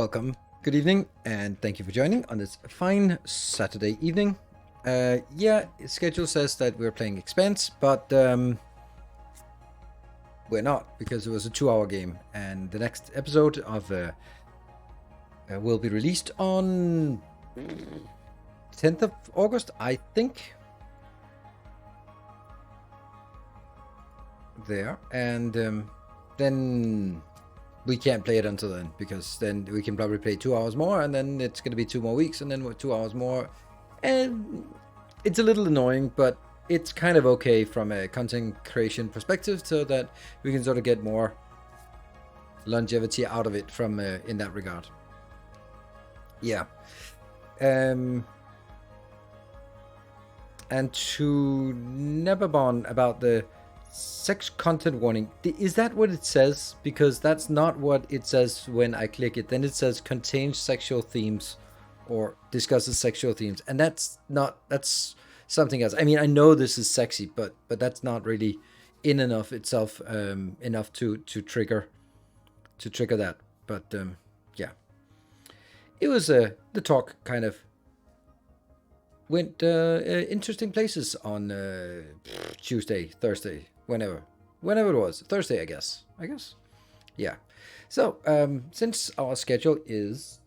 Welcome, good evening, and thank you for joining on this fine Saturday evening. Yeah, schedule says that we're playing Expanse, but we're not, because it was a 2-hour game, and the next episode of will be released on 10th of August, I think. There, and then we can't play it until then, because then we can probably play 2 hours more, and then it's going to be 2 more weeks, and then 2 hours more, and it's a little annoying, but it's kind of okay from a content creation perspective, so that we can sort of get more longevity out of it from in that regard. Yeah. And to Neberbon about the sex content warning, is that what it says? Because that's not what it says when I click it. Then it says contains sexual themes or discusses sexual themes, and that's something else. I mean, I know this is sexy, but that's not really in and of itself enough to trigger that. But yeah, it was the talk kind of went interesting places on Tuesday, Thursday, whenever it was. Thursday, I guess. Yeah. So, since our schedule is...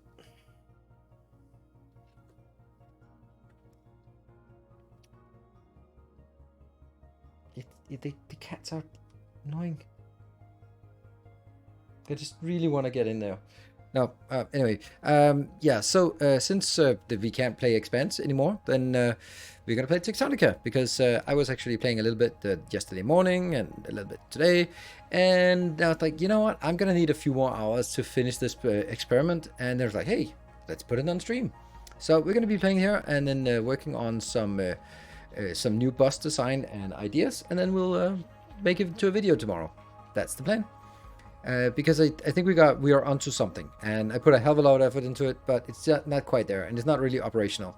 the cats are annoying. I just really want to get in there. No, anyway, yeah, so since we can't play Expanse anymore, then we're going to play Techtonica, because I was actually playing a little bit yesterday morning and a little bit today, and I was like, you know what, I'm going to need a few more hours to finish this experiment, and they're like, hey, let's put it on stream. So we're going to be playing here, and then working on some new boss design and ideas, and then we'll make it to a video tomorrow. That's the plan. Because I think we are onto something, and I put a hell of a lot of effort into it, but it's not quite there, and it's not really operational.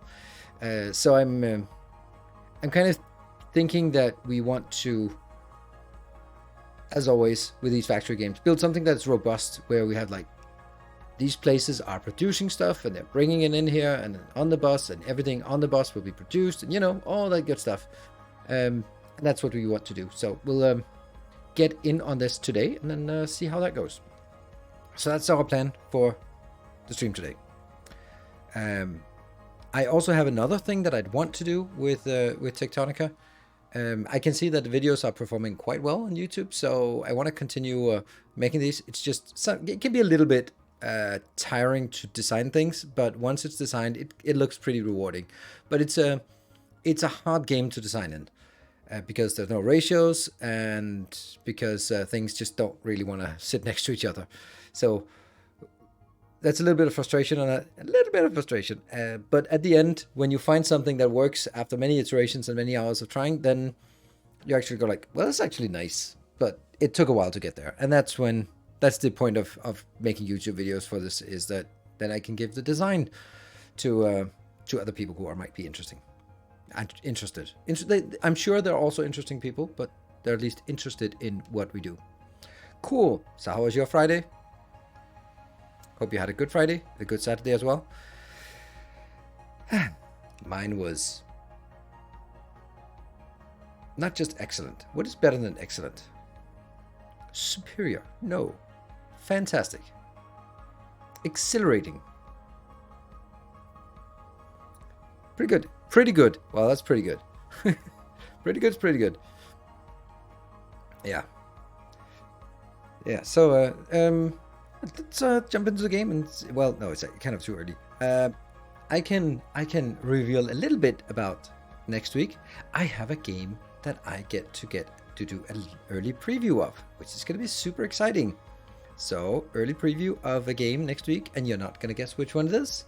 So I'm kind of thinking that we want to, as always with these factory games, build something that's robust, where we have like these places are producing stuff, and they're bringing it in here, and on the bus, and everything on the bus will be produced, and all that good stuff. And that's what we want to do. So we'll get in on this today, and then see how that goes. So that's our plan for the stream today. I also have another thing that I'd want to do with Techtonica. I can see that the videos are performing quite well on YouTube, so I want to continue making these. It's just it can be a little bit tiring to design things, but once it's designed, it looks pretty rewarding. But it's a hard game to design in. Because there's no ratios, and because things just don't really want to sit next to each other. So that's a little bit of frustration on that, a little bit of frustration. But at the end, when you find something that works after many iterations and many hours of trying, then you actually go like, well, it's actually nice, but it took a while to get there. And that's the point of making YouTube videos for this, is that then I can give the design to other people who might be interested. I'm sure they're also interesting people, but they're at least interested in what we do. Cool. So how was your Friday? Hope you had a good Friday, a good Saturday as well. Mine was not just excellent. What is better than excellent? Superior. No. Fantastic. Exhilarating. Pretty good. Well, that's pretty good. Pretty good. Yeah. So, let's jump into the game. And well, no, it's kind of too early. I can reveal a little bit about next week. I have a game that I get to do an early preview of, which is going to be super exciting. So, early preview of a game next week, and you're not going to guess which one it is.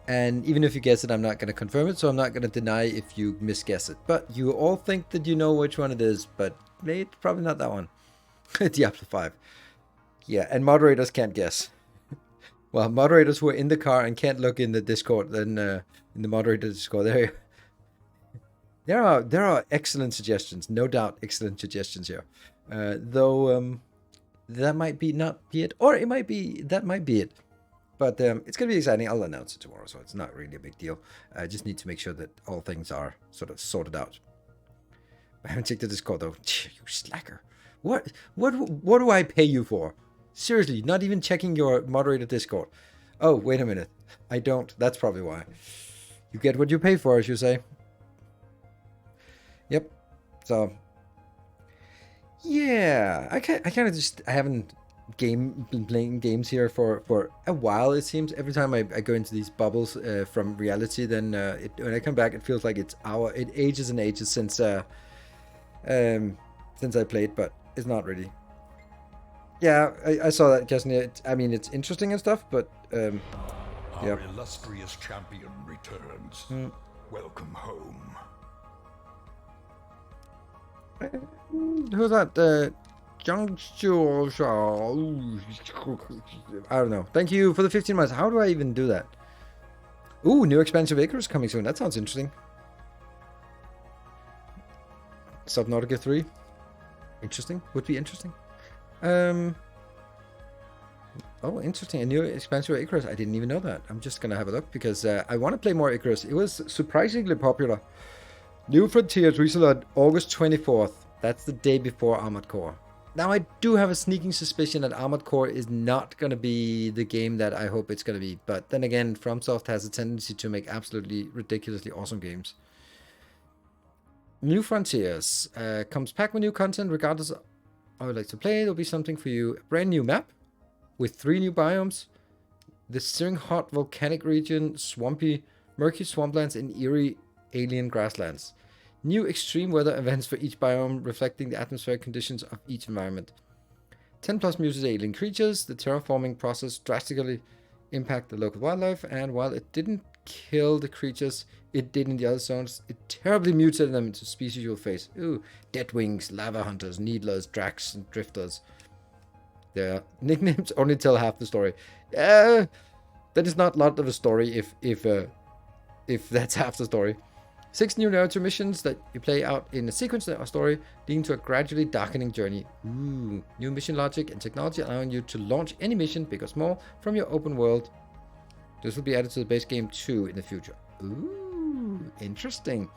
And even if you guess it, I'm not going to confirm it, so I'm not going to deny if you misguess it. But you all think that you know which one it is, but it's probably not that one. Diablo 5. Yeah, and moderators can't guess. Well, moderators who are in the car and can't look in the Discord, then in the moderator Discord, there are excellent suggestions, no doubt, excellent suggestions here. Though that might be not be it, or it might be that might be it. But it's going to be exciting. I'll announce it tomorrow, so it's not really a big deal. I just need to make sure that all things are sort of sorted out. I haven't checked the Discord, though. You slacker. What do I pay you for? Seriously, not even checking your moderator Discord. Oh, wait a minute. I don't. That's probably why. You get what you pay for, as you say. Yep. So, yeah. I kind of just... I haven't been playing games here for a while, it seems. Every time I go into these bubbles from reality, then when I come back, it feels like it ages and ages since I played, but it's not really. Yeah, I saw that, Keston. I mean, it's interesting and stuff, but Our illustrious champion returns. Welcome home. Who's that? I don't know. Thank you for the 15 months. How do I even do that? Ooh, new expansion of Icarus coming soon. That sounds interesting. Subnautica 3. Interesting. Would be interesting. Oh, interesting. A new expansion of Icarus. I didn't even know that. I'm just going to have a look because I want to play more Icarus. It was surprisingly popular. New Frontiers released on August 24th. That's the day before Armored Core. Now, I do have a sneaking suspicion that Armored Core is not going to be the game that I hope it's going to be. But then again, FromSoft has a tendency to make absolutely ridiculously awesome games. New Frontiers comes packed with new content regardless of how you like to play. There'll be something for you. A brand new map with 3 new biomes. The searing hot volcanic region, swampy, murky swamplands, and eerie alien grasslands. New extreme weather events for each biome, reflecting the atmospheric conditions of each environment. 10 plus muted alien creatures. The terraforming process drastically impact the local wildlife, and while it didn't kill the creatures it did in the other zones, it terribly mutated them into species you'll face. Ooh, Deadwings, Lava Hunters, Needlers, Drax, and Drifters. Their nicknames only tell half the story. That is not a lot of a story if that's half the story. 6 new narrative missions that you play out in a sequence of a story, leading to a gradually darkening journey. Ooh, new mission logic and technology allowing you to launch any mission, big or small, from your open world. This will be added to the base game too in the future. Ooh, interesting.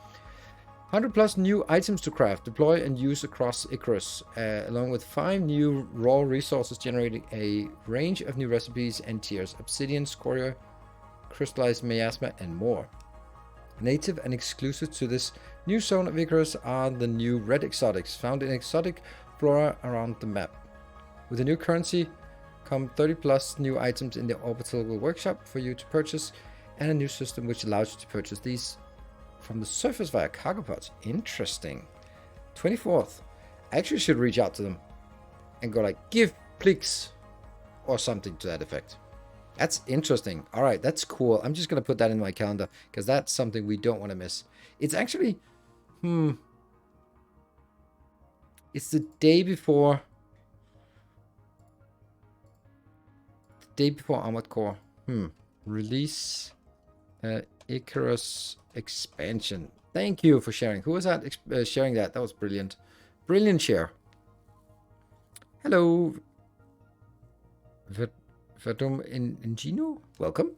100 plus new items to craft, deploy, and use across Icarus, along with 5 new raw resources generating a range of new recipes and tiers: obsidian, scoria, crystallized miasma, and more. Native and exclusive to this new zone of Icarus are the new red exotics found in exotic flora around the map. With the new currency come 30 plus new items in the orbital workshop for you to purchase, and a new system which allows you to purchase these from the surface via cargo pods. Interesting. 24th. I actually should reach out to them and go like, give please, or something to that effect. That's interesting. All right, that's cool. I'm just going to put that in my calendar because that's something we don't want to miss. It's actually, it's the day before Armored Core. Release Icarus expansion. Thank you for sharing. Who was that sharing that? That was brilliant. Brilliant share. Hello. Verdum Ingino, welcome.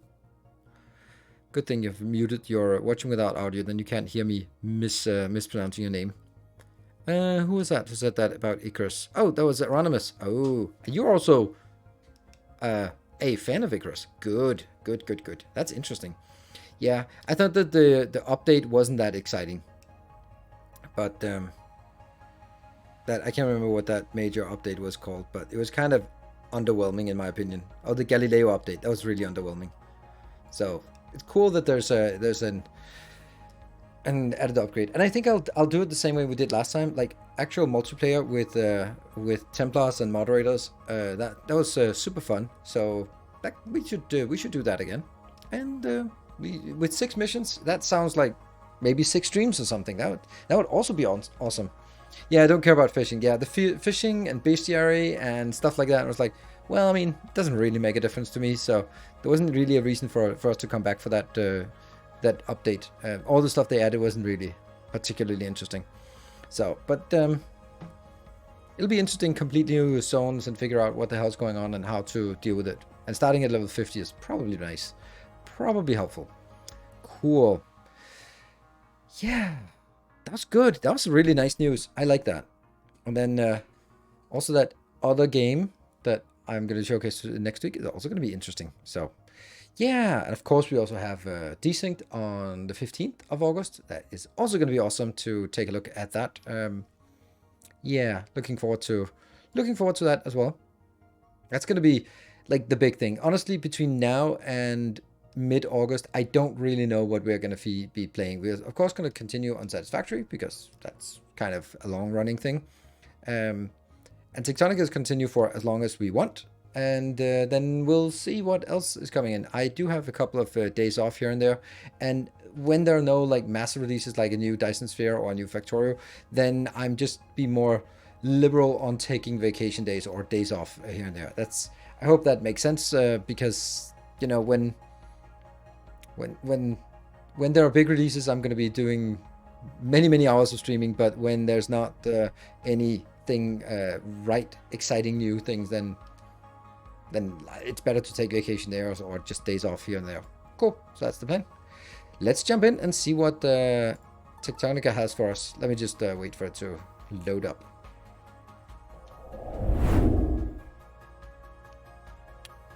Good thing you've muted your watching without audio, then you can't hear me mispronouncing your name. Who was that who said that about Icarus? Oh, that was Anonymous. Oh, you're also a fan of Icarus. Good. That's interesting. Yeah, I thought that the update wasn't that exciting. But that I can't remember what that major update was called, but it was kind of underwhelming in my opinion. Oh, the Galileo update, that was really underwhelming. So it's cool that there's an added upgrade, and I think I'll do it the same way we did last time, like actual multiplayer with Templars and moderators. That was super fun. So that we should do that again. And with 6 missions, that sounds like maybe 6 streams or something. That would also be awesome. Yeah, I don't care about fishing. Yeah, the fishing and bestiary and stuff like that. I was like, well, I mean, it doesn't really make a difference to me. So there wasn't really a reason for us to come back for that update. All the stuff they added wasn't really particularly interesting. So, but it'll be interesting, complete new zones and figure out what the hell's going on and how to deal with it. And starting at level 50 is probably nice. Probably helpful. Cool. Yeah, that was good. That was really nice news. I like that. And then also that other game that I'm going to showcase next week is also going to be interesting. So yeah, and of course we also have Desynced on the 15th of August. That is also going to be awesome to take a look at that. Yeah, looking forward to that as well. That's going to be like the big thing. Honestly, between now and mid-August, I don't really know what we're going to be playing. We're of course going to continue on Satisfactory because that's kind of a long-running thing. And Techtonica is continue for as long as we want. And then we'll see what else is coming in. I do have a couple of days off here and there. And when there are no like massive releases like a new Dyson Sphere or a new Factorio, then I'm just be more liberal on taking vacation days or days off here and there. I hope that makes sense because, you know, when there are big releases, I'm going to be doing many hours of streaming. But when there's not anything exciting new things, then it's better to take vacation there or just days off here and there. Cool. So that's the plan. Let's jump in and see what Techtonica has for us. Let me just wait for it to load up.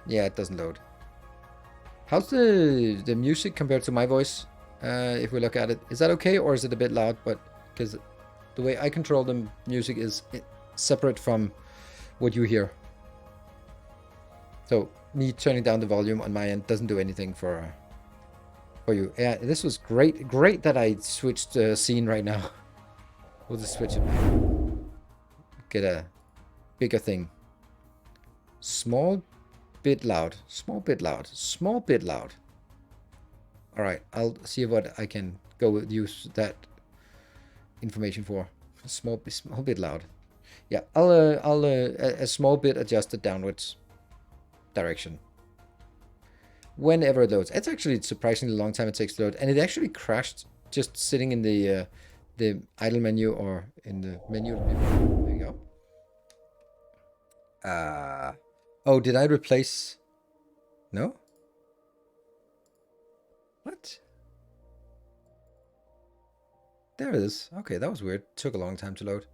Yeah, it doesn't load. How's the music compared to my voice? If we look at it, is that okay or is it a bit loud? But because the way I control the music is separate from what you hear. So me turning down the volume on my end doesn't do anything for you. Yeah, this was great. Great that I switched scene right now. We'll just switch it back. Get a bigger thing. Small bit loud. Small bit loud. Small bit loud. All right, I'll see what I can use that information for. Small bit loud. Yeah, I'll a small bit adjusted downwards direction. Whenever it loads. It's actually surprisingly long time it takes to load, and it actually crashed just sitting in the idle menu or in the menu. There you go. Oh, did I replace? No? What? There it is. Okay, that was weird. Took a long time to load.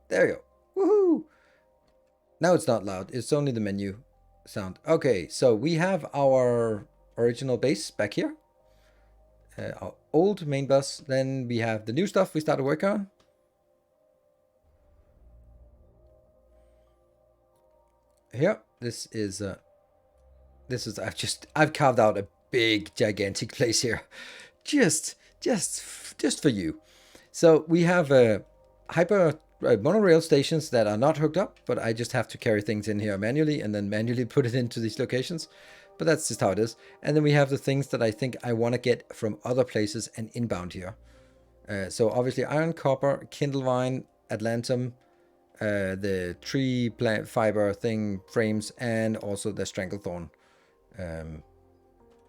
There you go. Woohoo! Now it's not loud. It's only the menu sound. Okay, so we have our original base back here. Our old main bus. Then we have the new stuff we started working on. Here, this is I've carved out a big gigantic place here, just for you. So we have hyper monorail stations that are not hooked up, but I just have to carry things in here manually and then manually put it into these locations. But that's just how it is. And then we have the things that I think I want to get from other places and inbound here. So obviously iron, copper, kindlevine, atlantum, the tree plant fiber thing frames, and also the stranglethorn.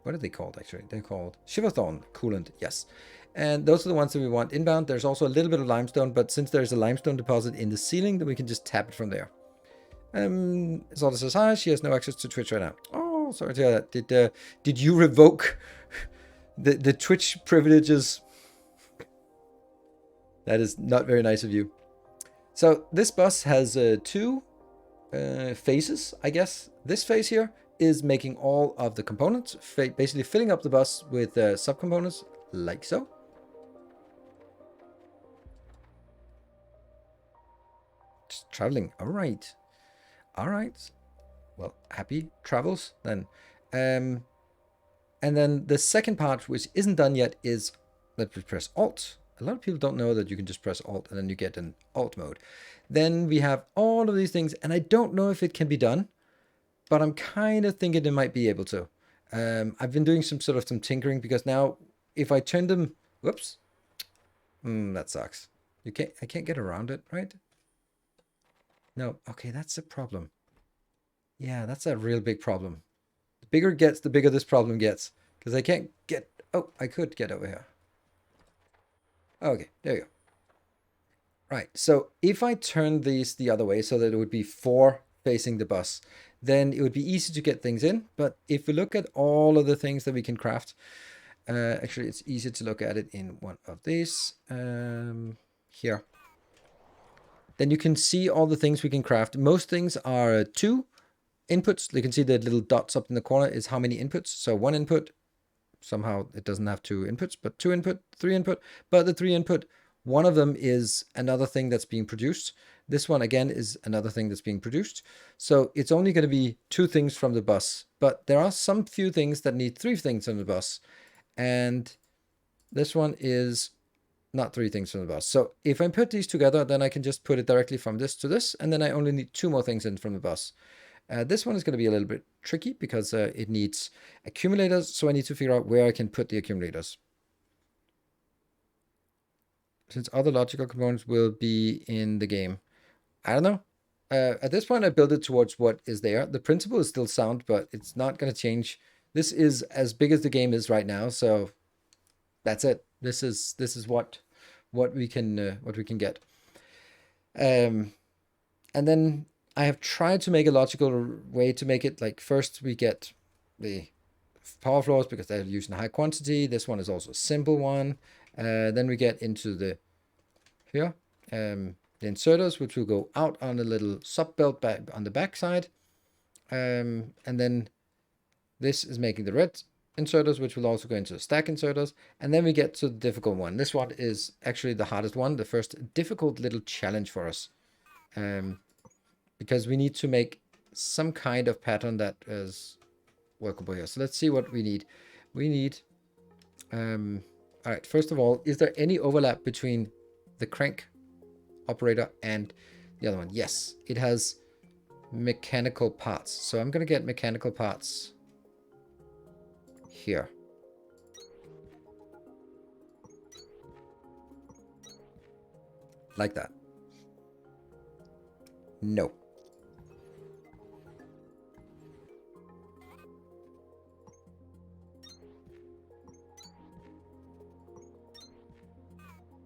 What are they called actually? They're called shiverthorn coolant. Yes. And those are the ones that we want inbound. There's also a little bit of limestone, but since there's a limestone deposit in the ceiling, then we can just tap it from there. Zolda says hi. She has no access to Twitch right now. Oh, sorry to hear that. Did you revoke the Twitch privileges? That is not very nice of you. So this bus has two phases, I guess. This phase here is making all of the components, basically filling up the bus with subcomponents like so. Just traveling. All right. All right. Well, happy travels then. And then the second part, which isn't done yet, is let me press Alt. A lot of people don't know that you can just press Alt and then you get an Alt mode. Then we have all of these things, and I don't know if it can be done, but I'm kind of thinking it might be able to. I've been doing some tinkering because now if I turn them, whoops, that sucks. I can't get around it, right? No, okay, that's a problem. Yeah, that's a real big problem. The bigger it gets, the bigger this problem gets, because I can't get. Oh, I could get over here. Okay, there you go. Right, so if I turn these the other way so that it would be 4 facing the bus, then it would be easy to get things in. But if we look at all of the things that we can craft, actually it's easier to look at it in one of these here. Then you can see all the things we can craft. Most things are 2 inputs. You can see the little dots up in the corner is how many inputs. So 1 input, somehow it doesn't have 2 inputs, but 2 input, 3 input. But the 3 input, one of them is another thing that's being produced. This one again is another thing that's being produced. So it's only going to be 2 things from the bus, but there are some few things that need 3 things from the bus. And this one is not 3 things from the bus. So if I put these together, then I can just put it directly from this to this, and then I only need 2 more things in from the bus. This one is going to be a little bit tricky because it needs accumulators, so I need to figure out where I can put the accumulators. Since other logical components will be in the game. I don't know. At this point, I build it towards what is there. The principle is still sound, but it's not going to change. This is as big as the game is right now, so that's it. This is what we can get. And then I have tried to make a logical way to make it like first we get the power floors because they're using high quantity. This one is also a simple one. Then we get into the here the inserters, which will go out on a little sub belt back on the back side. And then this is making the red inserters, which will also go into stack inserters. And then we get to the difficult one. This one is actually the hardest one, the first difficult little challenge for us. Because we need to make some kind of pattern that is workable here. So let's see what we need. We need, all right, first of all, is there any overlap between the crank operator and the other one? Yes, it has mechanical parts. So I'm going to get mechanical parts here. Like that. No.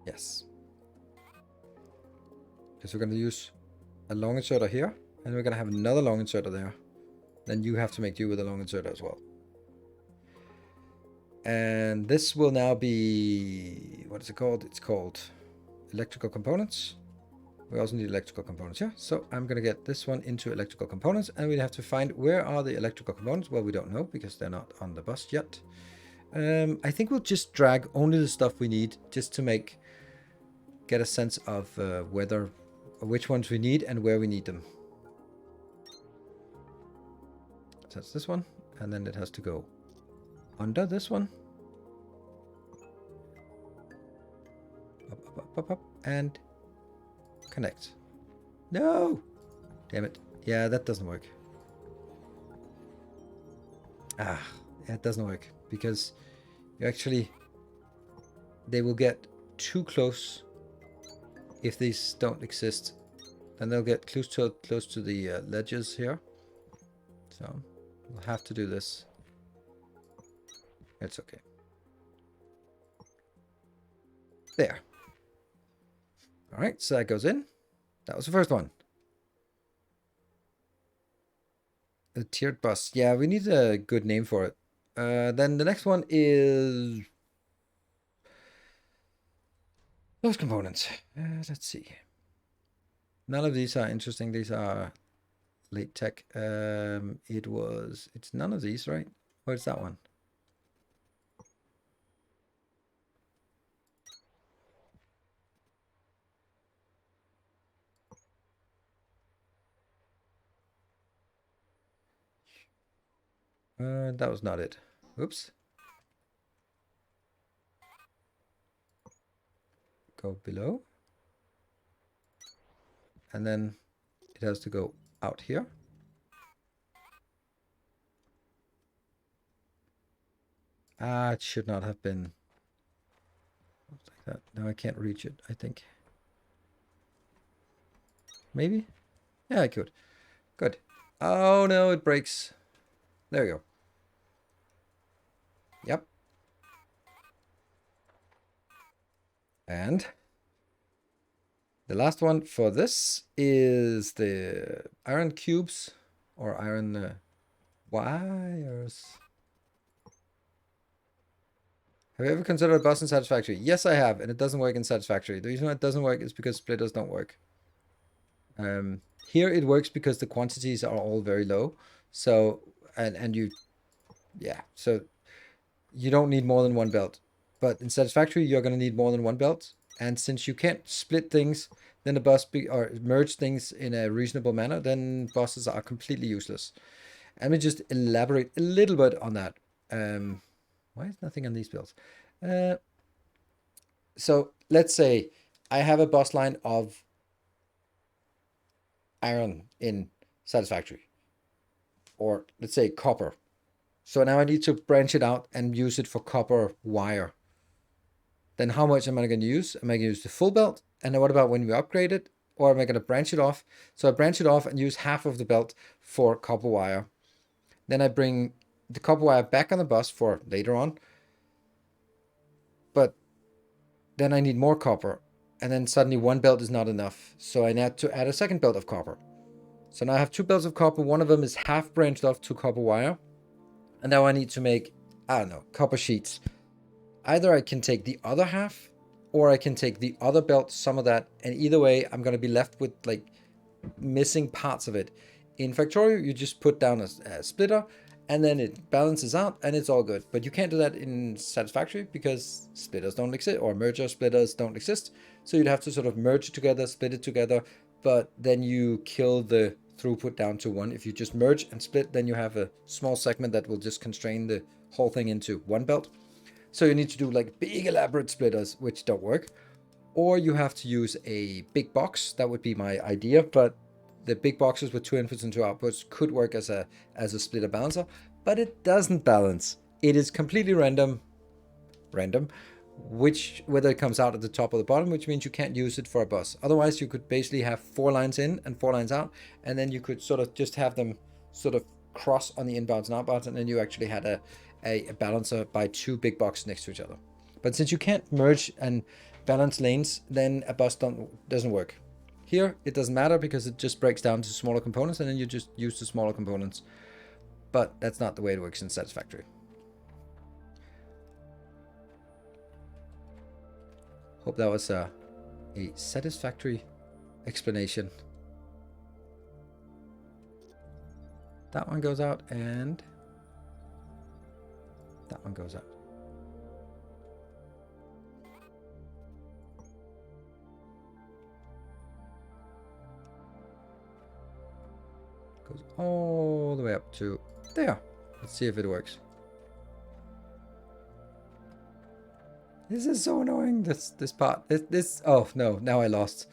Yes. Because we're going to use a long inserter here, and we're going to have another long inserter there. Then you have to make do with a long inserter as well. And this will now be, what is it called? It's called electrical components. We also need electrical components here. So I'm going to get this one into electrical components, and we have to find where are the electrical components. Well, we don't know because they're not on the bus yet. I think we'll just drag only the stuff we need just to get a sense of which ones we need and where we need them. So that's this one, and then it has to go under this one. Up, and connect. No! Damn it. Yeah, that doesn't work. Yeah, it doesn't work because you actually, they will get too close if these don't exist. Then they'll get close to the ledges here. So we'll have to do this. It's okay. There. All right, so that goes in. That was the first one. The tiered bus. Yeah, we need a good name for it. Then the next one is those components. Let's see. None of these are interesting. These are late tech. It's none of these, right? Where's that one? That was not it. Oops. Go below. And then it has to go out here. Ah, it should not have been like that. Now I can't reach it, I think. Maybe? Yeah, I could. Good. Oh no, it breaks. There we go. Yep. And The last one for this is the iron cubes or iron wires. Have you ever considered a boss in Satisfactory? Yes, I have, and it doesn't work in Satisfactory. The reason why it doesn't work is because splitters don't work. Here it works because the quantities are all very low. So, and you, yeah, so you don't need more than one belt. But in Satisfactory, you're going to need more than one belt. And since you can't split things, then the boss or merge things in a reasonable manner, then bosses are completely useless. Let me just elaborate a little bit on that. Why is nothing on these builds? So let's say I have a boss line of iron in Satisfactory, or let's say copper. So now I need to branch it out and use it for copper wire. Then how much am I going to use? Am I going to use the full belt? And then what about when we upgrade it? Or am I going to branch it off? So I branch it off and use half of the belt for copper wire. Then I bring the copper wire back on the bus for later on. But then I need more copper. And then suddenly one belt is not enough. So I need to add a second belt of copper. So now I have two belts of copper. One of them is half branched off to copper wire. And now I need to make, I don't know, copper sheets. Either I can take the other half, or I can take the other belt, some of that, and either way, I'm going to be left with, like, missing parts of it. In Factorio, you just put down a splitter, and then it balances out, and it's all good. But you can't do that in Satisfactory, because splitters don't exist, or merger splitters don't exist. So you'd have to sort of merge it together, split it together, but then you kill the throughput down to 1. If you just merge and split, then you have a small segment that will just constrain the whole thing into one belt. So you need to do like big elaborate splitters, which don't work. Or you have to use a big box. That would be my idea, but the big boxes with 2 inputs and 2 outputs could work as a splitter balancer, but it doesn't balance. It is completely random, whether it comes out at the top or the bottom, which means you can't use it for a bus. Otherwise, you could basically have 4 lines in and 4 lines out, and then you could sort of just have them sort of cross on the inbounds and outbounds, and then you actually had a balancer by 2 big boxes next to each other. But since you can't merge and balance lanes, then a bus doesn't work. Here, it doesn't matter because it just breaks down to smaller components, and then you just use the smaller components. But that's not the way it works in Satisfactory. Hope that was a satisfactory explanation. That one goes out, and that one goes out. Goes all the way up to there. Let's see if it works. This is so annoying, this part. This oh no, now I lost.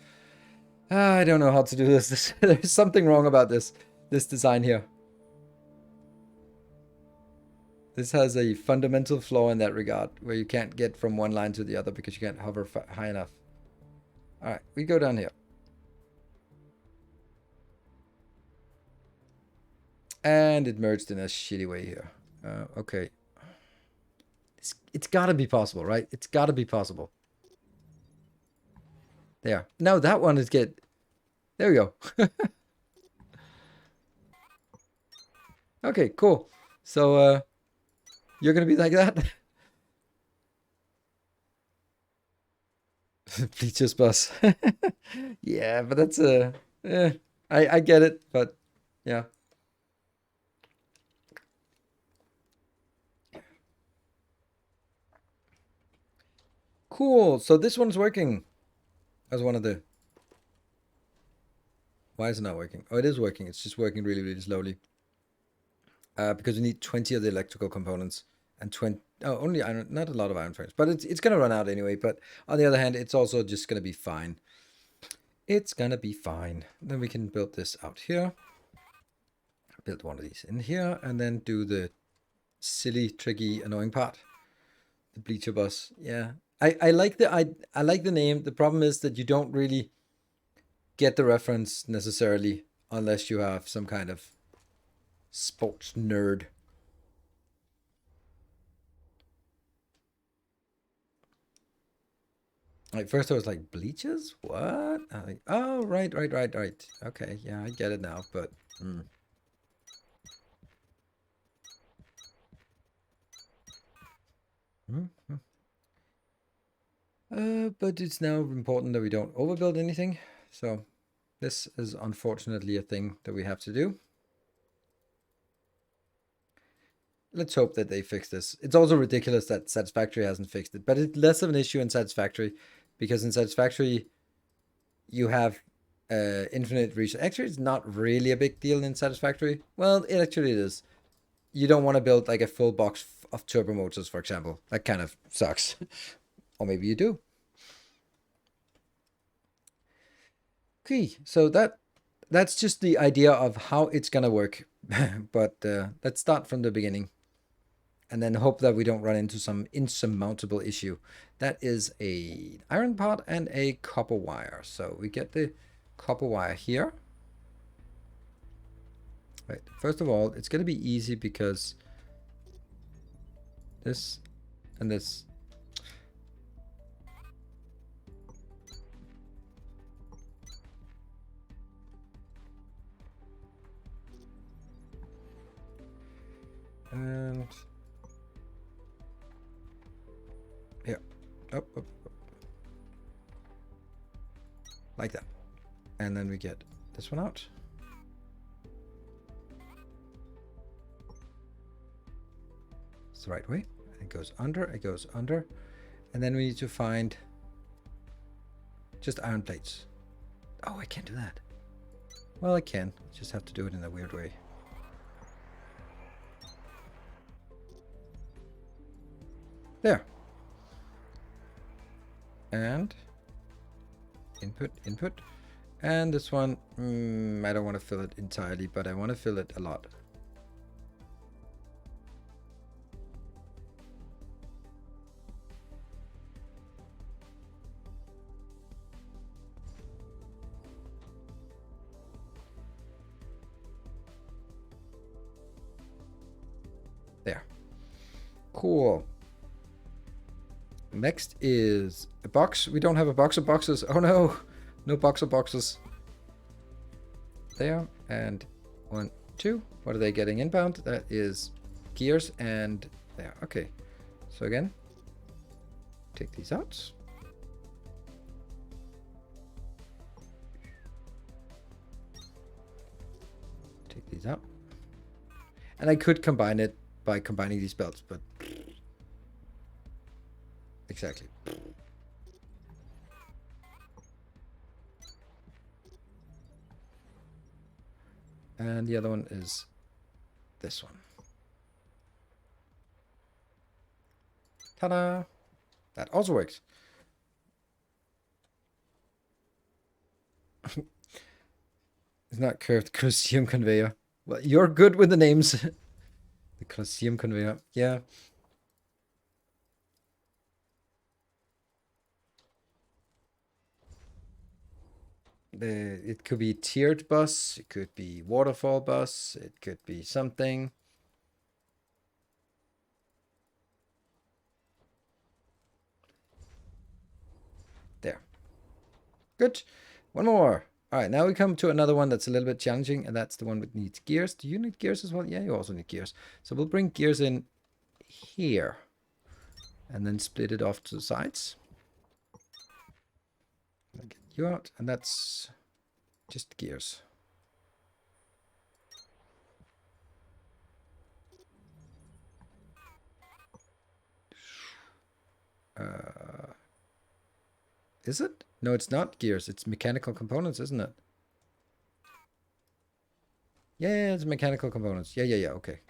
I don't know how to do this. There's something wrong about this design here. This has a fundamental flaw in that regard, where you can't get from one line to the other because you can't hover high enough. Alright, we go down here. And it merged in a shitty way here. Okay. It's gotta be possible, right? It's gotta be possible. There. Now that one is good. There we go. Okay, cool. So, you're gonna be like that? Bleachers bus. Yeah, but that's I get it, but yeah. Cool. So this one's working. As one of the. Why is it not working? Oh, it is working. It's just working really, really slowly. Because we need 20 of the electrical components and 20. Oh, only iron. Not a lot of iron frames, but it's gonna run out anyway. But on the other hand, it's also just gonna be fine. It's gonna be fine. Then we can build this out here. Build one of these in here, and then do the silly, tricky, annoying part. The bleacher bus. Yeah, I like the name. The problem is that you don't really get the reference necessarily unless you have some kind of sports nerd. Like first I was like, bleachers? What? I'm like, oh, right. Okay, yeah, I get it now, but... But it's now important that we don't overbuild anything. So this is unfortunately a thing that we have to do. Let's hope that they fix this. It's also ridiculous that Satisfactory hasn't fixed it, but it's less of an issue in Satisfactory because in Satisfactory you have infinite resource. Actually, it's not really a big deal in Satisfactory. Well, it actually is. You don't want to build like a full box of turbo motors, for example. That kind of sucks. Or maybe you do. Okay, so that's just the idea of how it's gonna work. But let's start from the beginning. And then hope that we don't run into some insurmountable issue. That is a iron part and a copper wire. So we get the copper wire here. Right. First of all, it's going to be easy because this and this. And yeah, up. Like that. And then we get this one out. It's the right way. It goes under, and then we need to find just iron plates. Oh, I can't do that. Well, I can. Just have to do it in a weird way. There. And input. And this one, I don't want to fill it entirely, but I want to fill it a lot. There. Cool. Next is a box. We don't have a box of boxes. Oh no. No box of boxes. There. And 1, 2. What are they getting inbound? That is gears and there. Okay. So again, take these out. Take these out. And I could combine it by combining these belts, but exactly. And the other one is this one. Ta-da! That also works. It's not curved Colosseum conveyor. Well, you're good with the names. The Colosseum conveyor. Yeah. It could be tiered bus, it could be waterfall bus, it could be something. There. Good. One more. All right, now we come to another one that's a little bit challenging, and that's the one that needs gears. Do you need gears as well? Yeah, you also need gears. So we'll bring gears in here and then split it off to the sides. I'll get you out, and that's just gears. Is it? No, it's not gears. It's mechanical components, isn't it? Yeah, it's mechanical components. Yeah. Okay.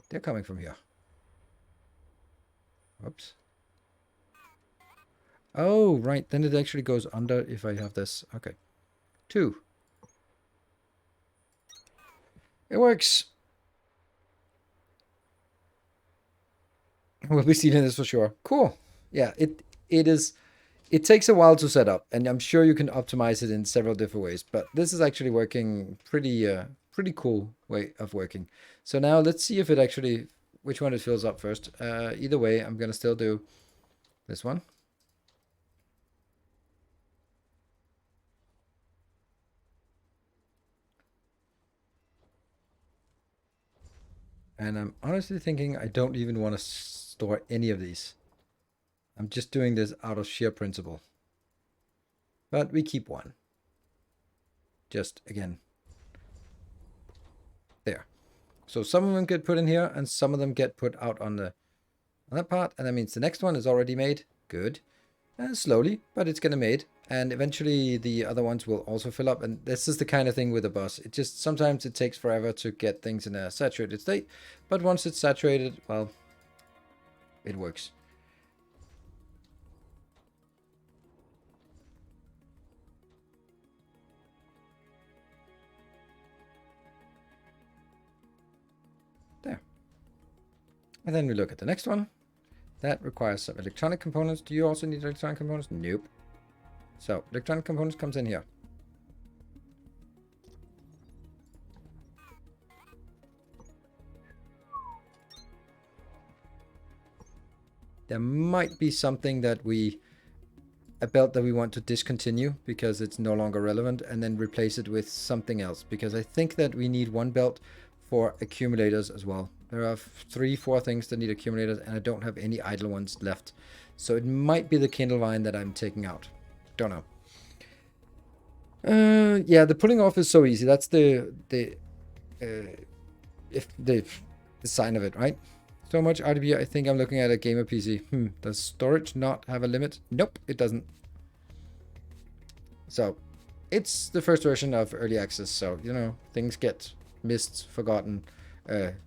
They're coming from here. Whoops. Oh, right. Then it actually goes under if I have this. Okay. 2. It works. We'll be seeing this for sure. Cool. Yeah, it is. It takes a while to set up, and I'm sure you can optimize it in several different ways. But this is actually working pretty cool way of working. So now let's see if it actually which one it fills up first. Either way, I'm gonna still do this one. And I'm honestly thinking I don't even want to store any of these. I'm just doing this out of sheer principle. But we keep one. Just again. There. So some of them get put in here and some of them get put out on that part. And that means the next one is already made. Good. Slowly, but it's gonna made. And eventually the other ones will also fill up. And this is the kind of thing with a bus. It just, sometimes it takes forever to get things in a saturated state. But once it's saturated, well, it works. There. And then we look at the next one. That requires some electronic components. Do you also need electronic components? Nope. So, electronic components comes in here. There might be something that a belt that we want to discontinue because it's no longer relevant, and then replace it with something else. Because I think that we need one belt for accumulators as well. There are 3-4 things that need accumulators, and I don't have any idle ones left. So it might be the Kindle Vine that I'm taking out. Don't know. Yeah, the pulling off is so easy. That's the sign of it, right? So much RGB. I think I'm looking at a gamer PC. Does storage not have a limit? Nope, it doesn't. So it's the first version of early access. So, you know, things get missed, forgotten,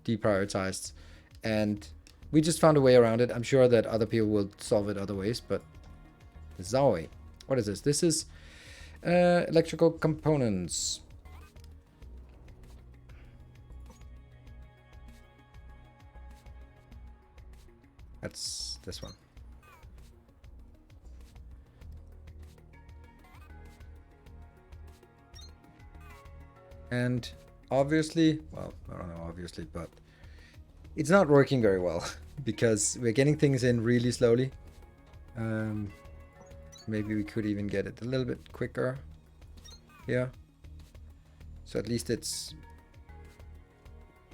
deprioritized, and we just found a way around it. I'm sure that other people will solve it other ways, but this is our way. What is this? This is electrical components. That's this one. And obviously, well, I don't know, obviously, but it's not working very well because we're getting things in really slowly. Maybe we could even get it a little bit quicker here. So at least it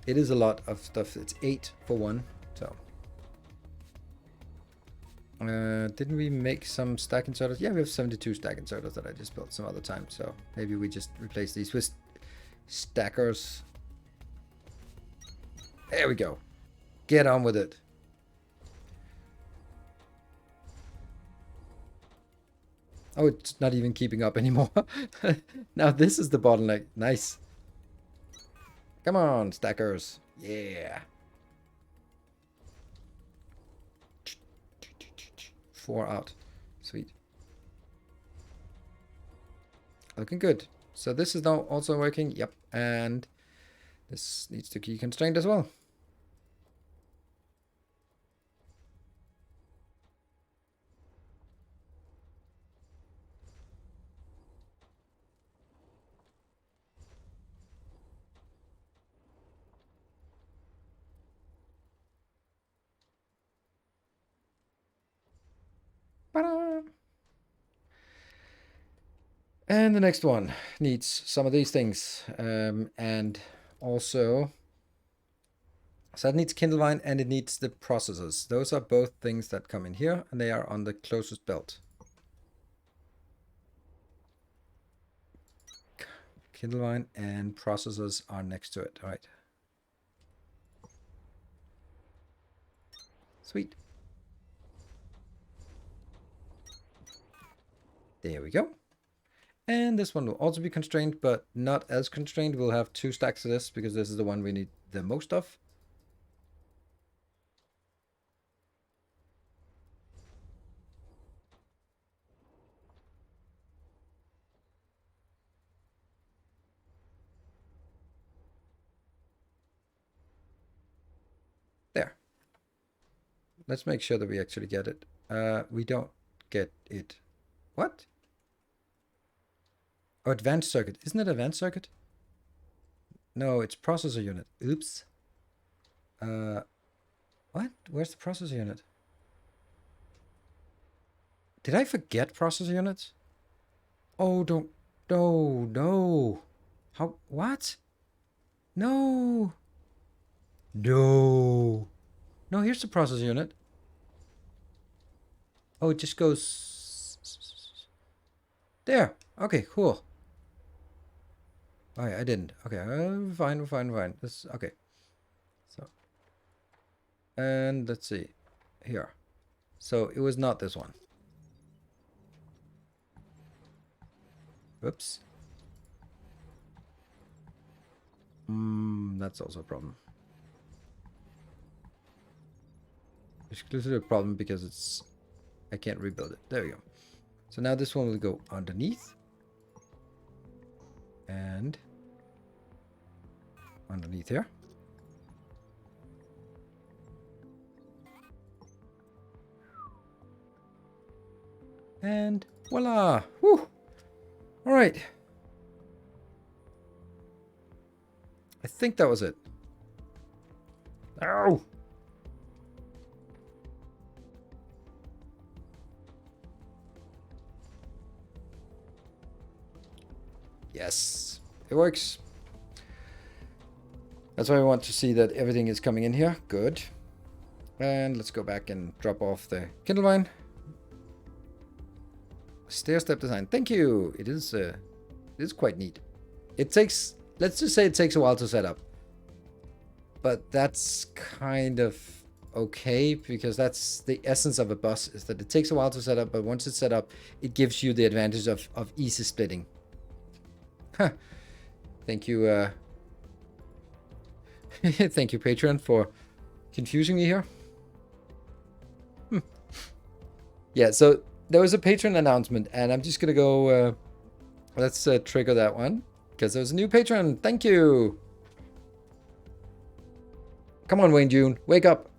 is a lot of stuff. It's 8 for 1, so. Didn't we make some stack inserters? Yeah, we have 72 stack inserters that I just built some other time. So maybe we just replace these with stackers. There we go. Get on with it. Oh, it's not even keeping up anymore. Now this is the bottleneck. Nice. Come on, stackers. Yeah. 4 out. Sweet. Looking good. So this is now also working. Yep. And this needs to key constrained as well. And the next one needs some of these things. And also, so it needs Kindle Vine and it needs the processors. Those are both things that come in here and they are on the closest belt. Kindle Vine and processors are next to it. All right. Sweet. There we go. And this one will also be constrained, but not as constrained. We'll have 2 stacks of this because this is the one we need the most of. There. Let's make sure that we actually get it. We don't get it. What? Oh, advanced circuit. Isn't it advanced circuit? No, it's processor unit. Oops. What? Where's the processor unit? Did I forget processor units? Oh, don't. No, no. How? What? No. No. No, here's the processor unit. Oh, it just goes... There. Okay, cool. Oh, yeah, I didn't. Okay, fine, fine, fine. This, okay. So, and let's see. Here. So, it was not this one. Whoops. That's also a problem. Exclusively a problem because it's... I can't rebuild it. There we go. So now this one will go underneath. And... underneath here. And voila! Whew! Alright. I think that was it. Ow! Yes, it works. That's why I want to see that everything is coming in here. Good. And let's go back and drop off the Kindle Vine. Stair step design. Thank you. It is quite neat. It takes, let's just say it takes a while to set up. But that's kind of okay, because that's the essence of a bus, is that it takes a while to set up, but once it's set up, it gives you the advantage of easy splitting. Huh. Thank you, thank you, Patreon, for confusing me here. Yeah, so there was a Patreon announcement, and I'm just gonna go, let's trigger that one, because there's a new patron. Thank you. Come on, Wayne June, wake up.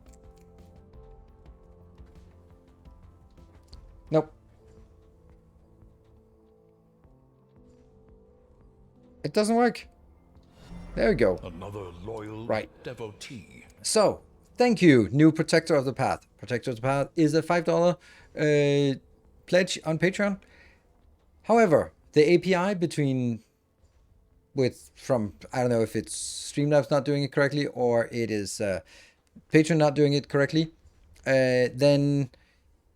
Nope. It doesn't work. There we go. Another loyal devotee. So, thank you, new Protector of the Path. Protector of the Path is a $5 pledge on Patreon. However, the API from I don't know if it's Streamlabs not doing it correctly or it is Patreon not doing it correctly, then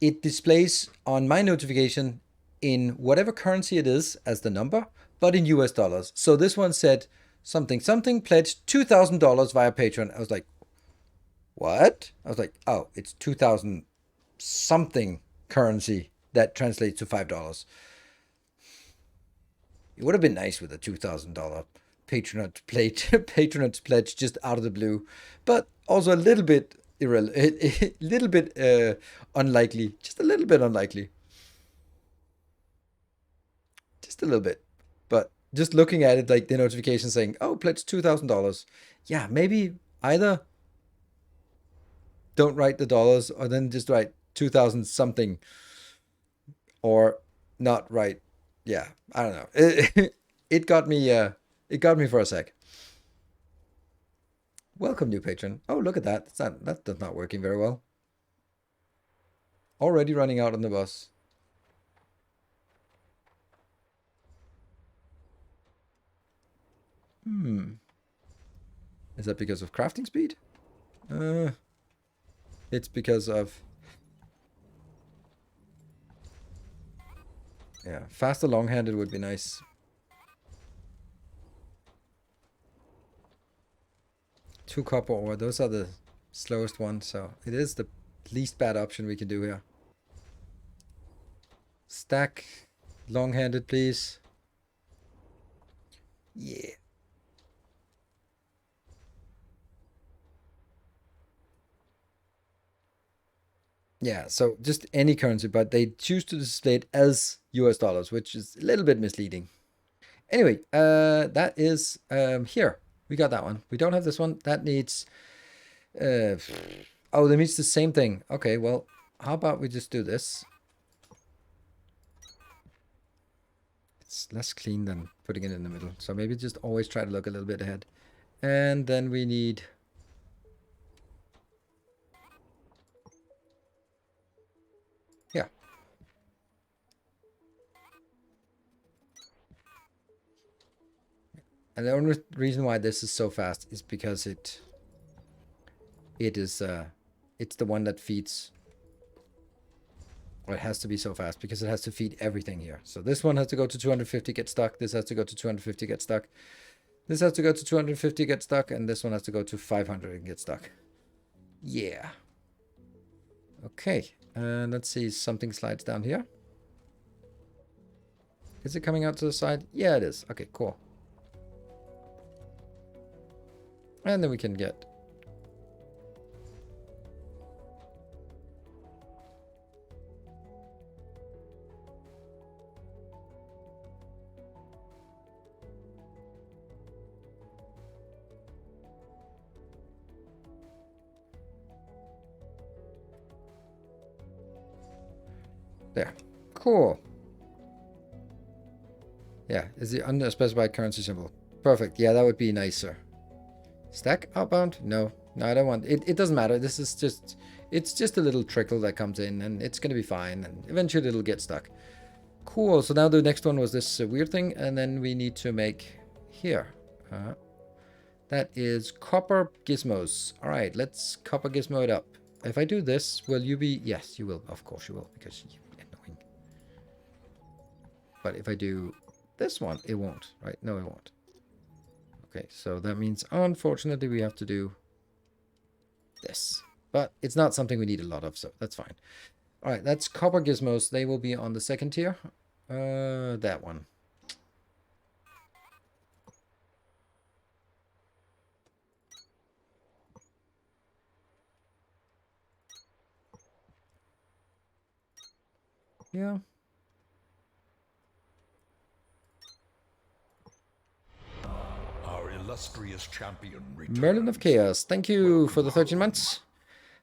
it displays on my notification in whatever currency it is as the number, but in US dollars. So this one said something pledged $2,000 via Patreon. I was like, what? I was like, oh, it's 2,000 something currency that translates to $5. It would have been nice with a $2,000 patronage pledge just out of the blue, but also a little bit unlikely, just a little bit unlikely, just a little bit. But just looking at it, like the notification saying, "Oh, pledge $2,000," yeah, maybe either don't write the dollars, or then just write 2,000 something, or not write. Yeah, I don't know. It got me. It got me for a sec. Welcome, new patron. Oh, look at that. That's not working very well. Already running out on the bus. Is that because of crafting speed? It's because of... yeah, faster long-handed would be nice. Two copper ore, those are the slowest ones, so it is the least bad option we can do here. Stack long-handed, please. Yeah. Yeah, so just any currency, but they choose to display it as US dollars, which is a little bit misleading. Anyway, that is here. We got that one. We don't have this one. That needs... oh, that means the same thing. Okay, well, how about we just do this? It's less clean than putting it in the middle. So maybe just always try to look a little bit ahead. And then we need... And the only reason why this is so fast is because it's the one that feeds. Or it has to be so fast because it has to feed everything here. So this one has to go to 250, get stuck. This has to go to 250, get stuck. This has to go to 250, get stuck. And this one has to go to 500 and get stuck. Yeah. Okay. Let's see. Something slides down here. Is it coming out to the side? Yeah, it is. Okay, cool. And then we can get... There. Cool. Yeah, is the unspecified currency symbol. Perfect. Yeah, that would be nicer. Stack outbound? No. No, I don't want... It doesn't matter. This is just... It's just a little trickle that comes in, and it's going to be fine. And eventually it'll get stuck. Cool. So now the next one was this weird thing, and then we need to make here. That is copper gizmos. All right, let's copper gizmo it up. If I do this, will you be... Yes, you will. Of course you will, because you're annoying. But if I do this one, it won't, right? No, it won't. Okay, so that means, unfortunately, we have to do this. But it's not something we need a lot of, so that's fine. All right, that's copper gizmos. They will be on the second tier. That one. Yeah. Our illustrious champion returns. Merlin of Chaos, thank you for the 13 months.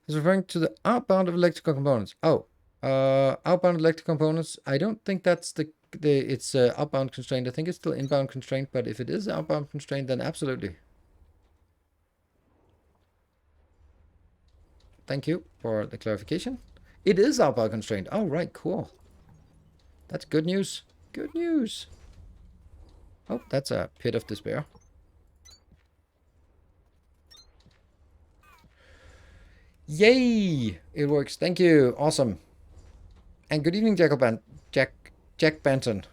It's referring to the outbound of electrical components. Oh, outbound electrical components. I don't think that's it's outbound constraint. I think it's still inbound constraint, but if it is outbound constraint, then absolutely. Thank you for the clarification. It is outbound constraint. Oh, right, cool. That's good news. Good news. Oh, that's a pit of despair. Yay! It works. Thank you. Awesome. And good evening, Jack Benton.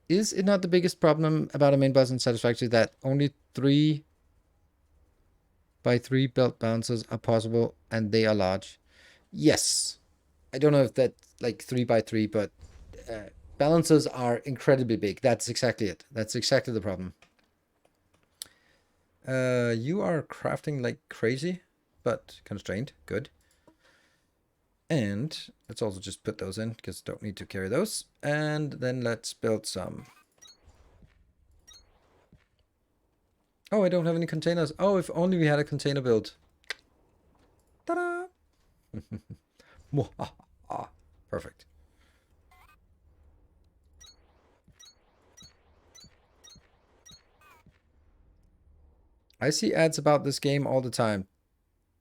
Is it not the biggest problem about a main boss in Satisfactory that only 3 by 3 belt bounces are possible and they are large? Yes. I don't know if that's like 3 by 3, but balances are incredibly big. That's exactly it. That's exactly the problem. You are crafting like crazy, but constrained. Good. And let's also just put those in because don't need to carry those. And then let's build some. Oh, I don't have any containers. Oh, if only we had a container build. Ta-da! Perfect. I see ads about this game all the time.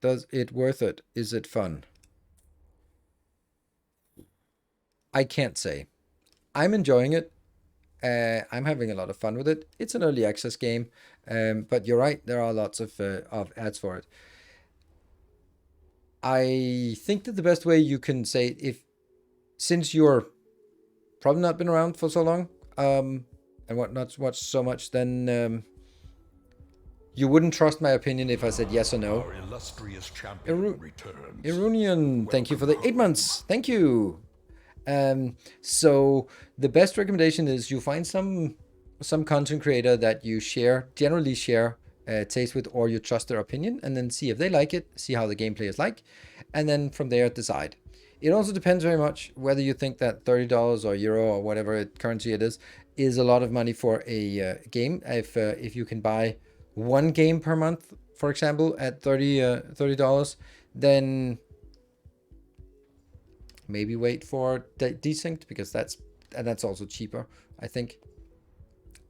Does it worth it? Is it fun? I can't say. I'm enjoying it. I'm having a lot of fun with it. It's an early access game, but you're right. There are lots of ads for it. I think that the best way you can say it, since you're probably not been around for so long, and not watched so much, then you wouldn't trust my opinion if I said yes or no. Our illustrious champion returns. Irunian, thank you for the 8 months. Thank you. So the best recommendation is you find some content creator that you generally share taste with, or you trust their opinion, and then see if they like it, see how the gameplay is like, and then from there decide. It also depends very much whether you think that $30 or euro or whatever currency it is a lot of money for a game. If you can buy one game per month, for example, at $30, then maybe wait for Desynced, because that's also cheaper, I think.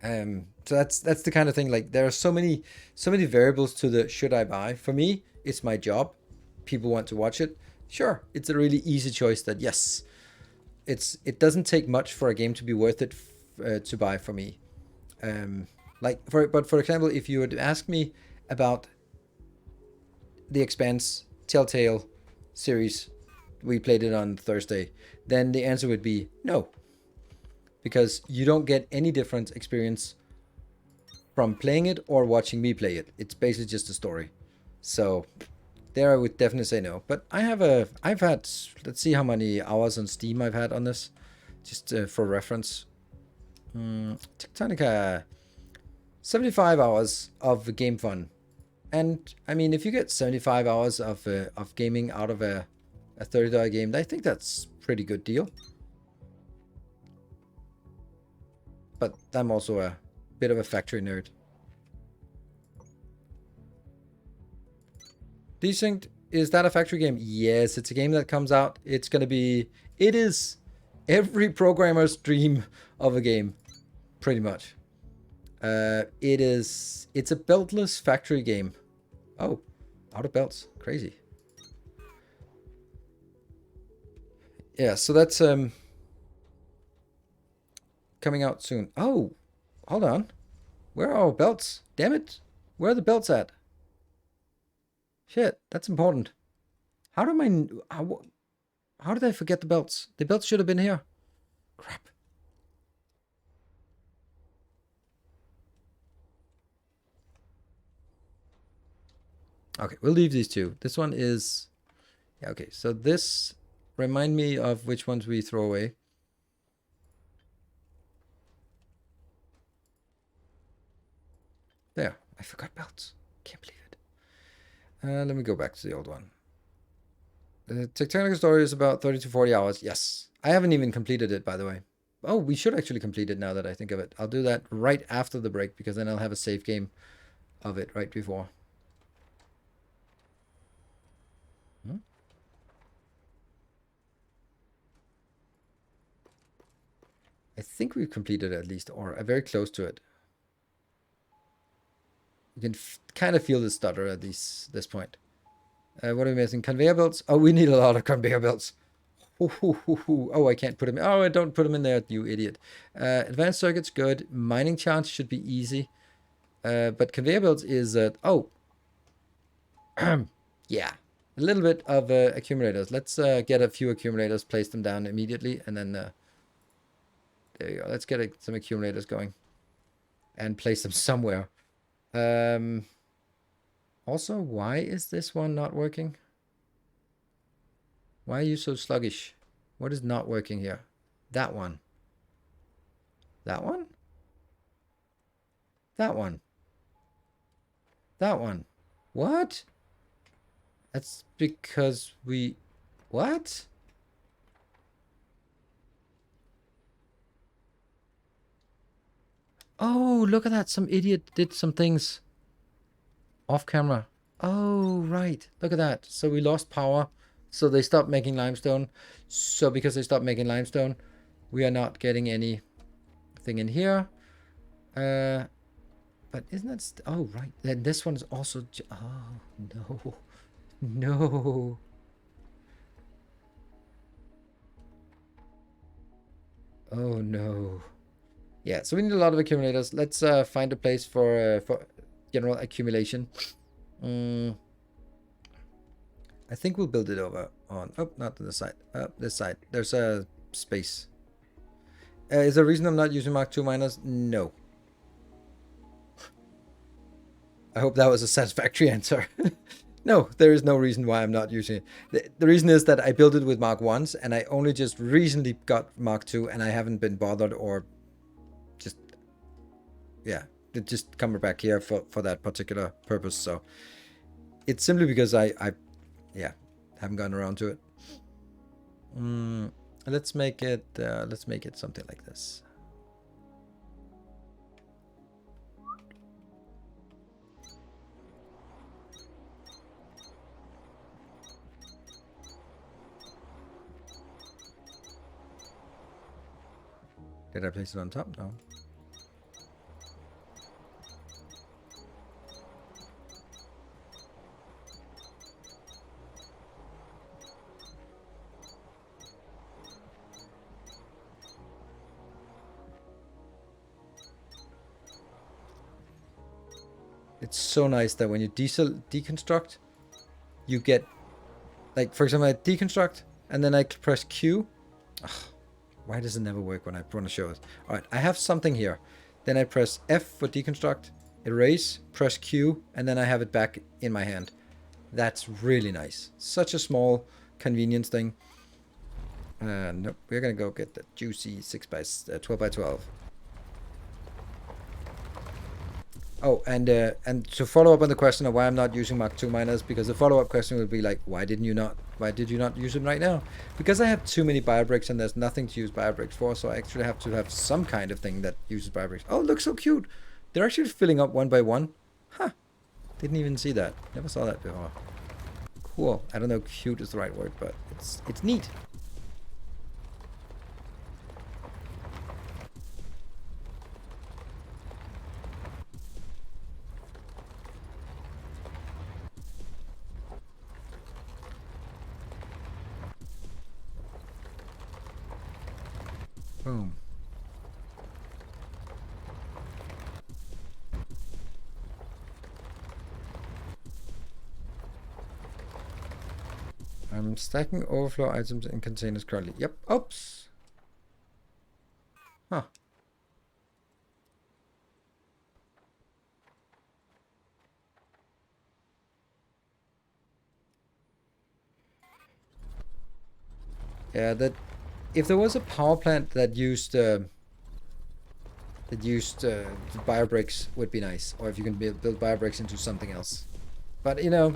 So that's the kind of thing. Like, there are so many variables to the should I buy. For me, it's my job. People want to watch it. Sure, it's a really easy choice that yes, it doesn't take much for a game to be worth it to buy for me. But for example, if you would ask me about The Expanse Telltale series, we played it on Thursday, then the answer would be no, because you don't get any different experience from playing it or watching me play it. It's basically just a story. So there I would definitely say no. But I've had, let's see how many hours on Steam I've had on this, just for reference. Techtonica, 75 hours of game fun. And I mean, if you get 75 hours of gaming out of a $30 game, I think that's a pretty good deal. But I'm also a bit of a factory nerd. Decent, is that a factory game? Yes, it's a game that comes out. It's going to be, it is every programmer's dream of a game, pretty much. It's a beltless factory game. Oh, out of belts, crazy. Yeah, so that's coming out soon. Oh, hold on, where are our belts? Damn it, where are the belts at? Shit, that's important. How did I forget the belts? The belts should have been here. Crap. Okay, we'll leave these two. This one is... Yeah, okay, so this... Remind me of which ones we throw away. There, I forgot belts. Can't believe it. Let me go back to the old one. The Techtonica story is about 30 to 40 hours. Yes. I haven't even completed it, by the way. Oh, we should actually complete it now that I think of it. I'll do that right after the break, because then I'll have a save game of it right before. I think we've completed it at least, or very close to it. You can kind of feel the stutter at this point. What are we missing? Conveyor belts? Oh, we need a lot of conveyor belts. Oh, I can't put them in. Oh, I don't put them in there, you idiot. Advanced circuits, good. Mining charts should be easy. But conveyor belts is... oh. Yeah. A little bit of accumulators. Let's get a few accumulators, place them down immediately, and then... there you go. Let's get some accumulators going. And place them somewhere. Also, why is this one not working? Why are you so sluggish? What is not working here? That one. That one? That one. That one. What? That's because we... What? Oh, look at that. Some idiot did some things off camera. Oh, right. Look at that. So we lost power. So they stopped making limestone. So because they stopped making limestone, we are not getting anything in here. But isn't that... oh, right. Then this one is also... oh, no. No. Oh, no. Yeah, so we need a lot of accumulators. Let's find a place for general accumulation. I think we'll build it over on... oh, not to the side. This side. There's a space. Is there a reason I'm not using Mark II miners? No. I hope that was a satisfactory answer. No, there is no reason why I'm not using it. The reason is that I built it with Mark 1s, and I only just recently got Mark II, and I haven't been bothered or just... yeah, just come back here for that particular purpose. So it's simply because I haven't gotten around to it. Let's make it something like this. Did I place it on top? No. It's so nice that when you deconstruct, you get, like, for example, I deconstruct, and then I press Q. Ugh, why does it never work when I want to show it? All right, I have something here. Then I press F for deconstruct, erase, press Q, and then I have it back in my hand. That's really nice. Such a small convenience thing. Nope, we're gonna go get the juicy 12 by 12. Oh, and to follow up on the question of why I'm not using Mark II miners, because the follow-up question would be like, why did you not use them right now? Because I have too many biobricks and there's nothing to use biobricks for, so I actually have to have some kind of thing that uses biobricks. Oh, look, so cute. They're actually filling up one by one. Huh. Didn't even see that. Never saw that before. Cool. I don't know if cute is the right word, but it's neat. Boom. I'm stacking overflow items in containers currently. Yep. Oops. Huh. Yeah, that if there was a power plant that used biobricks would be nice, or if you can build biobricks into something else. But you know,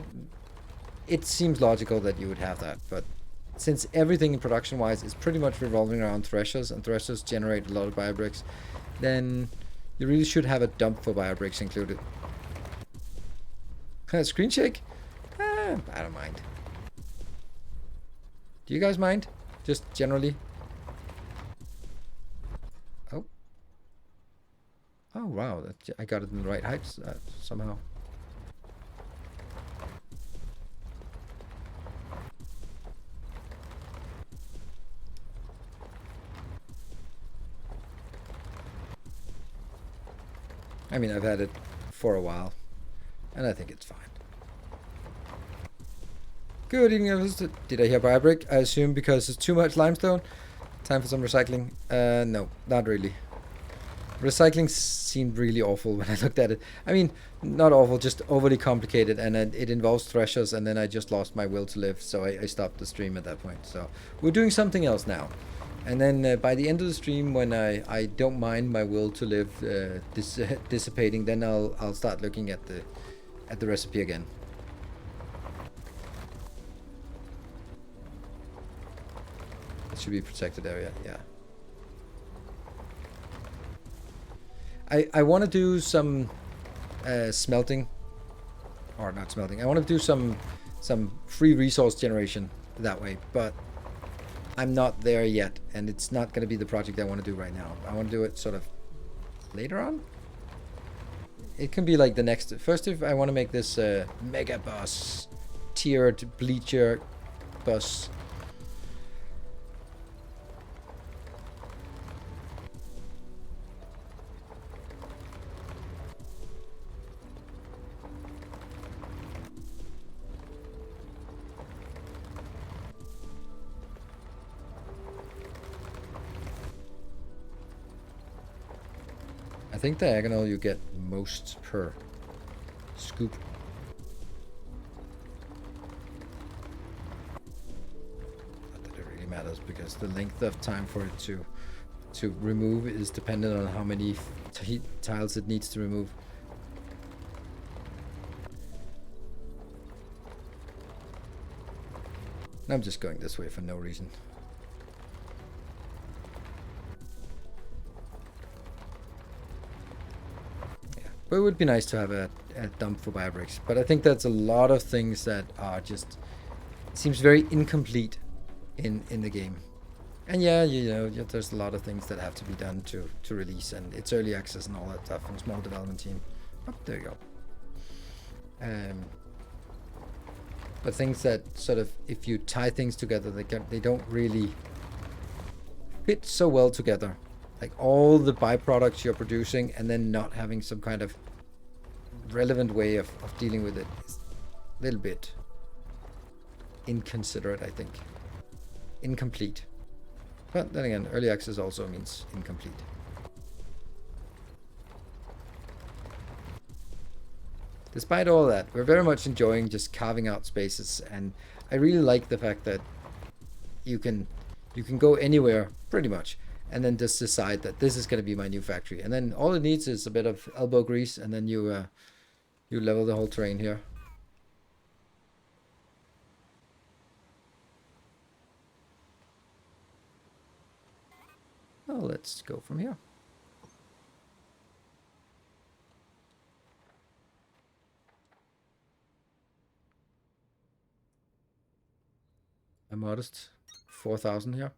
it seems logical that you would have that. But since everything in production-wise is pretty much revolving around threshers, and threshers generate a lot of biobricks, then you really should have a dump for biobricks included. Screen shake? I don't mind. Do you guys mind? Just generally? Oh. Oh, wow. I got it in the right height somehow. I mean, I've had it for a while, and I think it's fine. Good evening. Did I hear biobrick? I assume because it's too much limestone. Time for some recycling. No, not really. Recycling seemed really awful when I looked at it. I mean, not awful, just overly complicated, and it involves threshers, and then I just lost my will to live, so I stopped the stream at that point. So we're doing something else now. And then by the end of the stream, when I don't mind my will to live dissipating, then I'll start looking at the recipe again. It should be protected area, yeah. I want to do some smelting, or not smelting. I want to do some free resource generation that way, but I'm not there yet, and it's not going to be the project I want to do right now. I want to do it sort of later on. It can be like the next. First, if I want to make this mega bus, tiered bleacher bus. I think diagonal you get most per scoop. Not that it really matters, because the length of time for it to remove is dependent on how many tiles it needs to remove. I'm just going this way for no reason. But it would be nice to have a dump for biobricks. But I think that's a lot of things that are just seems very incomplete in the game. And yeah, you know, there's a lot of things that have to be done to release, and it's early access and all that stuff, and small development team. Oh, there you go. But things that sort of, if you tie things together, they don't really fit so well together. Like all the byproducts you're producing, and then not having some kind of relevant way of dealing with it is a little bit inconsiderate, I think. Incomplete. But then again, early access also means incomplete. Despite all that, we're very much enjoying just carving out spaces, and I really like the fact that you can go anywhere pretty much, and then just decide that this is going to be my new factory, and then all it needs is a bit of elbow grease, and then you level the whole terrain here. Well, let's go from here. A modest 4,000 here.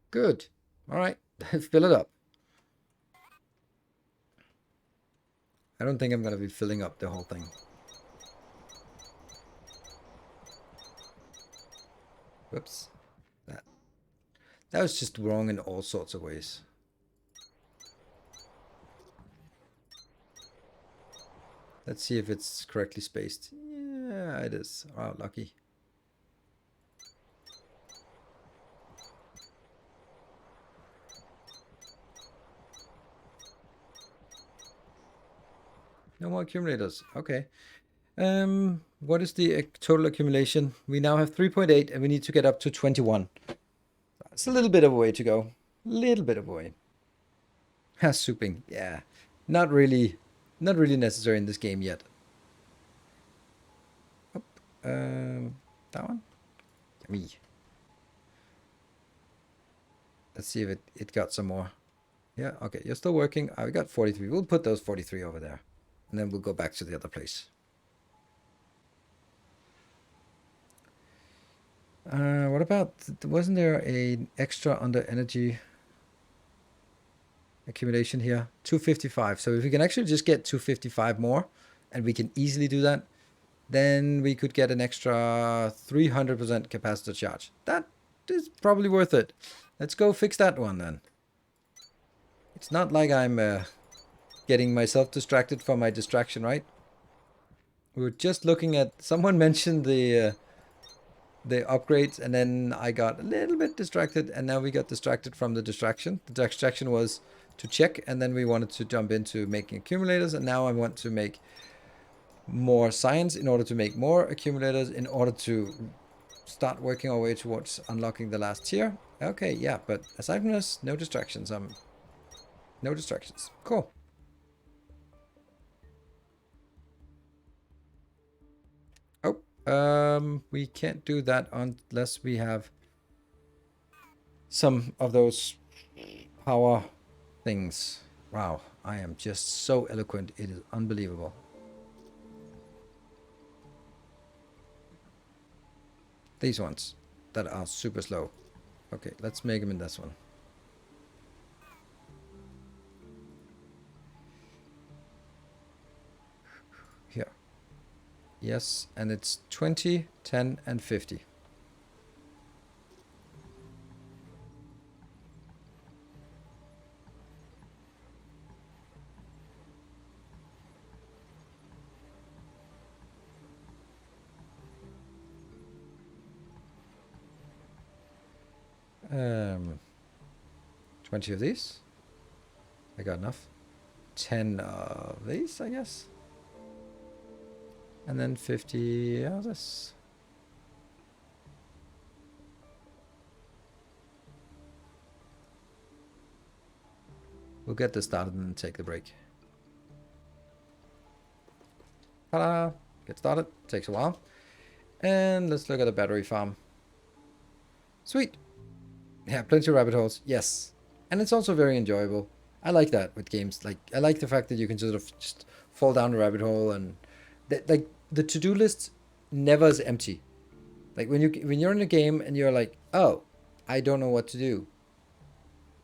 Good. All right, fill it up. I don't think I'm going to be filling up the whole thing. Whoops. That was just wrong in all sorts of ways. Let's see if it's correctly spaced. Yeah, it is. Wow, lucky. No more accumulators. Okay. What is the total accumulation? We now have 3.8 and we need to get up to 21. It's a little bit of a way to go. Little bit of a way. Souping. Yeah. Not really necessary in this game yet. Oh, that one? Me. Let's see if it got some more. Yeah, okay. You're still working. We got 43. We'll put those 43 over there. And then we'll go back to the other place. What about, wasn't there an extra under energy accumulation here? 255. So if we can actually just get 255 more, and we can easily do that, then we could get an extra 300% capacitor charge. That is probably worth it. Let's go fix that one then. It's not like I'm getting myself distracted from my distraction, right? We were just looking at, someone mentioned the upgrades, and then I got a little bit distracted, and now we got distracted from the distraction. The distraction was to check, and then we wanted to jump into making accumulators, and now I want to make more science in order to make more accumulators, in order to start working our way towards unlocking the last tier. Okay, yeah, but aside from this, no distractions. No distractions. Cool. We can't do that unless we have some of those power things. Wow, I am just so eloquent. It is unbelievable. These ones that are super slow. Okay, let's make them in this one. Here. Yes, and it's 20, 10, and 50. Um, 20 of these. I got enough. 10 of these, I guess. And then 50 of this. We'll get this started and take the break. Ta-da! Get started. Takes a while. And let's look at the battery farm. Sweet. Yeah, plenty of rabbit holes. Yes. And it's also very enjoyable. I like that with games. Like, I like the fact that you can sort of just fall down a rabbit hole, and like the to-do list never is empty. Like when you're in a game and you're like, oh, I don't know what to do,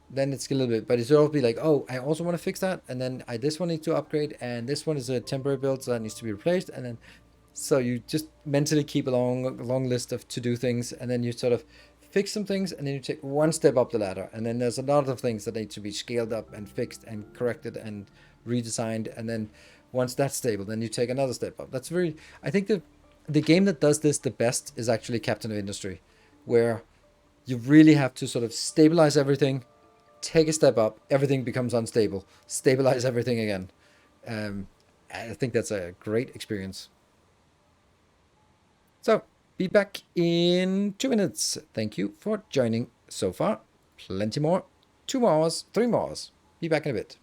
then it's a little bit, but it's also be like, oh, I also want to fix that, and then this one needs to upgrade, and this one is a temporary build, so that needs to be replaced, and then so you just mentally keep a long list of to-do things, and then you sort of fix some things, and then you take one step up the ladder, and then there's a lot of things that need to be scaled up and fixed and corrected and redesigned, and then Once that's stable, then you take another step up. That's very... I think the game that does this the best is actually Captain of Industry, where you really have to sort of stabilize everything, take a step up, everything becomes unstable, stabilize everything again. I think that's a great experience. So, be back in 2 minutes. Thank you for joining so far. Plenty more. 2 more hours, 3 more hours. Be back in a bit.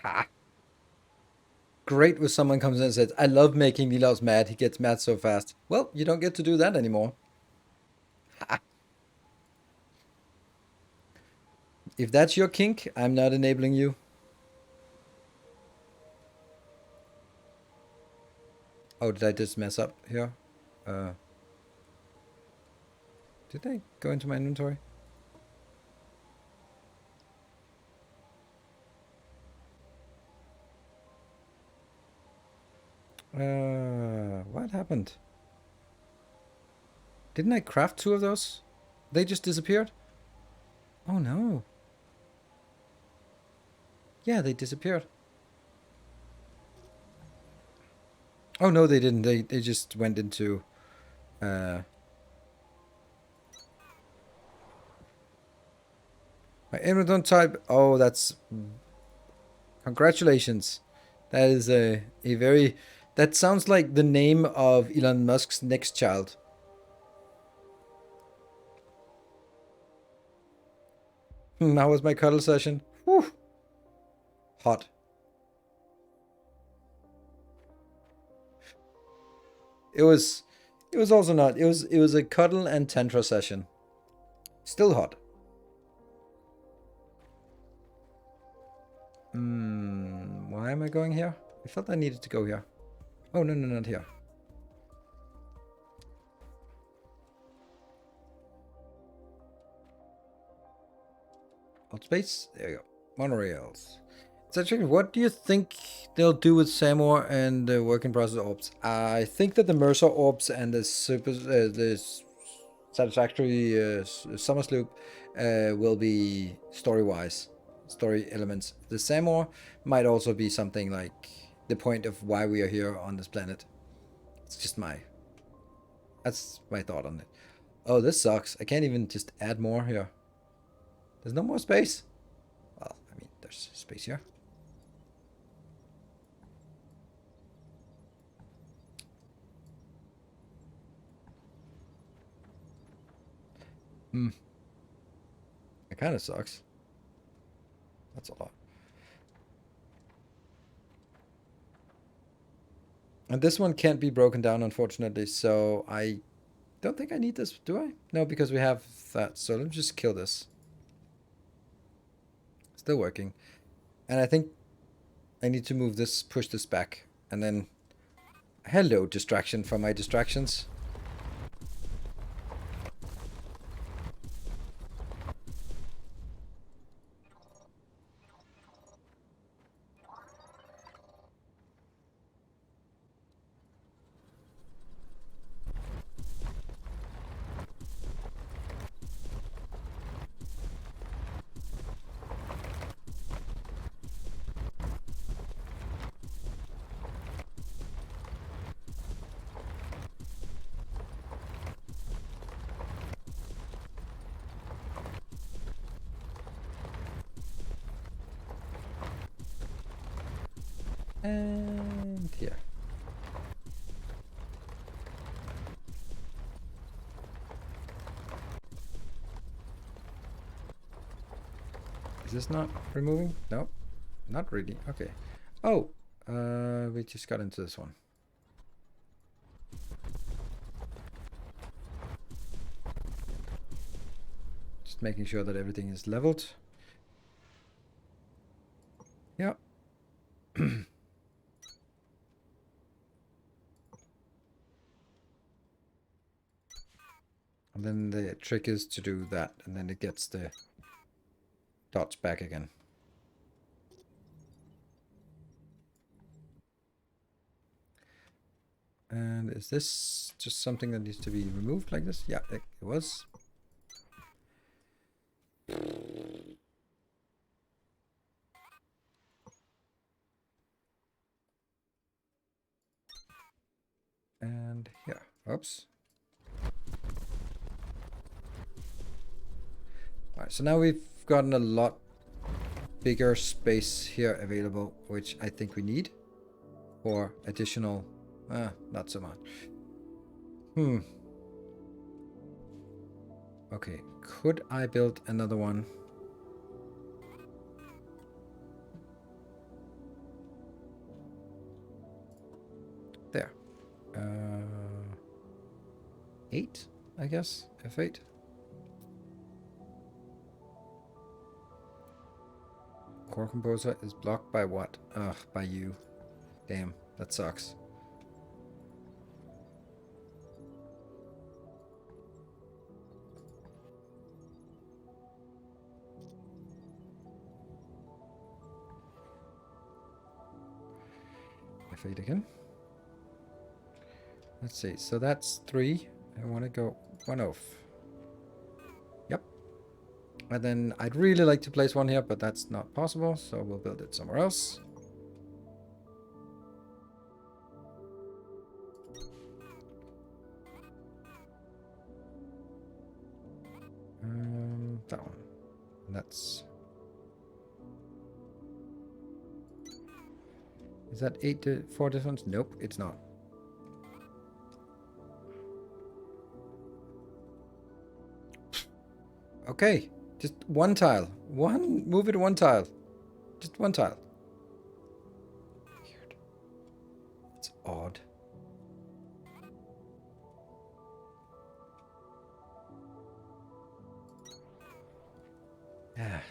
Ha! Great when someone comes in and says, I love making Nilaus mad. He gets mad so fast. Well, you don't get to do that anymore. Ha! If that's your kink, I'm not enabling you. Oh, did I just mess up here? Did I go into my inventory? What happened? Didn't I craft 2 of those? They just disappeared? Oh no. Yeah, they disappeared. Oh no, they didn't. They just went into my inventory type. Oh, that's... Congratulations. That is a very... That sounds like the name of Elon Musk's next child. How was my cuddle session? Whew. Hot. It was also not. It was a cuddle and tantra session. Still hot. Why am I going here? I felt I needed to go here. Oh, no, not here. Old space? There you go. Monorails. So actually, what do you think they'll do with Samor and the work in process orbs? I think that the Mercer orbs and the satisfactory summer sloop will be story-wise, story elements. The Samor might also be something like the point of why we are here on this planet. It's just that's my thought on it. Oh, this sucks. I can't even just add more here. There's no more space. Well, I mean, there's space here. It kind of sucks. That's a lot. And this one can't be broken down, unfortunately, so I don't think I need this, do I? No, because we have that, so let me just kill this. Still working. And I think I need to move this, push this back. and then hello distraction for my distractions. And here. Is this not removing? No, not really. Okay. Oh, we just got into this one. Just making sure that everything is leveled. Yeah. And then the trick is to do that, and then it gets the dots back again. And is this just something that needs to be removed like this? Yeah, it was. And yeah, oops. Alright, so now we've gotten a lot bigger space here available, which I think we need for additional, not so much. Okay, could I build another one? There. 8, I guess, F8. Core Composer is blocked by what? Ugh, by you. Damn, that sucks. F8 again. Let's see, so that's 3. I want to go 1 off. Yep. And then I'd really like to place one here, but that's not possible, so we'll build it somewhere else. That one. And that's... Is that 8 to 4 difference? Nope, it's not. Okay, just one tile. Move it one tile. Just one tile. Weird. It's odd. Yeah.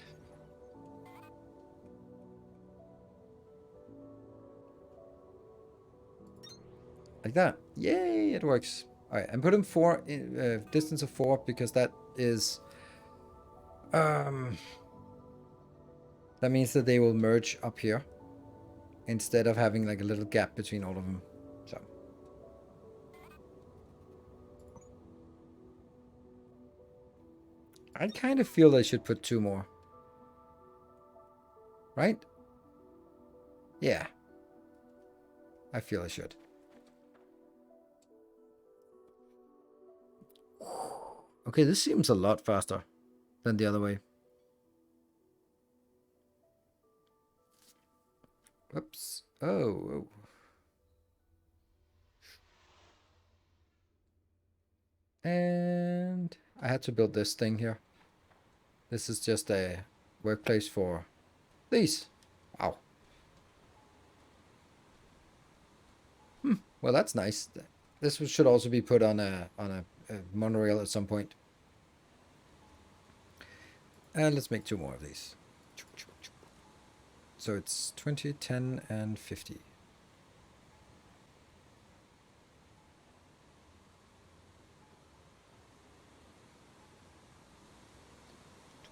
Like that. Yay, it works. Alright, I'm putting 4 in distance of 4 because that is that means that they will merge up here instead of having like a little gap between all of them. So I kind of feel I should put 2 more. Right? Yeah. I feel I should. Okay, this seems a lot faster than the other way. Oops. Oh. And I had to build this thing here. This is just a workplace for these. Wow. Well, that's nice. This should also be put on a monorail at some point. And let's make 2 more of these. So it's 20, 10, and 50.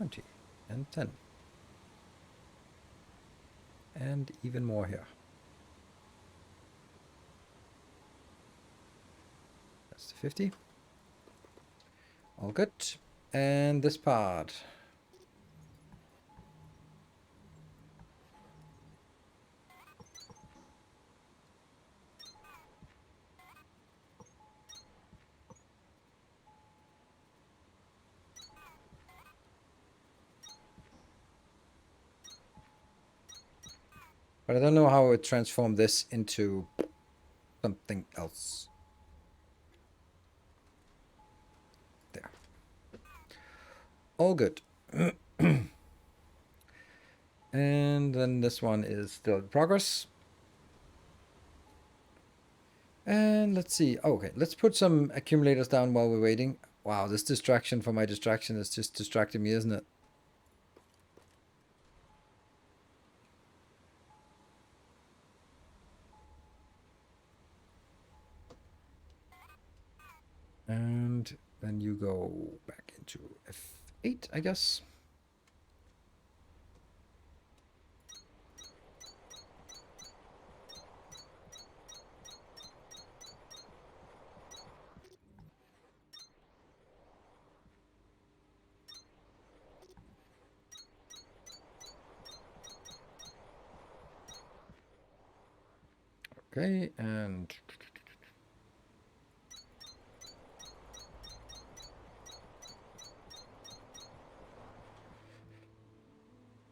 20 and 10. And even more here. That's the 50. All good. And this part. But I don't know how I would transform this into something else. There. All good. And then this one is still in progress. And let's see. Oh, okay, let's put some accumulators down while we're waiting. Wow, this distraction for my distraction is just distracting me, isn't it? And then you go back into F8, I guess. Okay, and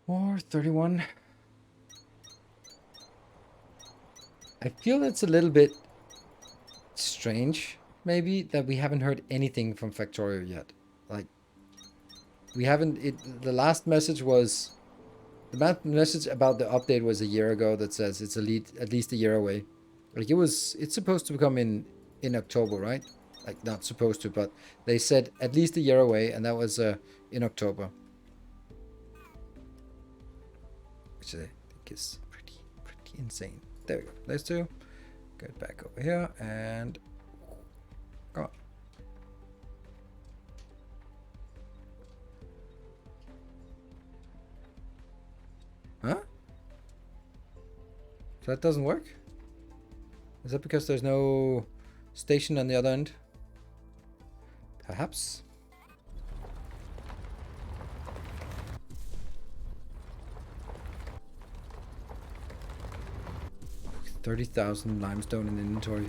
more 31. I feel it's a little bit strange, maybe, that we haven't heard anything from Factorio yet. Like, we haven't. The last message was, the message about the update was a year ago that says it's at least a year away. Like it's supposed to come in October, right? Like not supposed to, but they said at least a year away, and that was in October, which I think is pretty insane. There we go. Let's do. Get back over here and go on. Huh? So that doesn't work? Is that because there's no station on the other end? Perhaps. $30,000 limestone in inventory.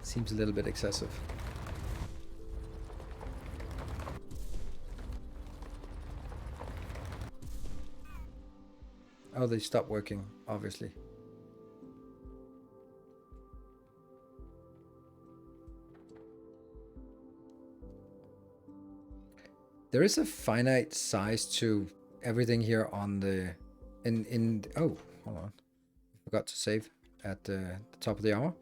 Seems a little bit excessive. Oh, they stopped working, obviously. There is a finite size to everything here on the oh, hold on. Forgot to save at the top of the hour.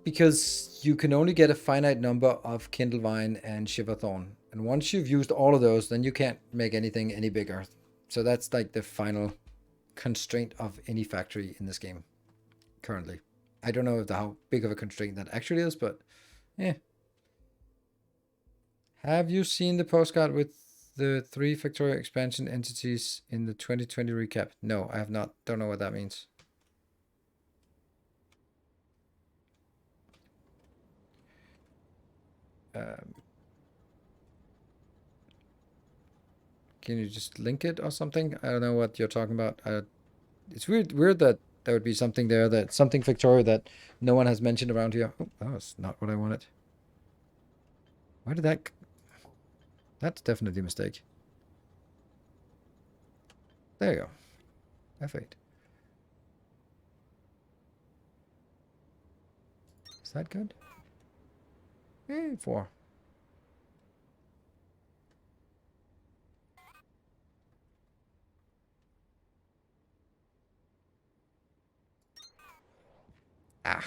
Because you can only get a finite number of Kindlevine and Shiverthorn. And once you've used all of those, then you can't make anything any bigger. So that's like the final constraint of any factory in this game currently. I don't know how big of a constraint that actually is, but yeah. Have you seen the postcard with the 3 Factorio expansion entities in the 2020 recap? No, I have not. Don't know what that means. Can you just link it or something? I don't know what you're talking about. It's weird that there would be something there, that something Factorio that no one has mentioned around here. Oh, that's not what I wanted. Why did that... That's definitely a mistake. There you go. F8. Is that good? 4. Ah.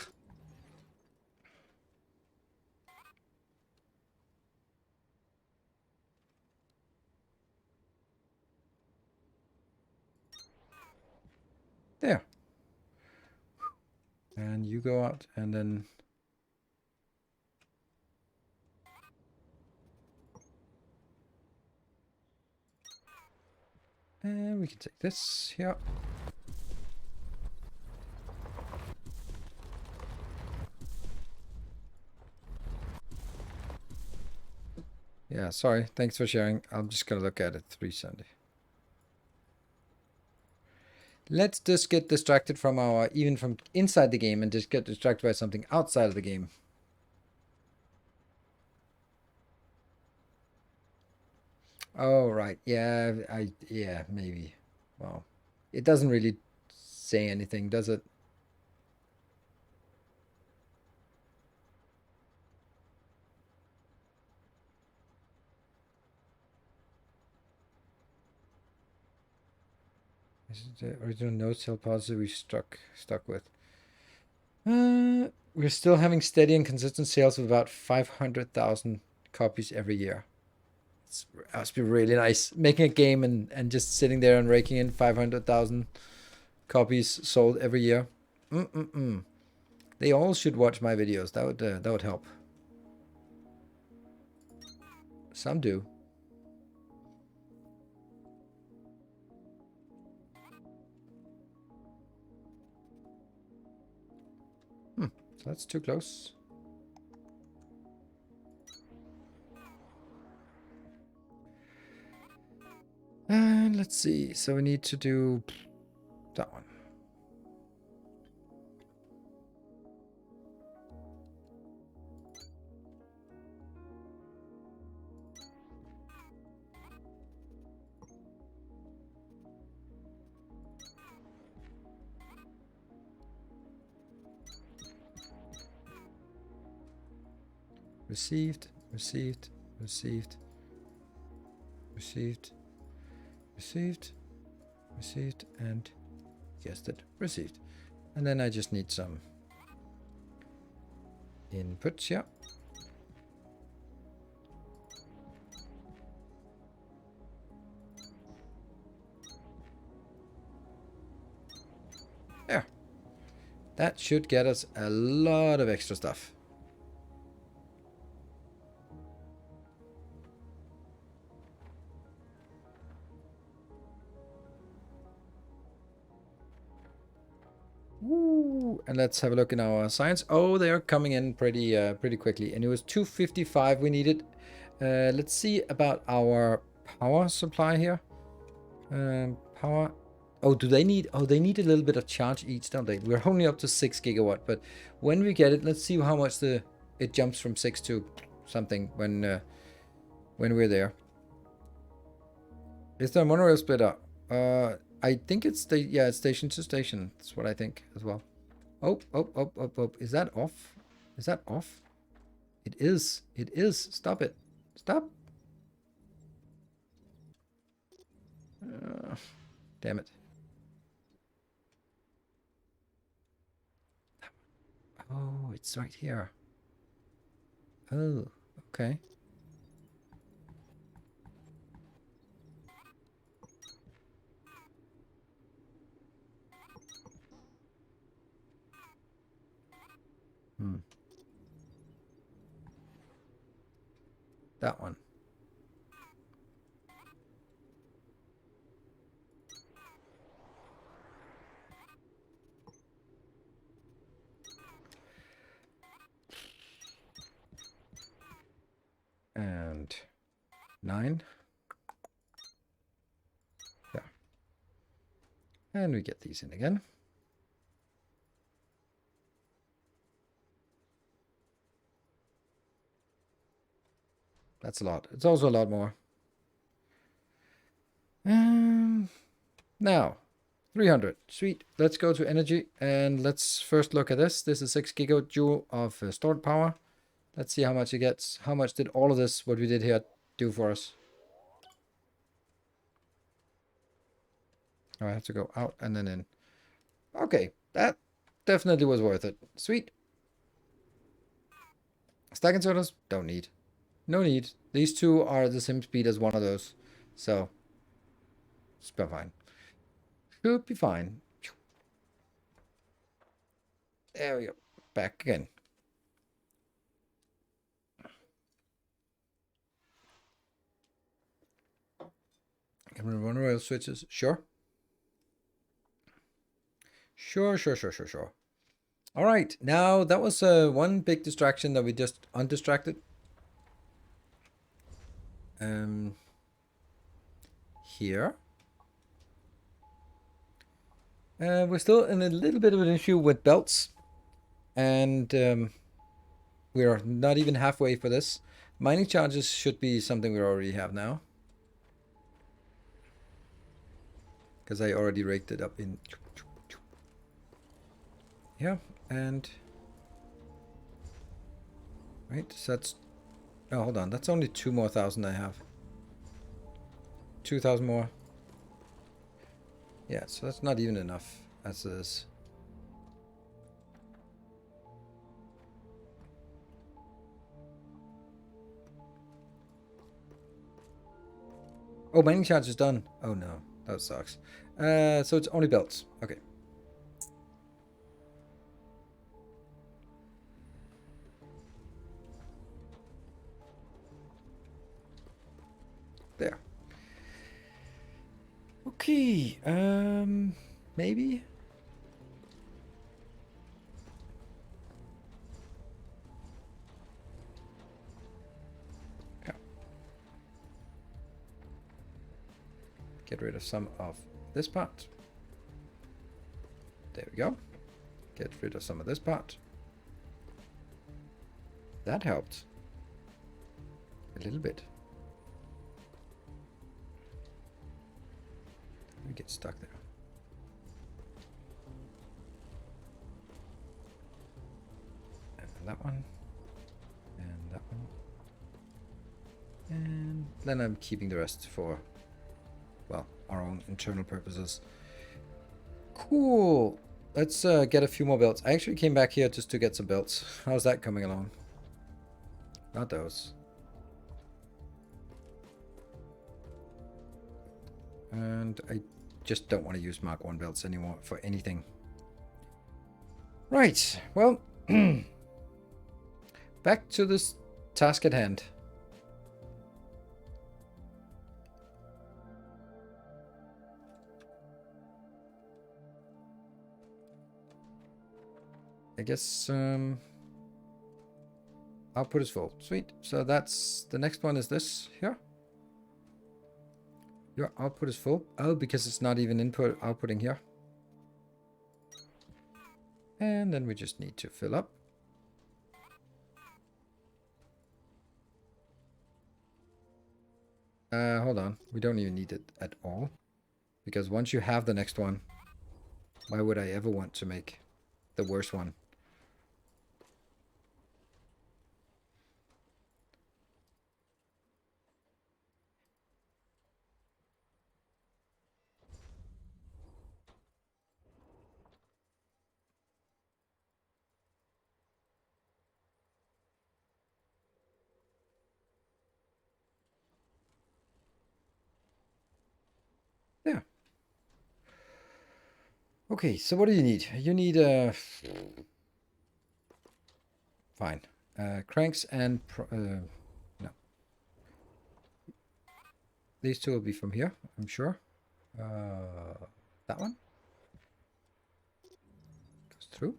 There. And you go out and then And we can take this here. Yeah, sorry. Thanks for sharing. I'm just gonna look at it 370. Let's just get distracted from even from inside the game and just get distracted by something outside of the game. Oh, right. Yeah, yeah, maybe. Well, it doesn't really say anything, does it? This is the original no-sell policy we stuck with. We're still having steady and consistent sales of about 500,000 copies every year. It must be really nice making a game and just sitting there and raking in 500,000 copies sold every year. They all should watch my videos. That would help. Some do. So that's too close. And let's see. So we need to do that one. Received, received, received, received, received, received, and guessed it, received. And then I just need some inputs here. There. That should get us a lot of extra stuff. Woo. And let's have a look in our science. Oh, they are coming in pretty quickly. And it was 255 we needed. Let's see about our power supply here. Power. Oh, do they need? Oh, they need a little bit of charge each, don't they? We're only up to 6 gigawatt, but when we get it, let's see how much it jumps from 6 to something when we're there. Is there a monorail splitter? I think it's it's station to station. That's what I think as well. Oh. Is that off? Is that off? It is. It is. Stop it. Stop. Damn it. Oh, it's right here. Oh, okay. That one. And 9. Yeah. And we get these in again. That's a lot. It's also a lot more. Now, 300. Sweet. Let's go to energy and let's first look at this. This is 6 gigajoule of stored power. Let's see how much it gets. How much did all of this, what we did here, do for us? Oh, I have to go out and then in. Okay, that definitely was worth it. Sweet. Stack and sodas? Don't need. No need. These two are the same speed as one of those. So, it's fine. Should be fine. There we go. Back again. Can we run rail switches? Sure. Sure. All right, now that was one big distraction that we just undistracted. Here. We're still in a little bit of an issue with belts. And we are not even halfway for this. Mining charges should be something we already have now. Because I already raked it up in... Yeah, and... Right, so that's... Oh, hold on, that's only 2,000 more I have. 2,000 more. Yeah, so that's not even enough as is. Oh, mining charge is done. Oh no, that sucks. So it's only belts. Okay. There. Okay. Maybe. Yeah. Get rid of some of this part. There we go. Get rid of some of this part. That helped. A little bit. We get stuck there. And that one. And that one. And then I'm keeping the rest for, well, our own internal purposes. Cool. Let's get a few more belts. I actually came back here just to get some belts. How's that coming along? Not those. And I just don't want to use Mark 1 belts anymore for anything. Right. Well, back to this task at hand. I guess output is full. Sweet. So that's the next one is this here. Your output is full. Oh, because it's not even outputting here. And then we just need to fill up. Hold on. We don't even need it at all. Because once you have the next one, why would I ever want to make the worst one? Yeah. Okay, so what do you need? You need fine. Cranks and no. These two will be from here, I'm sure. That one goes through.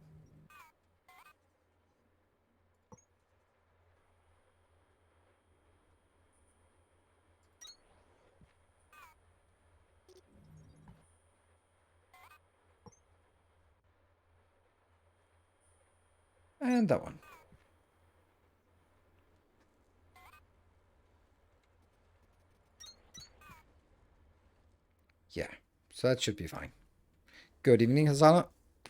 And that one. Yeah, so that should be fine. Good evening, Hazana.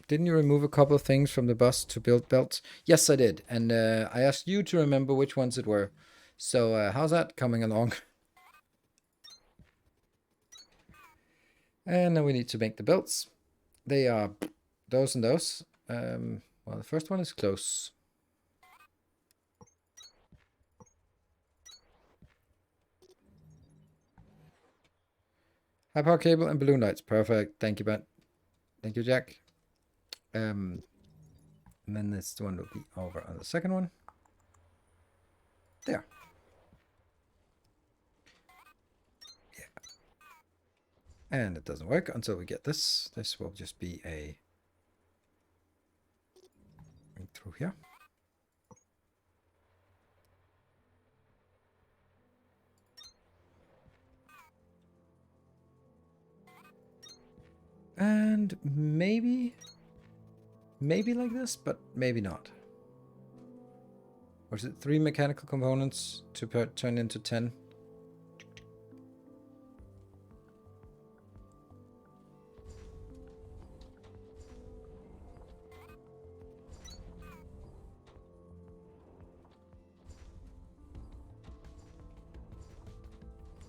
Didn't you remove a couple of things from the bus to build belts? Yes, I did. And I asked you to remember which ones it were. So how's that coming along? And now we need to make the belts. They are those and those. Well, the first one is close. High power cable and balloon lights. Perfect. Thank you, Ben. Thank you, Jack. And then this one will be over on the second one. There. Yeah. And it doesn't work until we get this. This will just be a ring through here. And maybe like this, but maybe not. Or is it 3 mechanical components to turn into 10?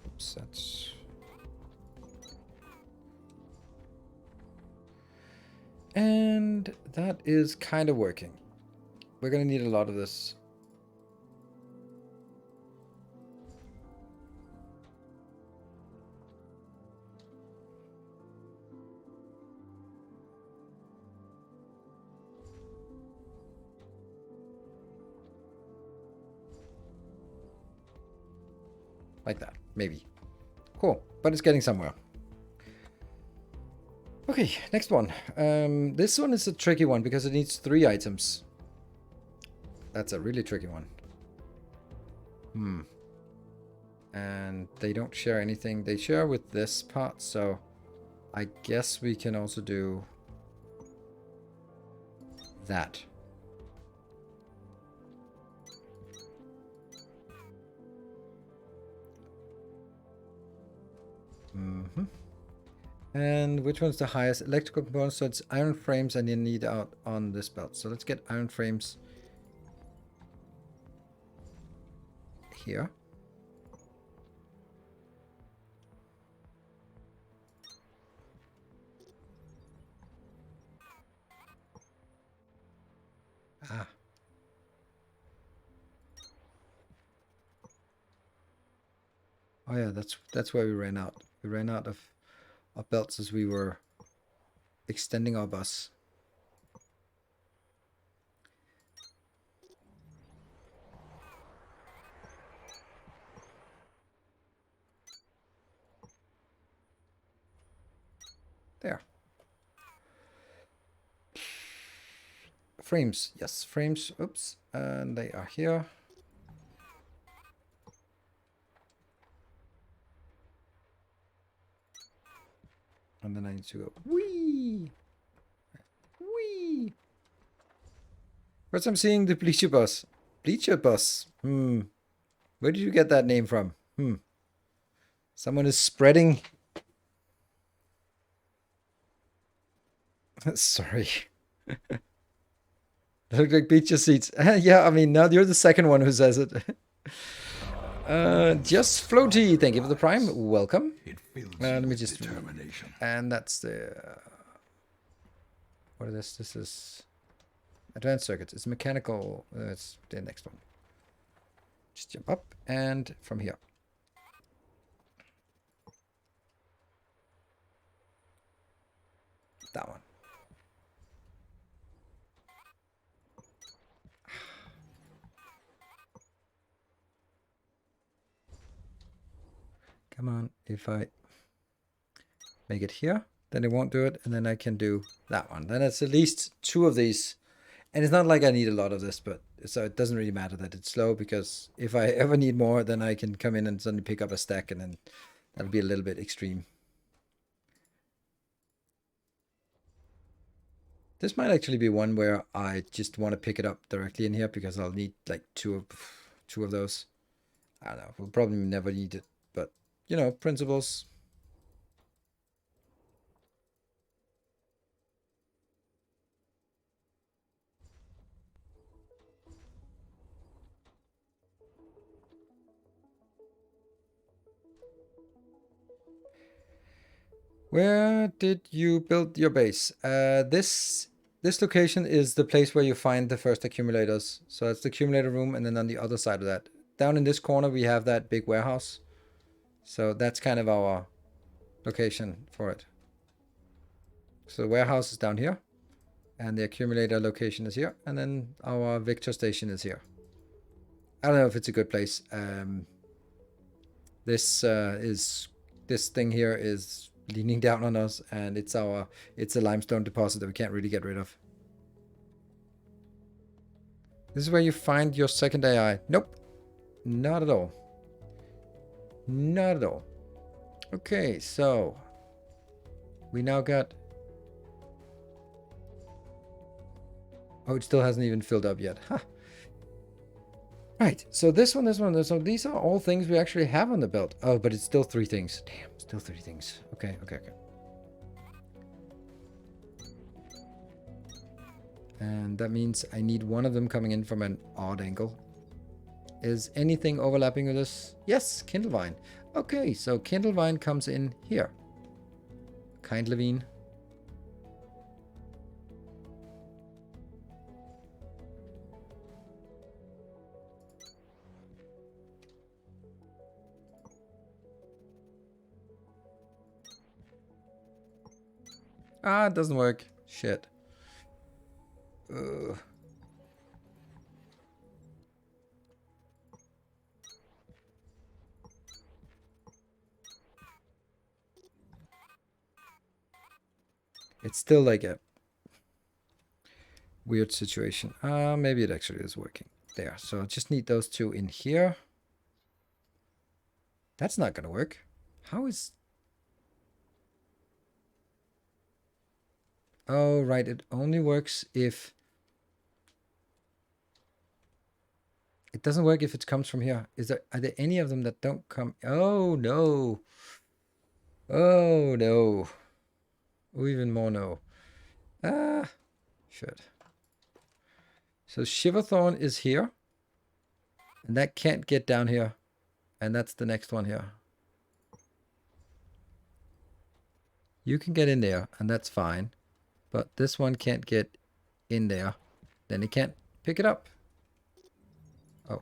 Oops, that's... And that is kind of working. We're going to need a lot of this. Like that, maybe. Cool, but it's getting somewhere. Okay, next one. This one is a tricky one because it needs 3 items. That's a really tricky one. And they don't share anything. They share with this part, so I guess we can also do that. And which one's the highest? Electrical components, so it's iron frames and you need out on this belt. So let's get iron frames here. Ah. Oh yeah, that's where we ran out. We ran out of belts as we were extending our bus. There. Frames, yes, frames. Oops, and they are here. And then I need to go wee, wee. First I'm seeing the bleacher bus. Bleacher bus. Where did you get that name from? Someone is spreading. Sorry. They look like bleacher seats. Yeah, I mean, now you're the second one who says it. Just floaty. Thank you for the prime. Welcome. Let me just... And that's the... what is this? This is... advanced circuits. It's mechanical. It's the next one. Just jump up and from here. That one. Come on, if I make it here, then it won't do it, and then I can do that one. Then it's at least 2 of these. And it's not like I need a lot of this, but so it doesn't really matter that it's slow, because if I ever need more, then I can come in and suddenly pick up a stack, and then that'll be a little bit extreme. This might actually be one where I just want to pick it up directly in here, because I'll need like two of those. I don't know, we'll probably never need it, but you know, principles. Where did you build your base? This location is the place where you find the first accumulators. So it's the accumulator room, and then on the other side of that, down in this corner, we have that big warehouse. So that's kind of our location for it. So the warehouse is down here, and the accumulator location is here, and then our Victor station is here. I don't know if it's a good place. This thing here is leaning down on us, and it's a limestone deposit that we can't really get rid of. This is where you find your second AI. Nope. Not at all. Not at all. Okay, so we now got... Oh, it still hasn't even filled up yet. Huh. Right, so this one, so these are all things we actually have on the belt. Oh, but it's still 3 things. Damn, still 3 things. Okay. And that means I need one of them coming in from an odd angle. Is anything overlapping with this? Yes, Kindlevine. Okay, so Kindlevine comes in here. Kindlevine. Ah, it doesn't work. Shit. It's still like a weird situation. Maybe it actually is working. There. So I just need those 2 in here. That's not gonna work. How is... Oh, right. It only works if... It doesn't work if it comes from here. Are there any of them that don't come? Oh, no. Oh, no. Or even more no. Ah, shit. So Shiverthorn is here. And that can't get down here. And that's the next one here. You can get in there, and that's fine. But this one can't get in there. Then it can't pick it up. Oh.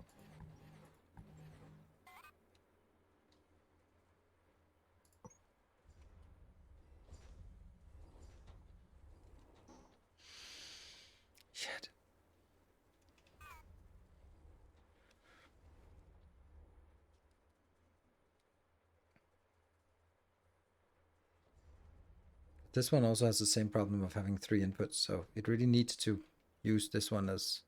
Shit. This one also has the same problem of having 3 inputs, so it really needs to use this one as...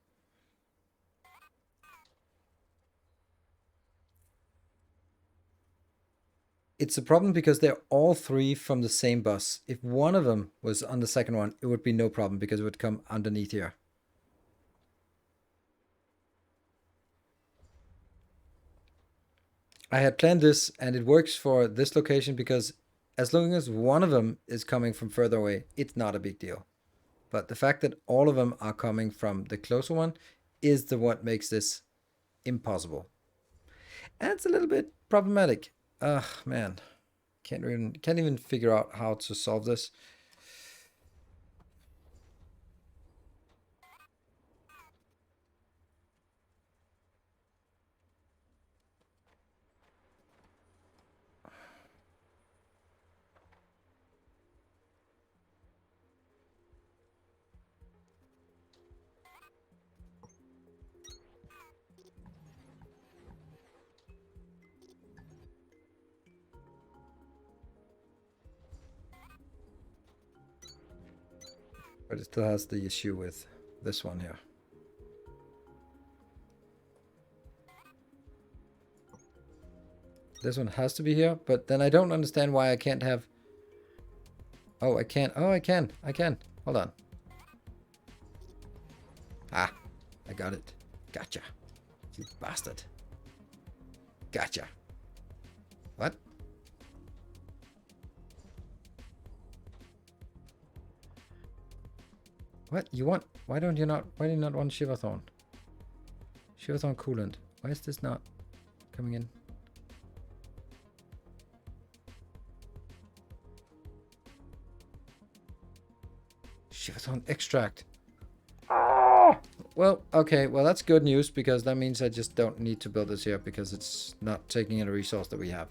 It's a problem because they're all 3 from the same bus. If one of them was on the second one, it would be no problem because it would come underneath here. I had planned this, and it works for this location because as long as one of them is coming from further away, it's not a big deal. But the fact that all of them are coming from the closer one is what makes this impossible. And it's a little bit problematic. Ugh, man. Can't even figure out how to solve this. But it still has the issue with this one here. This one has to be here, but then I don't understand why I can't have... Oh, I can't. Oh, I can. Hold on. Ah, I got it. Gotcha. You bastard. Gotcha. What? What? You want... Why do you not want Shiverthorn? Shiverthorn coolant. Why is this not coming in? Shiverthorn extract. Ah! Well, okay. Well, that's good news because that means I just don't need to build this here because it's not taking in a resource that we have.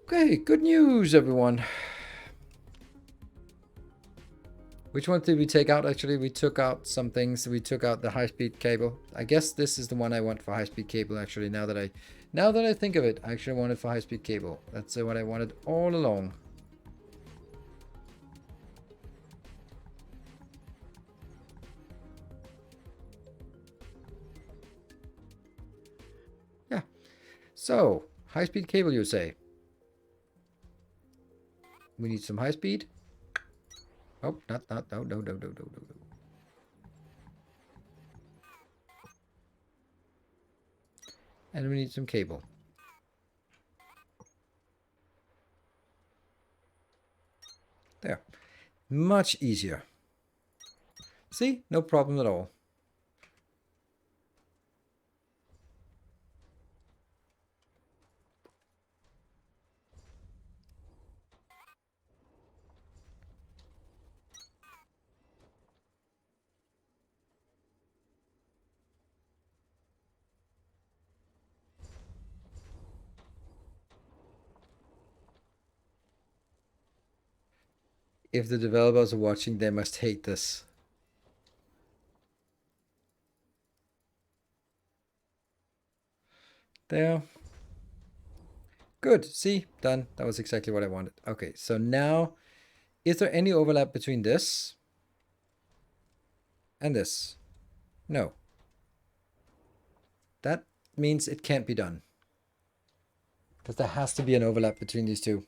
Okay, good news, everyone. Which one did we take out? Actually, we took out some things. We took out the high-speed cable. I guess this is the one I want for high-speed cable, actually, now that I Now that I think of it, I actually wanted for high-speed cable. That's what I wanted all along. Yeah. So, high-speed cable, you say? We need some high-speed. Oh, no. And we need some cable. There. Much easier. See? No problem at all. If the developers are watching, they must hate this. There. Good. See? Done. That was exactly what I wanted. Okay, so now, is there any overlap between this and this? No. That means it can't be done. Because there has to be an overlap between these two.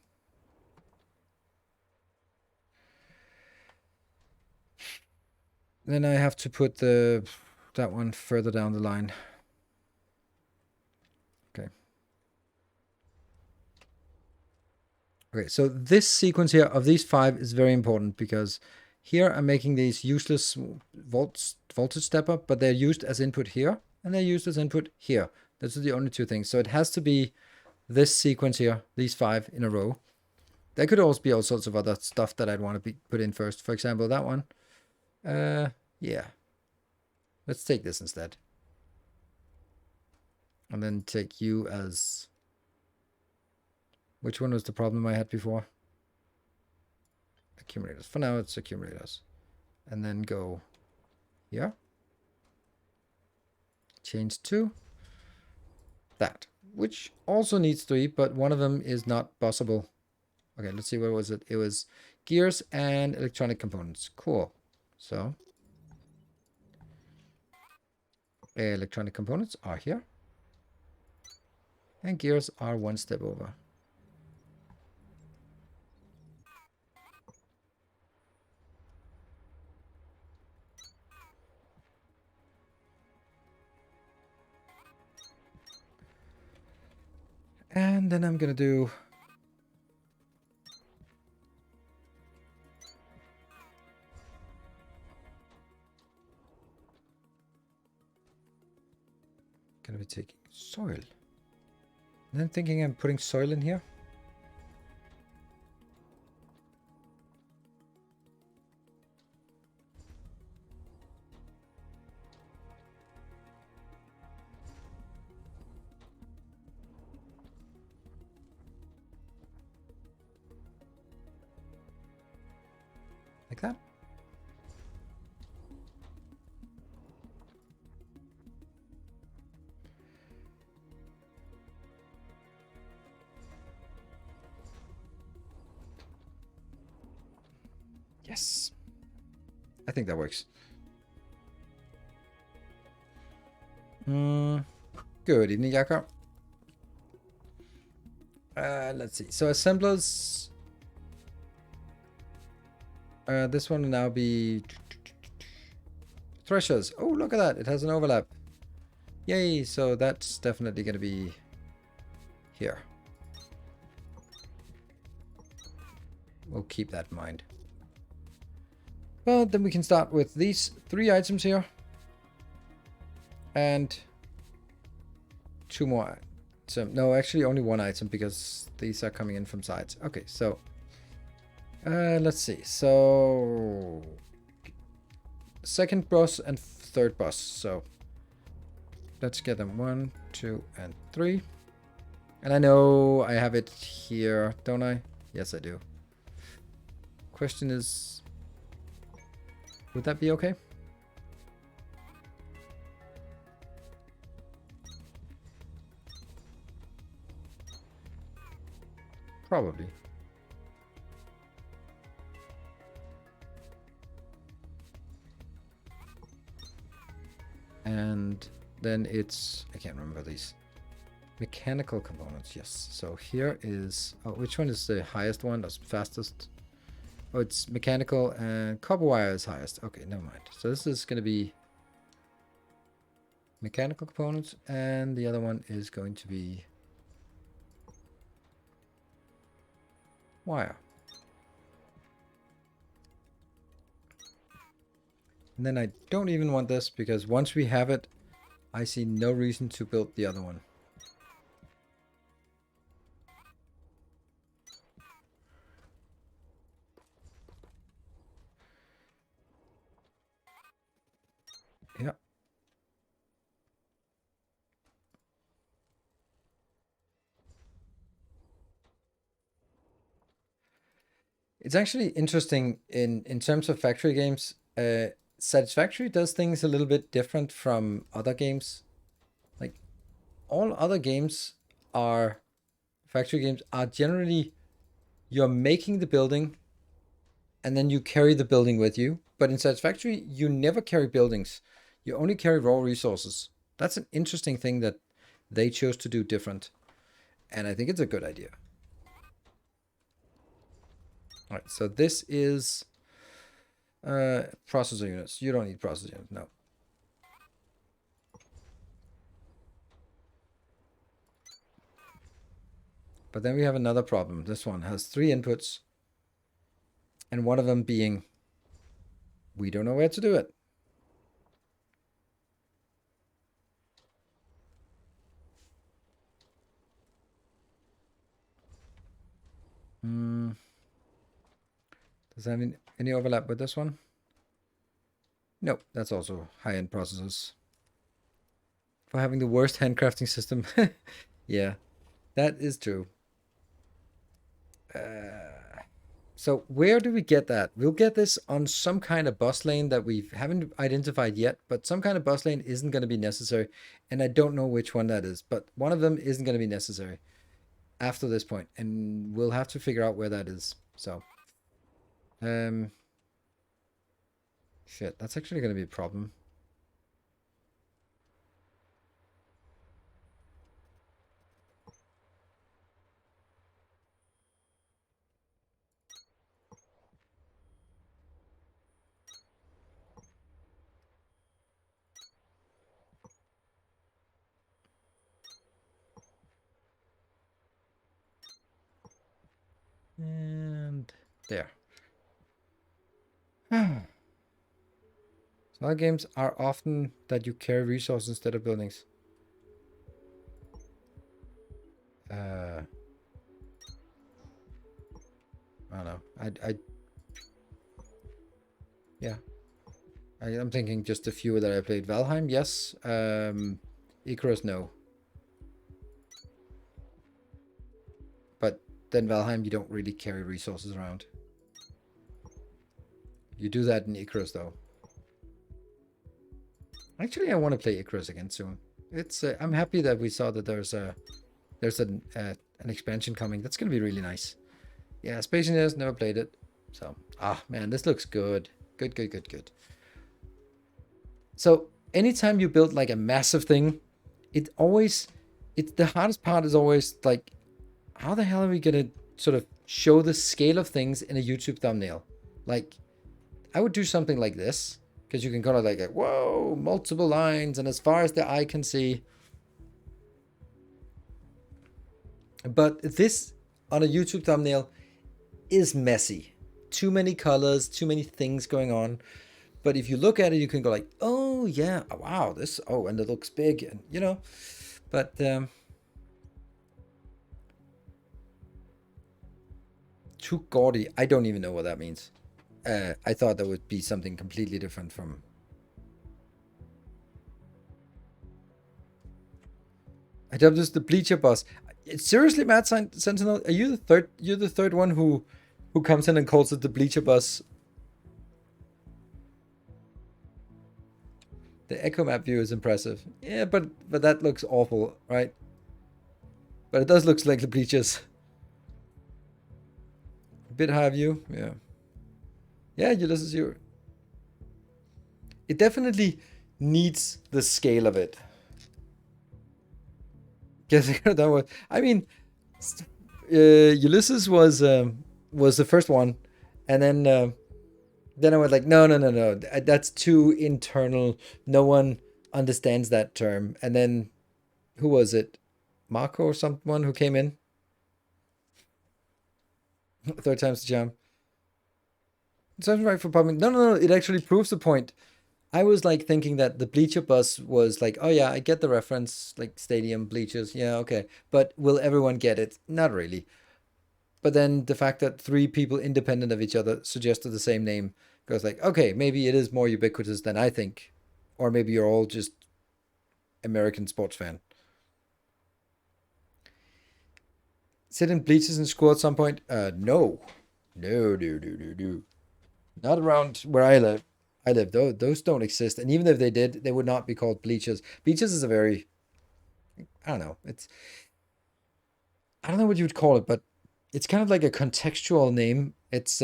Then I have to put that one further down the line. Okay. Okay, so this sequence here of these 5 is very important because here I'm making these useless voltage step up, but they're used as input here, and they're used as input here. Those are the only 2 things. So it has to be this sequence here, these 5 in a row. There could also be all sorts of other stuff that I'd want to put in first. For example, that one. Yeah. Let's take this instead. And then take you as... Which one was the problem I had before? Accumulators. For now, it's accumulators. And then go here. Change to that. Which also needs 3, but one of them is not possible. Okay, let's see, what was it? It was gears and electronic components. Cool. So, electronic components are here. And gears are 1 step over. And then I'm going to do... Going to be taking soil. And then thinking I'm putting soil in here. Like that. Yes. I think that works. Good evening, Jakob. Let's see. So assemblers. This one will now be threshers. Oh, look at that. It has an overlap. Yay. So that's definitely going to be here. We'll keep that in mind. Well, then we can start with these 3 items here. And 2 more. So, no, actually only 1 item because these are coming in from sides. Okay, so let's see. So second bus and third bus. So let's get them 1, 2, and 3. And I know I have it here, don't I? Yes, I do. Question is, would that be okay? Probably. And then it's, I can't remember these. Mechanical components, yes. So here is, oh, which one is the highest one? That's fastest. Oh, it's mechanical and copper wire is highest. Okay, never mind. So this is going to be mechanical components, and the other one is going to be wire. And then I don't even want this because once we have it, I see no reason to build the other one. Yeah. It's actually interesting in terms of factory games. Satisfactory does things a little bit different from other games. Like all other games are factory games are generally you're making the building and then you carry the building with you. But in Satisfactory, you never carry buildings. You only carry raw resources. That's an interesting thing that they chose to do different. And I think it's a good idea. All right, so this is processor units. You don't need processor units, no. But then we have another problem. This one has 3 inputs. And one of them being, we don't know where to do it. Does that have any overlap with this one? Nope, that's also high-end processors. For having the worst handcrafting system. Yeah, that is true. So where do we get that? We'll get this on some kind of bus lane that we haven't identified yet, but some kind of bus lane isn't going to be necessary. And I don't know which one that is, but one of them isn't going to be necessary after this point, and we'll have to figure out where that is. So, shit, that's actually going to be a problem. And there. So other games are often that you carry resources instead of buildings. I don't know. Yeah. I'm thinking just a few that I played. Valheim, yes. Icarus, no. But then Valheim, you don't really carry resources around. You do that in Icarus, though. Actually, I want to play Icarus again soon. It's I'm happy that we saw that there's an expansion coming. That's gonna be really nice. Yeah, Space Invaders, never played it. So, man, this looks good. Good. So, anytime you build like a massive thing, the hardest part is always like, how the hell are we gonna sort of show the scale of things in a YouTube thumbnail? Like, I would do something like this, because you can kind of like, whoa, multiple lines, and as far as the eye can see. But this on a YouTube thumbnail is messy. Too many colors, too many things going on. But if you look at it, you can go like, oh yeah, wow, this, oh, and it looks big, and you know. But too gaudy, I don't even know what that means. I thought that would be something completely different from. I dubbed this the bleacher boss. Seriously, Mad Sentinel, are you the third? You're the third one who comes in and calls it the bleacher bus. The echo map view is impressive. Yeah, but that looks awful, right? But it does look like the bleachers. bit high view. Yeah. Yeah, Ulysses, you. It definitely needs the scale of it. Guessing that was. I mean, Ulysses was the first one, and then I was like, no, that's too internal. No one understands that term. And then who was it? Marco or someone who came in? Third time's the charm. Sounds right for public. No. It actually proves the point. I was like thinking that the bleacher bus was like, oh yeah, I get the reference, like stadium bleachers. Yeah, okay. But will everyone get it? Not really. But then the fact that three people independent of each other suggested the same name goes like, okay, maybe it is more ubiquitous than I think. Or maybe you're all just American sports fan. Sit in bleachers and school at some point? No. No. Not around where I live. Those don't exist. And even if they did, they would not be called bleachers. Bleachers is a very, I don't know. I don't know what you would call it, but it's kind of like a contextual name. It's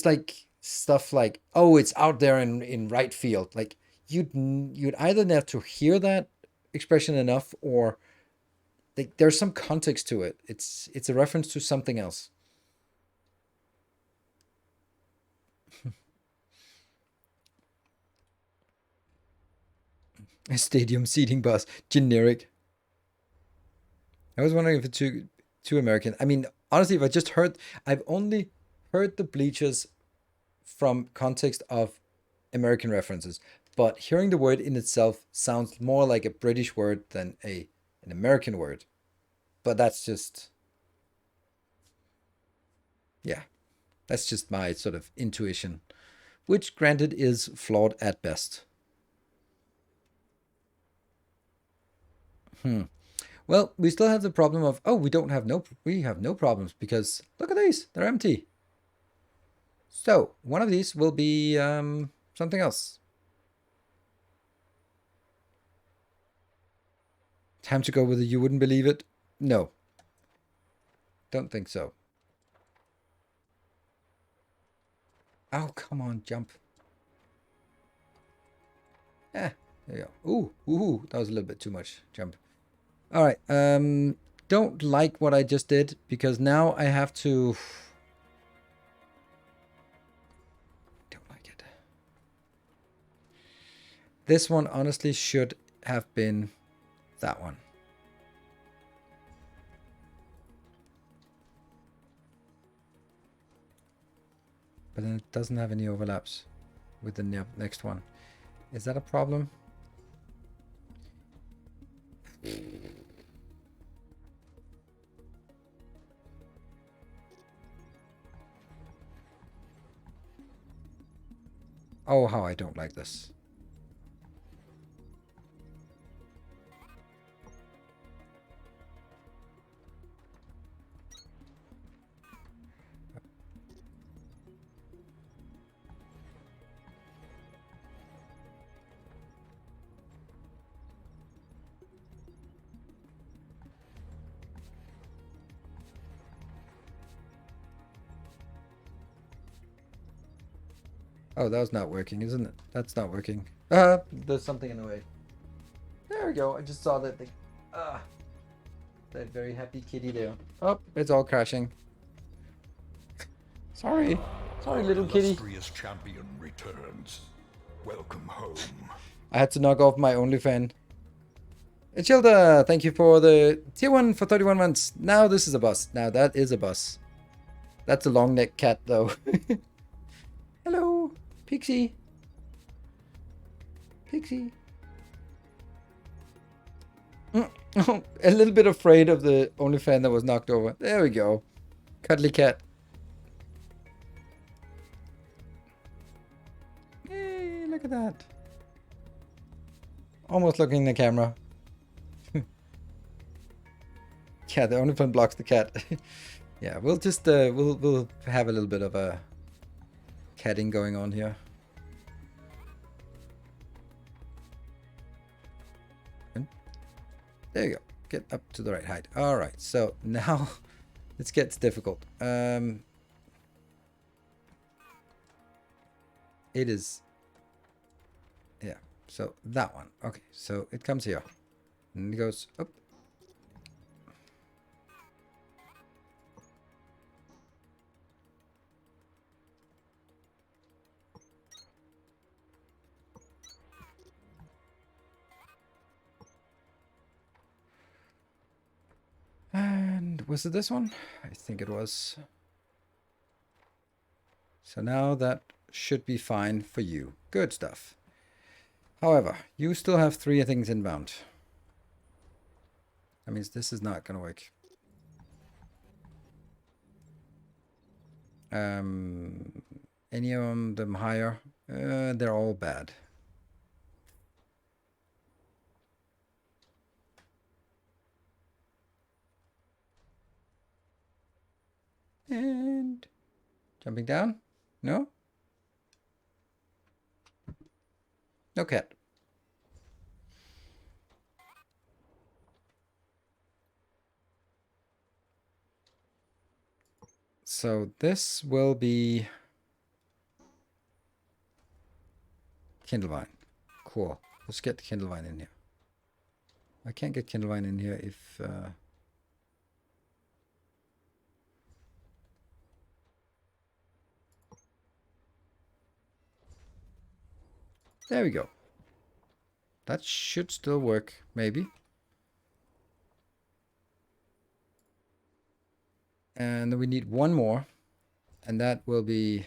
like stuff like, oh, it's out there in right field. Like you'd either have to hear that expression enough, or like there's some context to it. It's a reference to something else. A stadium seating bus, generic. I was wondering if it's too American. I mean, honestly, if I just heard, I've only heard the bleachers from context of American references, but hearing the word in itself sounds more like a British word than an American word. But that's just, yeah, that's just my sort of intuition, which granted is flawed at best. Well, we still have the problem of, oh, we have no problems because look at these, they're empty. So one of these will be something else. Time to go with the you wouldn't believe it? No. Don't think so. Oh, come on, jump. There you go. Ooh, that was a little bit too much. Jump. All right. Don't like what I just did because now I have to. Don't like it. This one honestly should have been that one. But then it doesn't have any overlaps with the next one. Is that a problem? Oh, how I don't like this. Oh, that was not working, isn't it? That's not working. There's something in the way. There we go. I just saw that thing. That very happy kitty there. Oh, it's all crashing. Sorry, little kitty. Illustrious champion returns. Welcome home. I had to knock off my OnlyFan. Childa, thank you for the tier 1 for 31 months. Now this is a bus. Now that is a bus. That's a long neck cat though. Hello, Pixie. Pixie. Oh, a little bit afraid of the OnlyFan that was knocked over. There we go. Cuddly cat. Hey, look at that. Almost looking in the camera. Yeah, the OnlyFan blocks the cat. Yeah, we'll just we'll have a little bit of a catting going on here. There you go. Get up to the right height. All right. So now it gets difficult. It is... Yeah, so that one. Okay, so it comes here. And it goes up. And was it this one? I think it was. So now that should be fine for you. Good stuff. However, you still have 3 things inbound. That means this is not going to work. Any of them higher? They're all bad. And jumping down? No? No cat. So this will be Kindlevine. Cool. Let's get the Kindlevine in here. I can't get Kindlevine in here if... There we go. That should still work, maybe. And then we need one more. And that will be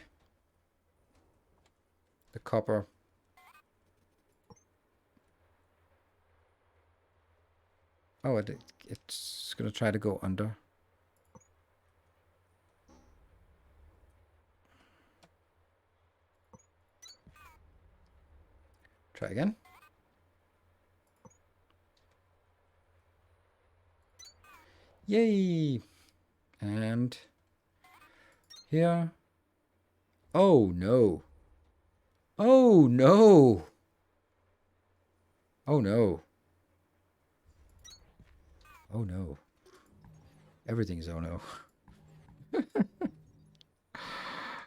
the copper. Oh, it's going to try to go under. Try again. Yay! And here. Oh no. Oh no. Oh no. Oh no. Everything's oh no.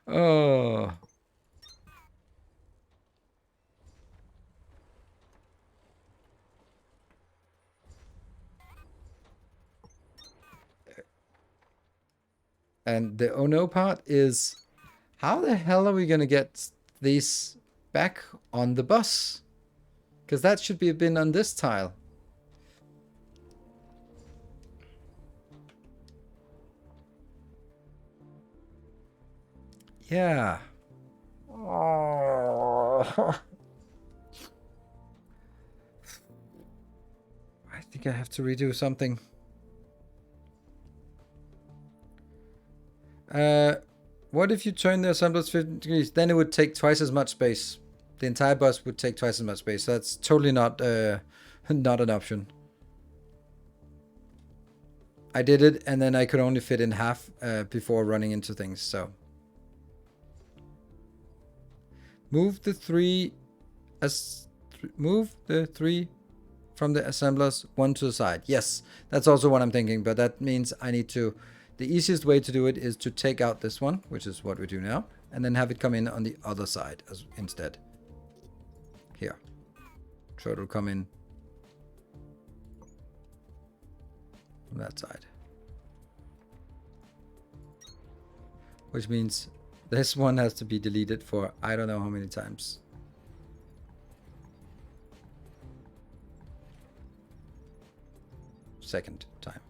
Oh. And the oh no part is, how the hell are we going to get these back on the bus? Because that should be been on this tile. Yeah. Oh. I think I have to redo something. What if you turn the assemblers 50 degrees? Then it would take twice as much space. The entire bus would take twice as much space. So that's totally not not an option. I did it, and then I could only fit in half before running into things. So move the 3 from the assemblers, 1 to the side. Yes, that's also what I'm thinking, but that means I need to... The easiest way to do it is to take out this one, which is what we do now, and then have it come in on the other side instead. Here. So it'll come in from that side. Which means this one has to be deleted for I don't know how many times. Second time.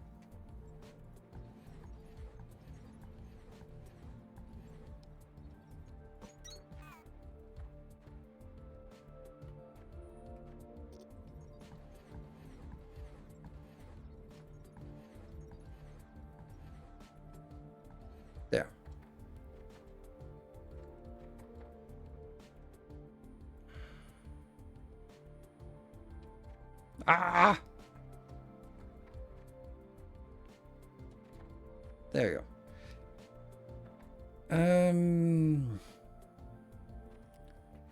There. Ah! There you go.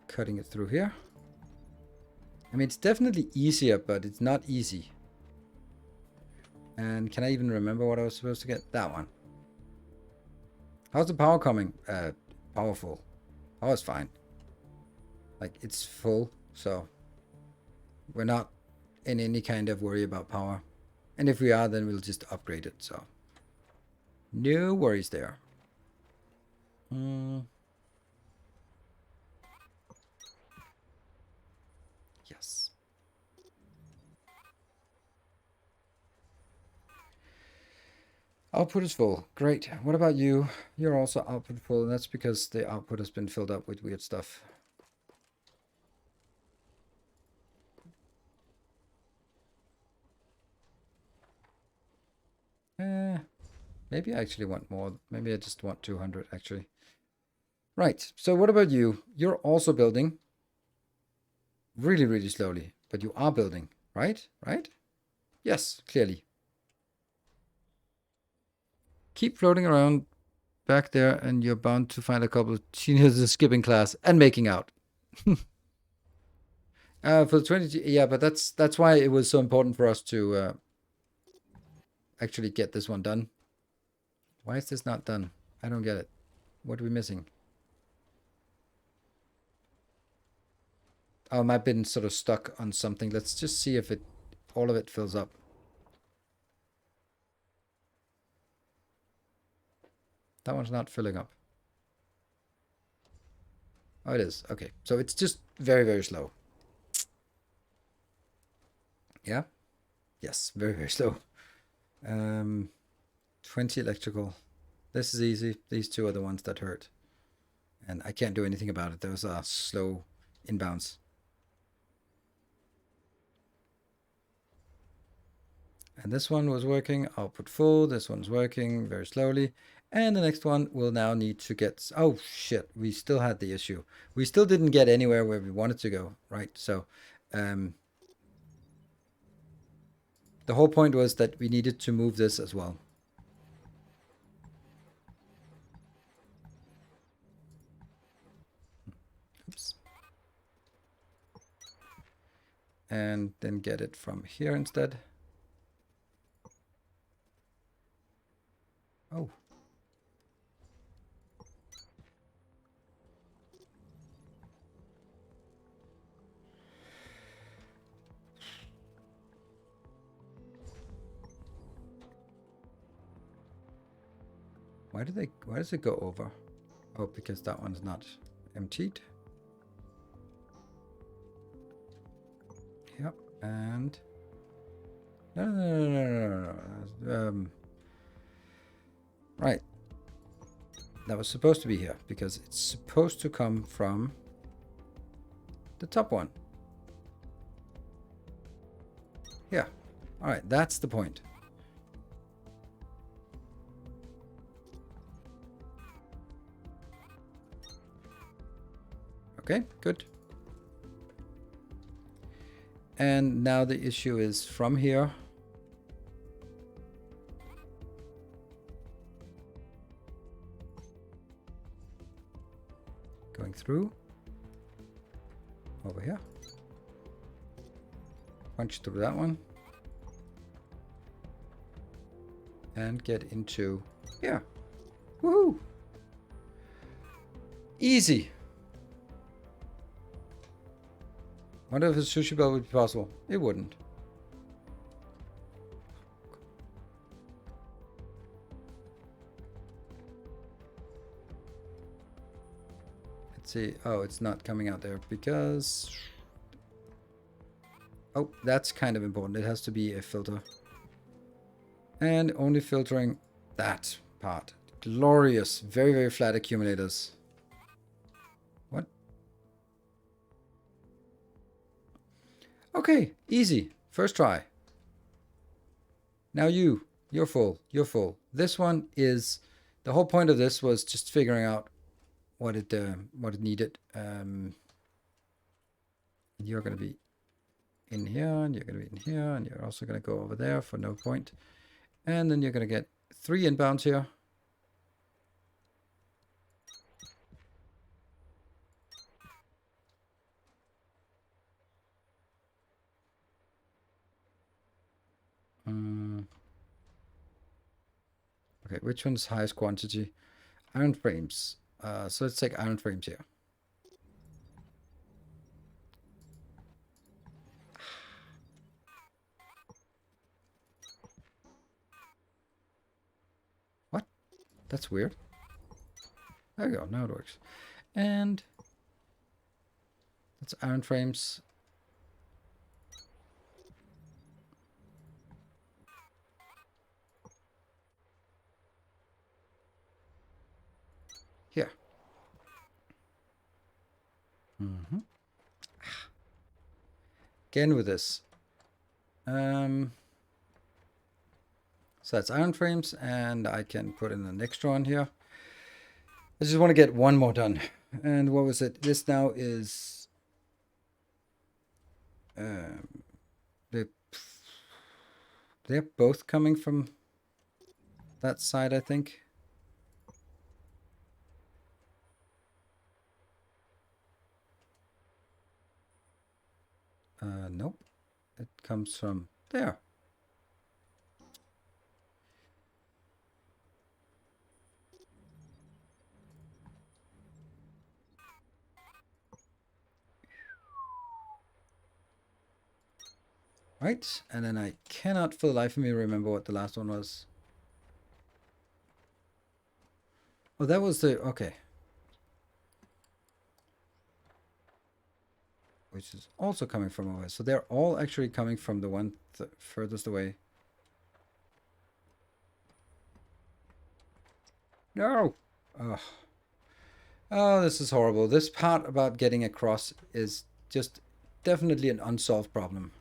Cutting it through here. I mean, it's definitely easier, but it's not easy. And can I even remember what I was supposed to get? That one. How's the power coming? Powerful. Power's fine. Like, it's full, so we're not in any kind of worry about power. And if we are, then we'll just upgrade it, so no worries there. Yes. Output is full. Great. What about you? You're also output full, and that's because the output has been filled up with weird stuff. Maybe I actually want more. Maybe I just want 200, actually. Right. So what about you? You're also building really, really slowly, but you are building, right? Right? Yes, clearly. Keep floating around back there, and you're bound to find a couple of teenagers skipping class and making out. For the 20, yeah, but that's why it was so important for us to actually get this one done. Why is this not done? I don't get it. What are we missing? Oh, I've been sort of stuck on something. Let's just see if all of it fills up. That one's not filling up. Oh, it is. Okay. So it's just very, very slow. Yeah? Yes, very, very slow. 20 electrical. This is easy. These two are the ones that hurt. And I can't do anything about it. Those are slow inbounds. And this one was working, output full. This one's working very slowly. And the next one will now need to get... Oh, shit. We still had the issue. We still didn't get anywhere where we wanted to go, right? So the whole point was that we needed to move this as well. Oops. And then get it from here instead. Oh. Why does it go over? Oh, because that one's not emptied. Yep, and no. Right. That was supposed to be here because it's supposed to come from the top one. Yeah. All right, that's the point. Okay, good. And now the issue is from here. Going through. Over here. Punch through that one. And get into here. Woohoo! Easy. Wonder if a sushi bell would be possible. It wouldn't. Let's see. Oh, it's not coming out there because... Oh, that's kind of important. It has to be a filter. And only filtering that part. Glorious. Very, very flat accumulators. What? Okay, easy. First try. Now you're full. You're full. This one is... The whole point of this was just figuring out what it needed. You're going to be in here, and you're going to be in here, and you're also going to go over there for no point. And then you're going to get 3 inbounds here. Okay, which one's highest quantity? Iron frames. So let's take iron frames here. That's weird. There we go. Now it works. And that's iron frames. Here. Again with this. So that's iron frames, and I can put in an extra one here. I just want to get one more done. And what was it? This now is they're both coming from that side, I think. Nope. It comes from there. Right, and then I cannot for the life of me remember what the last one was. Oh, that was the, okay. Which is also coming from away. So they're all actually coming from the one furthest away. No! Oh. Oh, this is horrible. This part about getting across is just definitely an unsolved problem.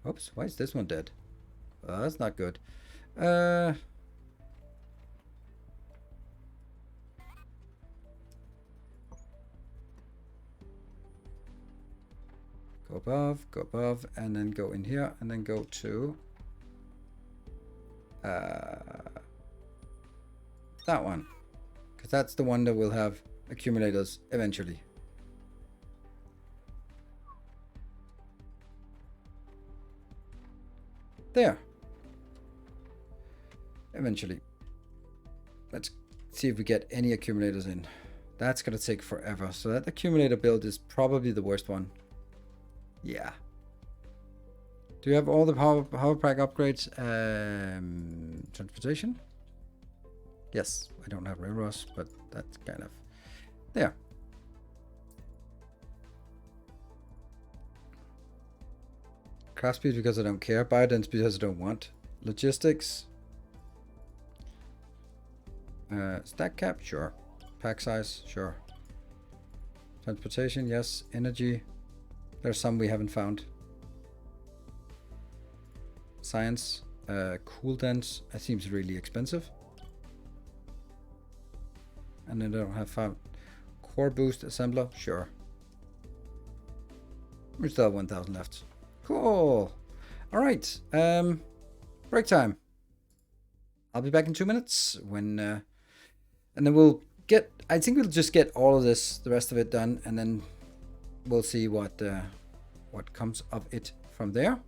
Oops, why is this one dead? Oh, that's not good. Go above, and then go in here, and then go to that one. Because that's the one that will have accumulators eventually. There. Eventually. Let's see if we get any accumulators in. That's going to take forever. So that accumulator build is probably the worst one. Yeah. Do you have all the power pack upgrades? Transportation? Yes, I don't have railroads, but that's kind of there. Craft speed because I don't care. Biodensity because I don't want. Logistics. Stack cap, sure. Pack size, sure. Transportation, yes. Energy. There's some we haven't found. Science. Cool dense. That seems really expensive. And then I don't have found. Core boost assembler, sure. We still have 1,000 left. Cool. All right. Break time. I'll be back in 2 minutes when, and then we'll get. I think we'll just get all of this, the rest of it done, and then we'll see what comes of it from there.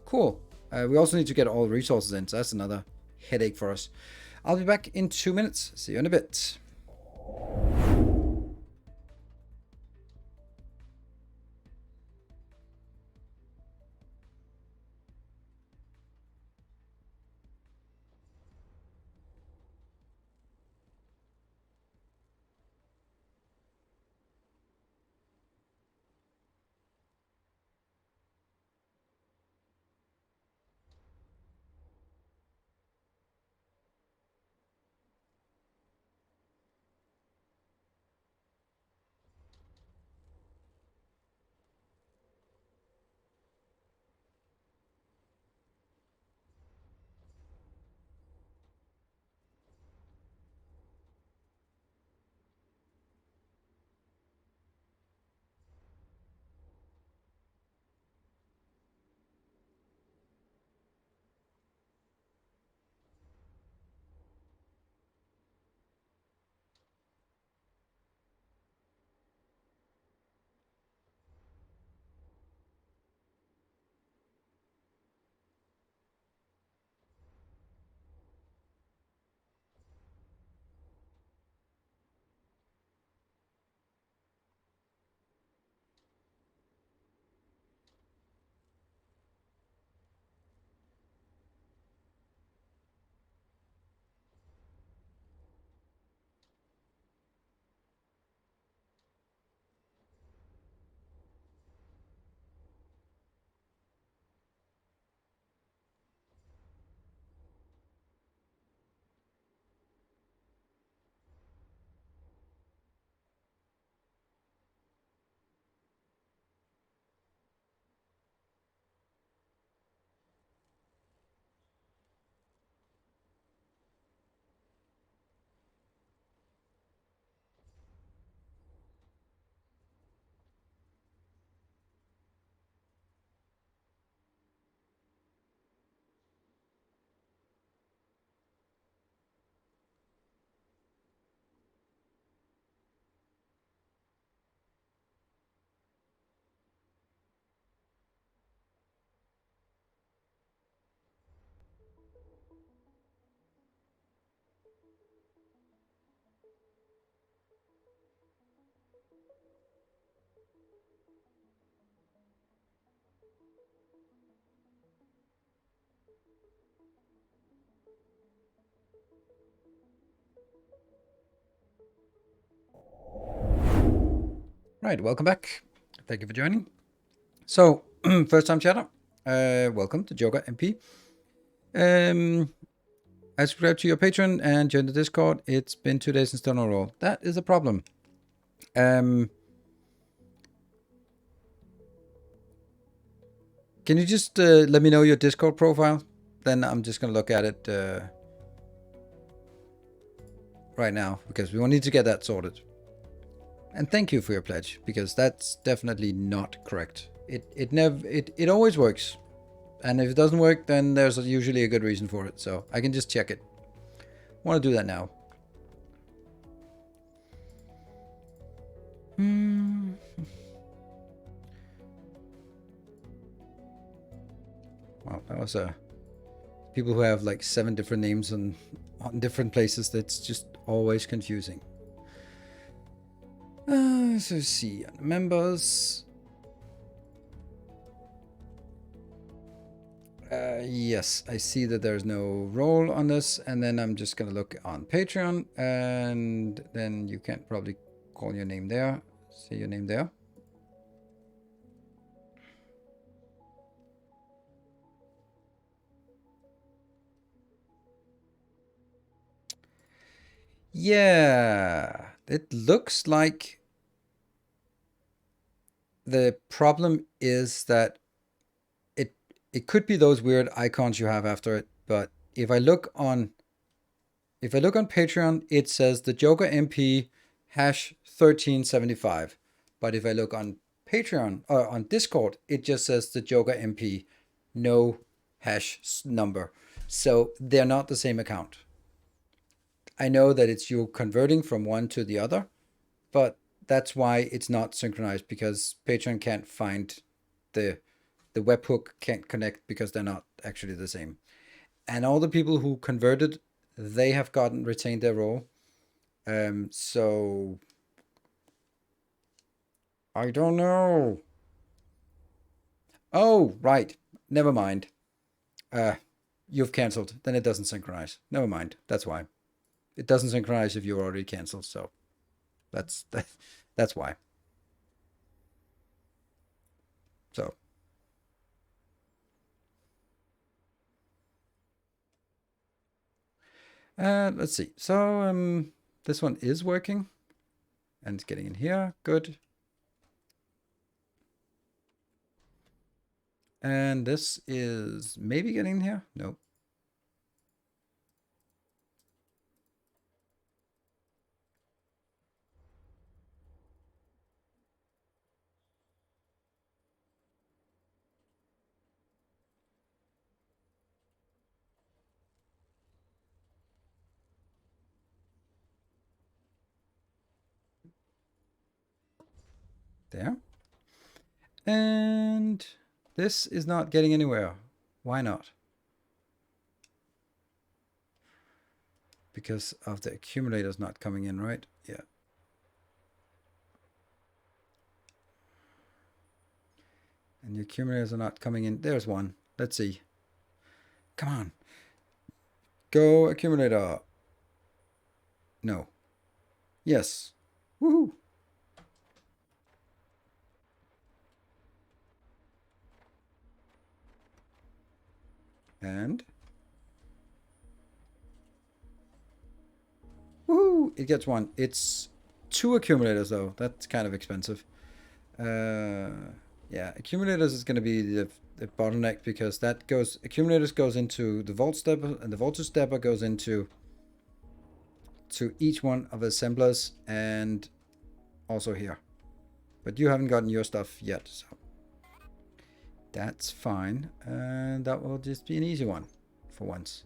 Cool. We also need to get all the resources in, so that's another headache for us. I'll be back in 2 minutes. See you in a bit. Right, welcome back. Thank you for joining. So, first time chatter, welcome to Joker MP. I subscribed to your Patreon and joined the Discord. It's been 2 days since done a roll. That is a problem. Can you just let me know your Discord profile? Then I'm just going to look at it right now, because we will need to get that sorted. And thank you for your pledge, because that's definitely not correct. It always works. And if it doesn't work, then there's usually a good reason for it. So I can just check it. Want to do that now. Wow, that was people who have like 7 different names on different places. That's just always confusing. So let's see, members. Yes, I see that there's no role on this, and then I'm just gonna look on Patreon, and then you can probably call your name there. See your name there. Yeah, it looks like the problem is that it could be those weird icons you have after it, but if I look on Patreon, it says the Joker MP #1375. But if I look on Patreon or on Discord, it just says the Joker MP, no hash number. So they're not the same account. I know that it's you converting from one to the other, but that's why it's not synchronized, because Patreon can't find the webhook can't connect, because they're not actually the same. And all the people who converted, they have retained their role. So I don't know. Oh, right. Never mind. You've cancelled. Then it doesn't synchronize. Never mind. That's why. It doesn't synchronize if you're already cancelled. So that's why. So let's see. So this one is working, and it's getting in here. Good. And this is maybe getting in here. Nope. There. And this is not getting anywhere. Why not? Because of the accumulators not coming in, right? Yeah. And the accumulators are not coming in. There's one. Let's see. Come on. Go accumulator. No. Yes. Woohoo. And woohoo! It gets one. It's 2 accumulators though. That's kind of expensive. Yeah, accumulators is going to be the bottleneck, because that accumulators goes into the vault stepper, and the voltage stepper goes into each one of the assemblers, and also here. But you haven't gotten your stuff yet, so that's fine. And that will just be an easy one for once.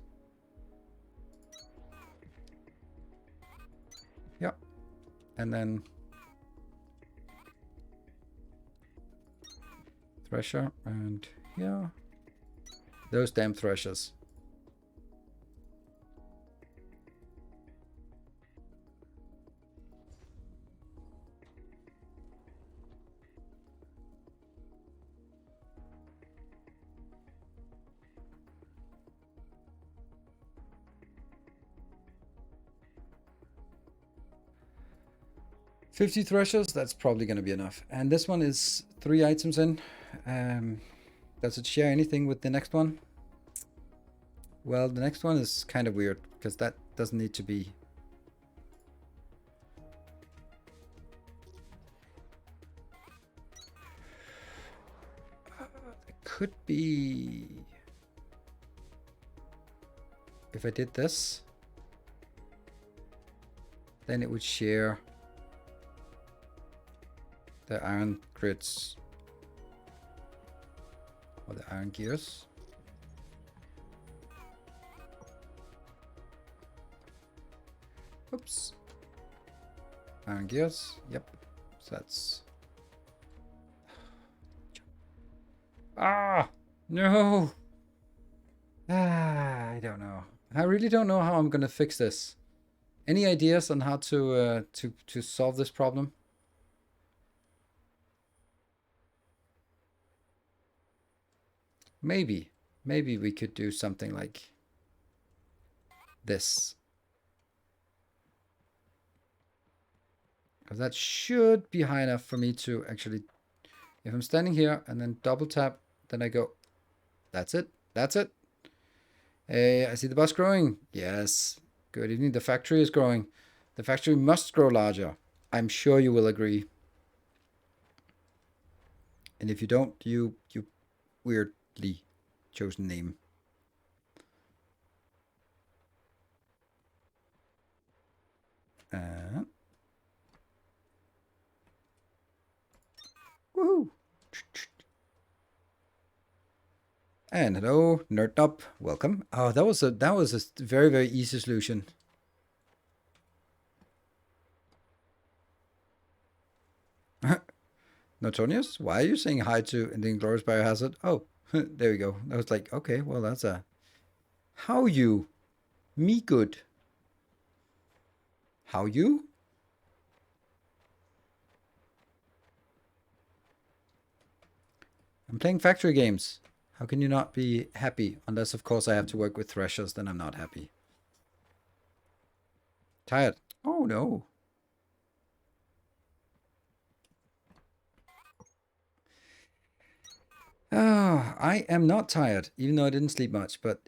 Yep. And then thresher, and yeah, those damn threshers. 50 threshers, that's probably going to be enough. And this one is 3 items in. Does it share anything with the next one? Well, the next one is kind of weird because that doesn't need to be. It could be if I did this, then it would share the iron grids or the iron gears. Oops. Iron gears. Yep. So that's. Ah! No! I don't know. I really don't know how I'm gonna fix this. Any ideas on how to solve this problem? Maybe we could do something like this. Because that should be high enough for me to actually, if I'm standing here and then double tap, then I go, that's it, that's it. Hey, I see the bus growing. Yes, good evening, the factory is growing. The factory must grow larger. I'm sure you will agree. And if you don't, you weirdly chosen name. Woohoo! And hello, Nerd Up, welcome. Oh, that was a very, very easy solution. Notonius, why are you saying hi to the Inglorious Biohazard? Oh, there we go. I was like, okay, well, that's a... How you? Me good. How you? I'm playing factory games. How can you not be happy? Unless, of course, I have to work with threshers, then I'm not happy. Tired. Oh, no. Oh, I am not tired, even though I didn't sleep much, but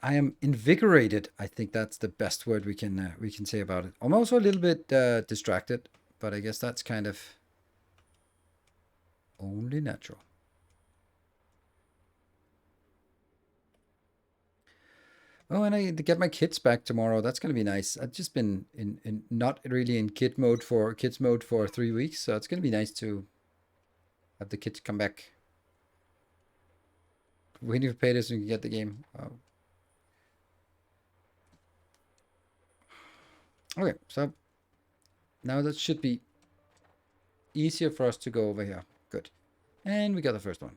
I am invigorated. I think that's the best word we can say about it. I'm also a little bit distracted, but I guess that's kind of only natural. Oh, and I get my kids back tomorrow. That's gonna be nice. I've just been in not really in kids mode for 3 weeks, so it's gonna be nice to have the kids come back. Waiting for payday so you can get the game. Oh. Okay, so now that should be easier for us to go over here. Good. And we got the first one.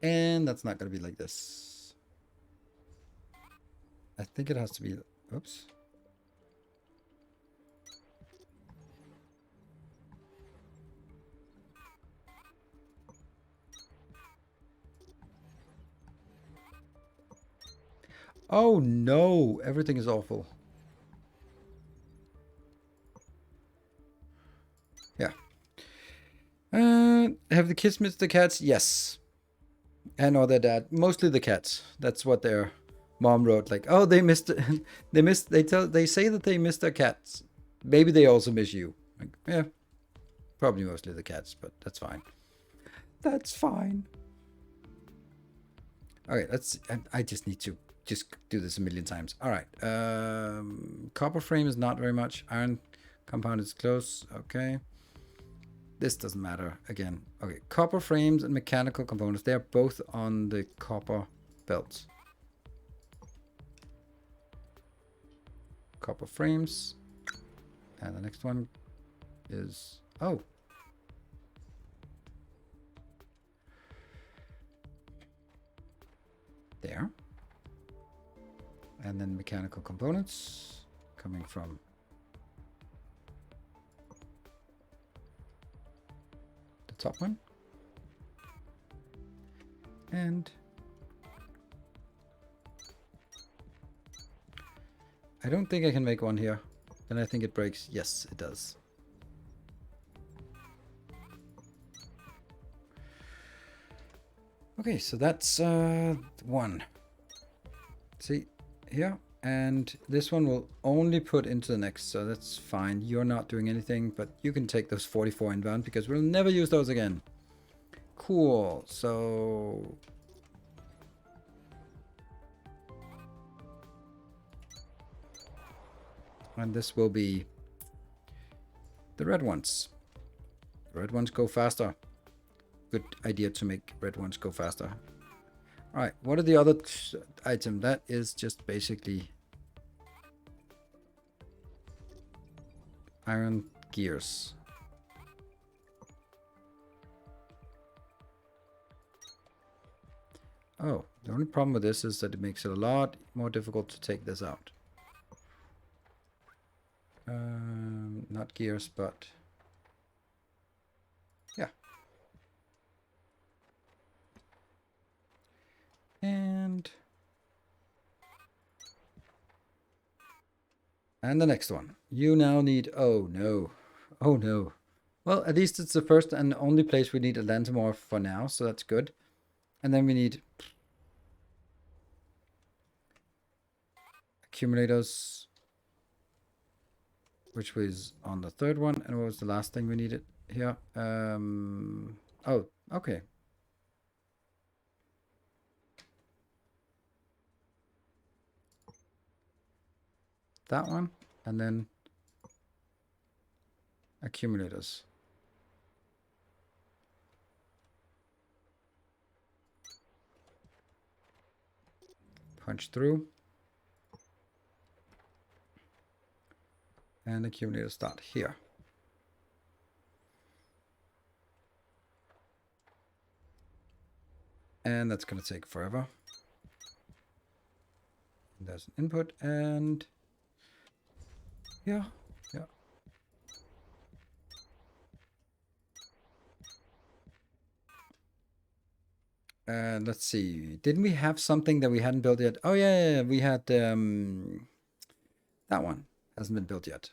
And that's not going to be like this. I think it has to be... Oops. Oh no, everything is awful. Yeah. Have the kids missed the cats? Yes. And or their dad. Mostly the cats. That's what their mom wrote. Like, oh, they missed they say that they missed their cats. Maybe they also miss you. Like, yeah. Probably mostly the cats, but that's fine. That's fine. Okay, I just need to do this a million times. All right. Copper frame is not very much. Iron compound is close. Okay. This doesn't matter again. Okay, copper frames and mechanical components. They are both on the copper belts. Copper frames. And the next one is... Oh. There. And then mechanical components coming from the top one. And I don't think I can make one here. Then I think it breaks. Yes, it does. Okay, so that's one. See here, and this one will only put into the next, so that's fine. You're not doing anything, but you can take those 44 inbound because we'll never use those again. Cool. So and this will be the red ones. The red ones go faster. Good idea to make red ones go faster. All right, what are the other item? That is just basically iron gears. Oh, the only problem with this is that it makes it a lot more difficult to take this out. Not gears, but yeah. And the next one. You now need, oh no. Oh no. Well, at least it's the first and only place we need a lantamorph for now, so that's good. And then we need accumulators, which was on the third one. And what was the last thing we needed here? Oh, okay. That one, and then accumulators. Punch through. And accumulator start here. And that's going to take forever. And there's an input, and yeah. Let's see. Didn't we have something that we hadn't built yet? Oh yeah, we had that one hasn't been built yet,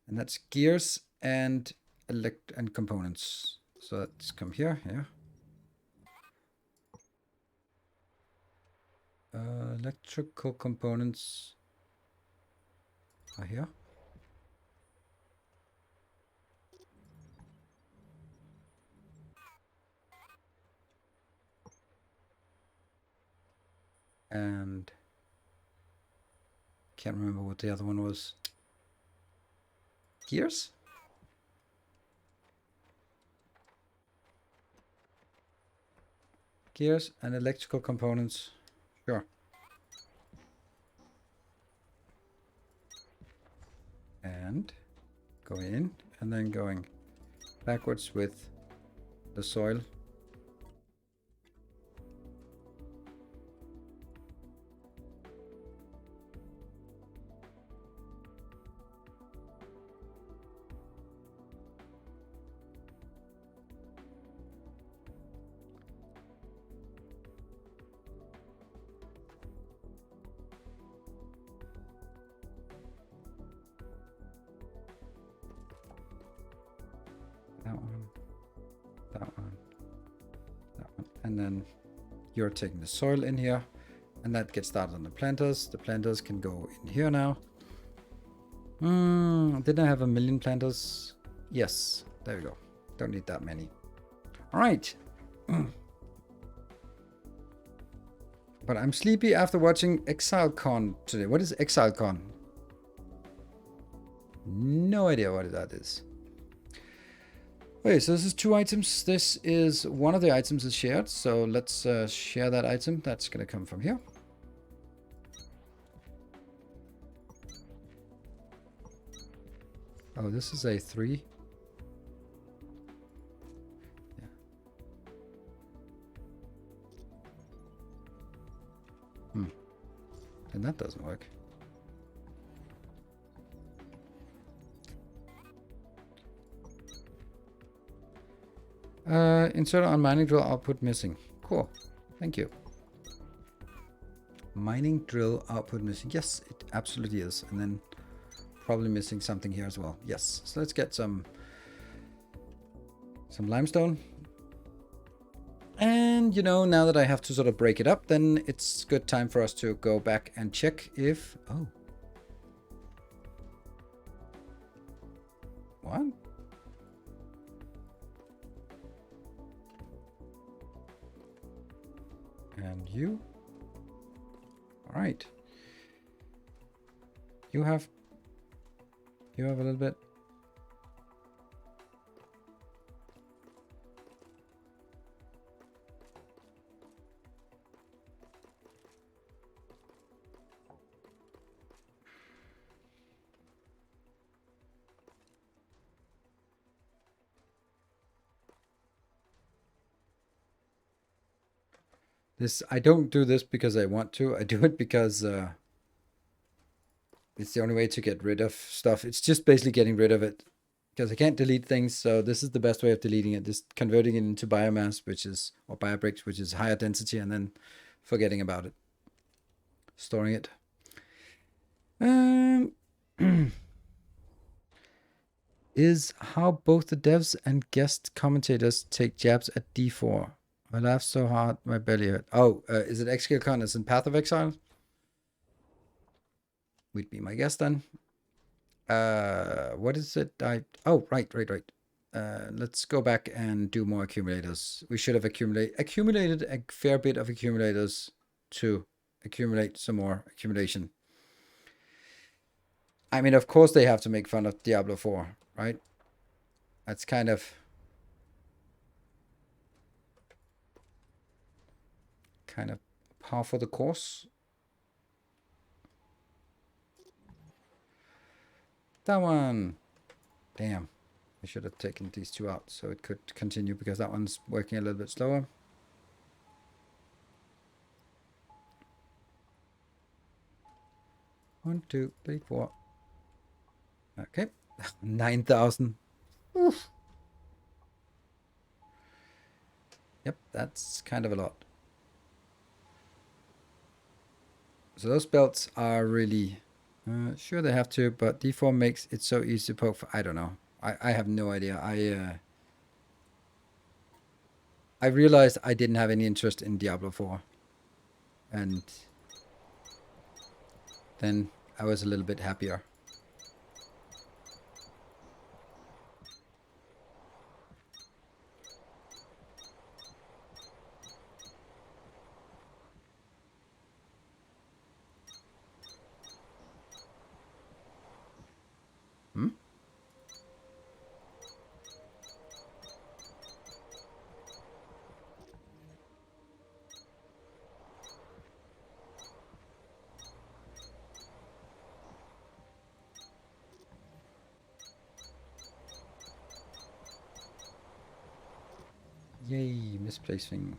and that's gears and components. So let's come here. Yeah. Electrical components are here. And can't remember what the other one was. Gears? Gears and electrical components. Sure. And going in and then going backwards with the soil. And then you're taking the soil in here, and that gets started on the planters. The planters can go in here now. Didn't I have 1,000,000 planters? Yes, there we go. Don't need that many. All right. But I'm sleepy after watching ExileCon today. What is ExileCon? No idea what that is. Okay, so this is 2 items. This is one of the items is shared. So let's share that item. That's going to come from here. Oh, this is a 3. Yeah. And that doesn't work. Insert on mining drill output missing. Cool. Thank you. Mining drill output missing. Yes, it absolutely is. And then probably missing something here as well. Yes. So let's get some limestone. And, you know, now that I have to sort of break it up, then it's good time for us to go back and check if... Oh. What? And you? All right. You have a little bit. I don't do this because I want to. I do it because it's the only way to get rid of stuff. It's just basically getting rid of it because I can't delete things. So this is the best way of deleting it. Just converting it into biomass, or biobricks, which is higher density, and then forgetting about it, storing it. Is how both the devs and guest commentators take jabs at D4. I laughed so hard my belly hurt. Oh, is it Exkilcon as in Path of Exile? Would be my guess then. What is it? Oh, right. Let's go back and do more accumulators. We should have accumulated a fair bit of accumulators to accumulate some more accumulation. I mean, of course they have to make fun of Diablo 4, right? That's kind of par for the course. That one. Damn. I should have taken these two out so it could continue because that one's working a little bit slower. One, two, three, four. Okay. 9,000. Yep, that's kind of a lot. So those belts are really... sure they have to, but D4 makes it so easy to poke for... I don't know. I have no idea. I realized I didn't have any interest in Diablo 4. And then I was a little bit happier. Hmm? Yay, misplacing.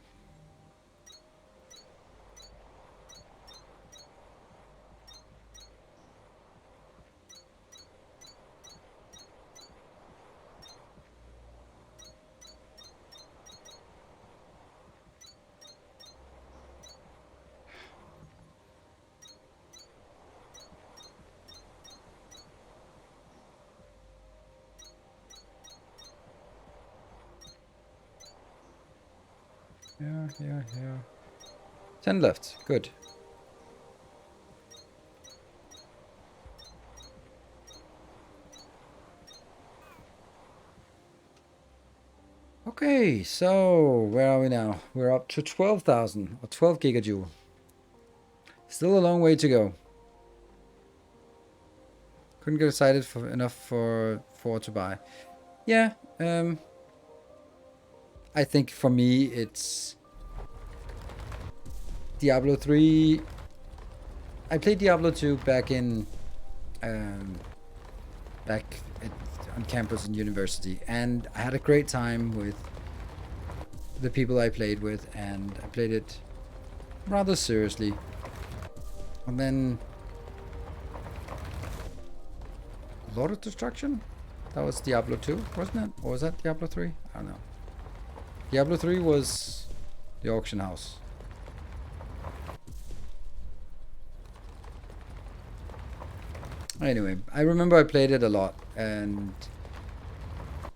Yeah. 10 left. Good. Okay, so where are we now? We're up to 12,000 or 12 gigajoule. Still a long way to go. Couldn't get excited enough for 4 to buy. Yeah, I think for me it's Diablo 3. I played Diablo 2 back in on campus in university, and I had a great time with the people I played with, and I played it rather seriously. And then Lord of Destruction? That was Diablo 2, wasn't it? Or was that Diablo 3? I don't know. Diablo 3 was the auction house. Anyway, I remember I played it a lot, and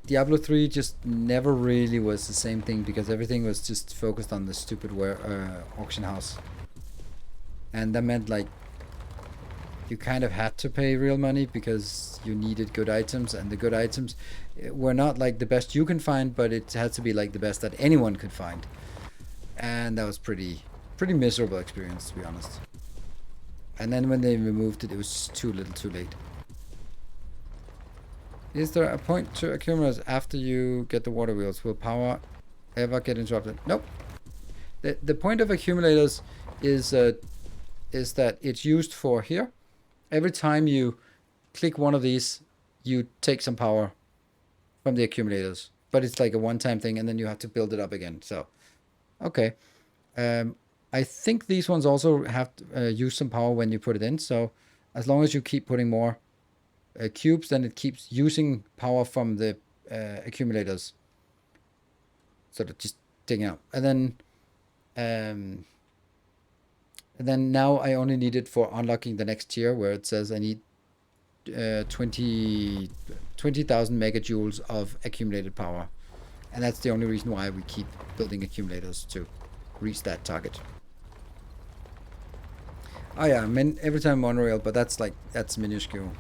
Diablo 3 just never really was the same thing because everything was just focused on the stupid auction house. And that meant like you kind of had to pay real money because you needed good items, and the good items were not like the best you can find, but it had to be like the best that anyone could find. And that was pretty miserable experience, to be honest. And then when they removed it, it was too little too late. Is there a point to accumulators after you get the water wheels? Will power ever get interrupted? Nope. The point of accumulators is that it's used for here. Every time you click one of these, you take some power from the accumulators. But it's like a one-time thing, and then you have to build it up again. So, okay. I think these ones also have to use some power when you put it in. So, as long as you keep putting more cubes, then it keeps using power from the accumulators. Sort of just digging out. And then now I only need it for unlocking the next tier, where it says I need 20,000 megajoules of accumulated power. And that's the only reason why we keep building accumulators, to reach that target. Oh yeah, I mean every time monorail, but that's minuscule.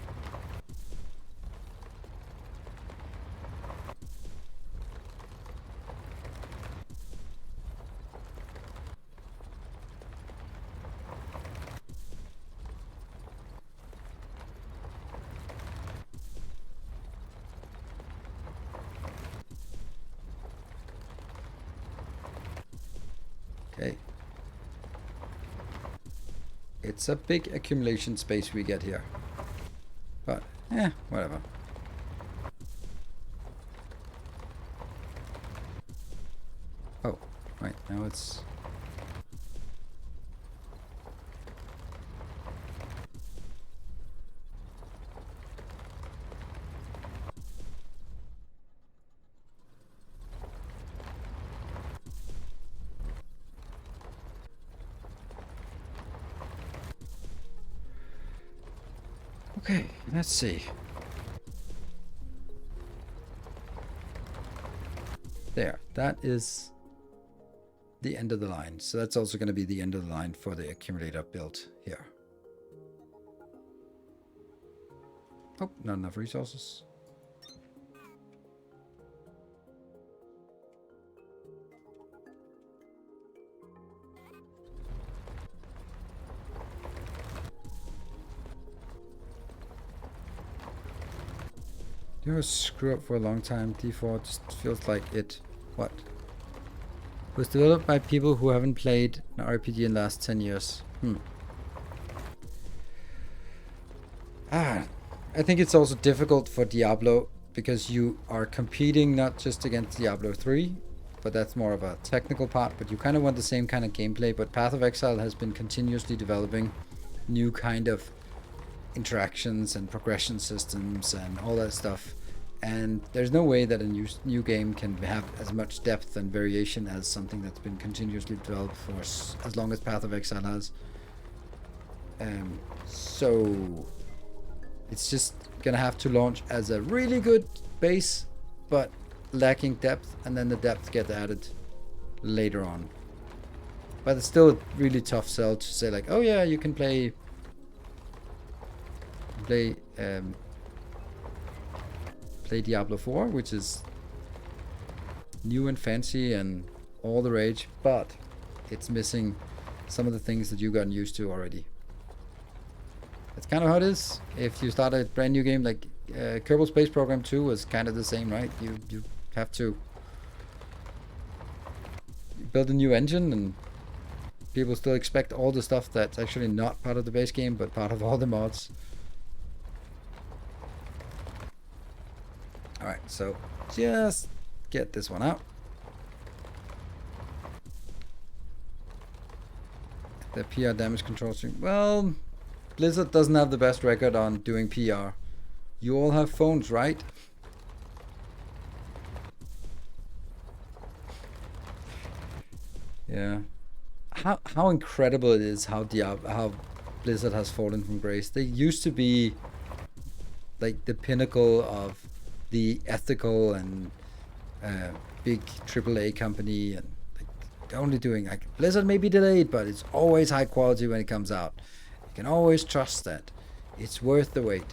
Okay. It's a big accumulation space we get here. But, whatever. Oh, right, now it's... Okay, let's see. There, that is the end of the line. So that's also going to be the end of the line for the accumulator build here. Oh, not enough resources. You know, screw up for a long time. D4 just feels like it. What? Was developed by people who haven't played an RPG in the last 10 years. I think it's also difficult for Diablo because you are competing not just against Diablo 3, but that's more of a technical part, but you kind of want the same kind of gameplay. But Path of Exile has been continuously developing new kind of interactions and progression systems and all that stuff, and there's no way that a new game can have as much depth and variation as something that's been continuously developed for as long as Path of Exile has. So it's just gonna have to launch as a really good base but lacking depth, and then the depth gets added later on. But it's still a really tough sell to say like, oh yeah, you can play Diablo 4, which is new and fancy and all the rage, but it's missing some of the things that you gotten used to already. That's kind of how it is. If you start a brand new game like Kerbal Space Program 2 was kind of the same, right? You have to build a new engine, and people still expect all the stuff that's actually not part of the base game but part of all the mods. Alright, so just get this one out. The PR damage control stream. Well, Blizzard doesn't have the best record on doing PR. You all have phones, right? Yeah. How incredible it is how Blizzard has fallen from grace. They used to be like the pinnacle of the ethical and big AAA company, and like, they're only doing, like, Blizzard may be delayed, but it's always high quality when it comes out. You can always trust that it's worth the wait.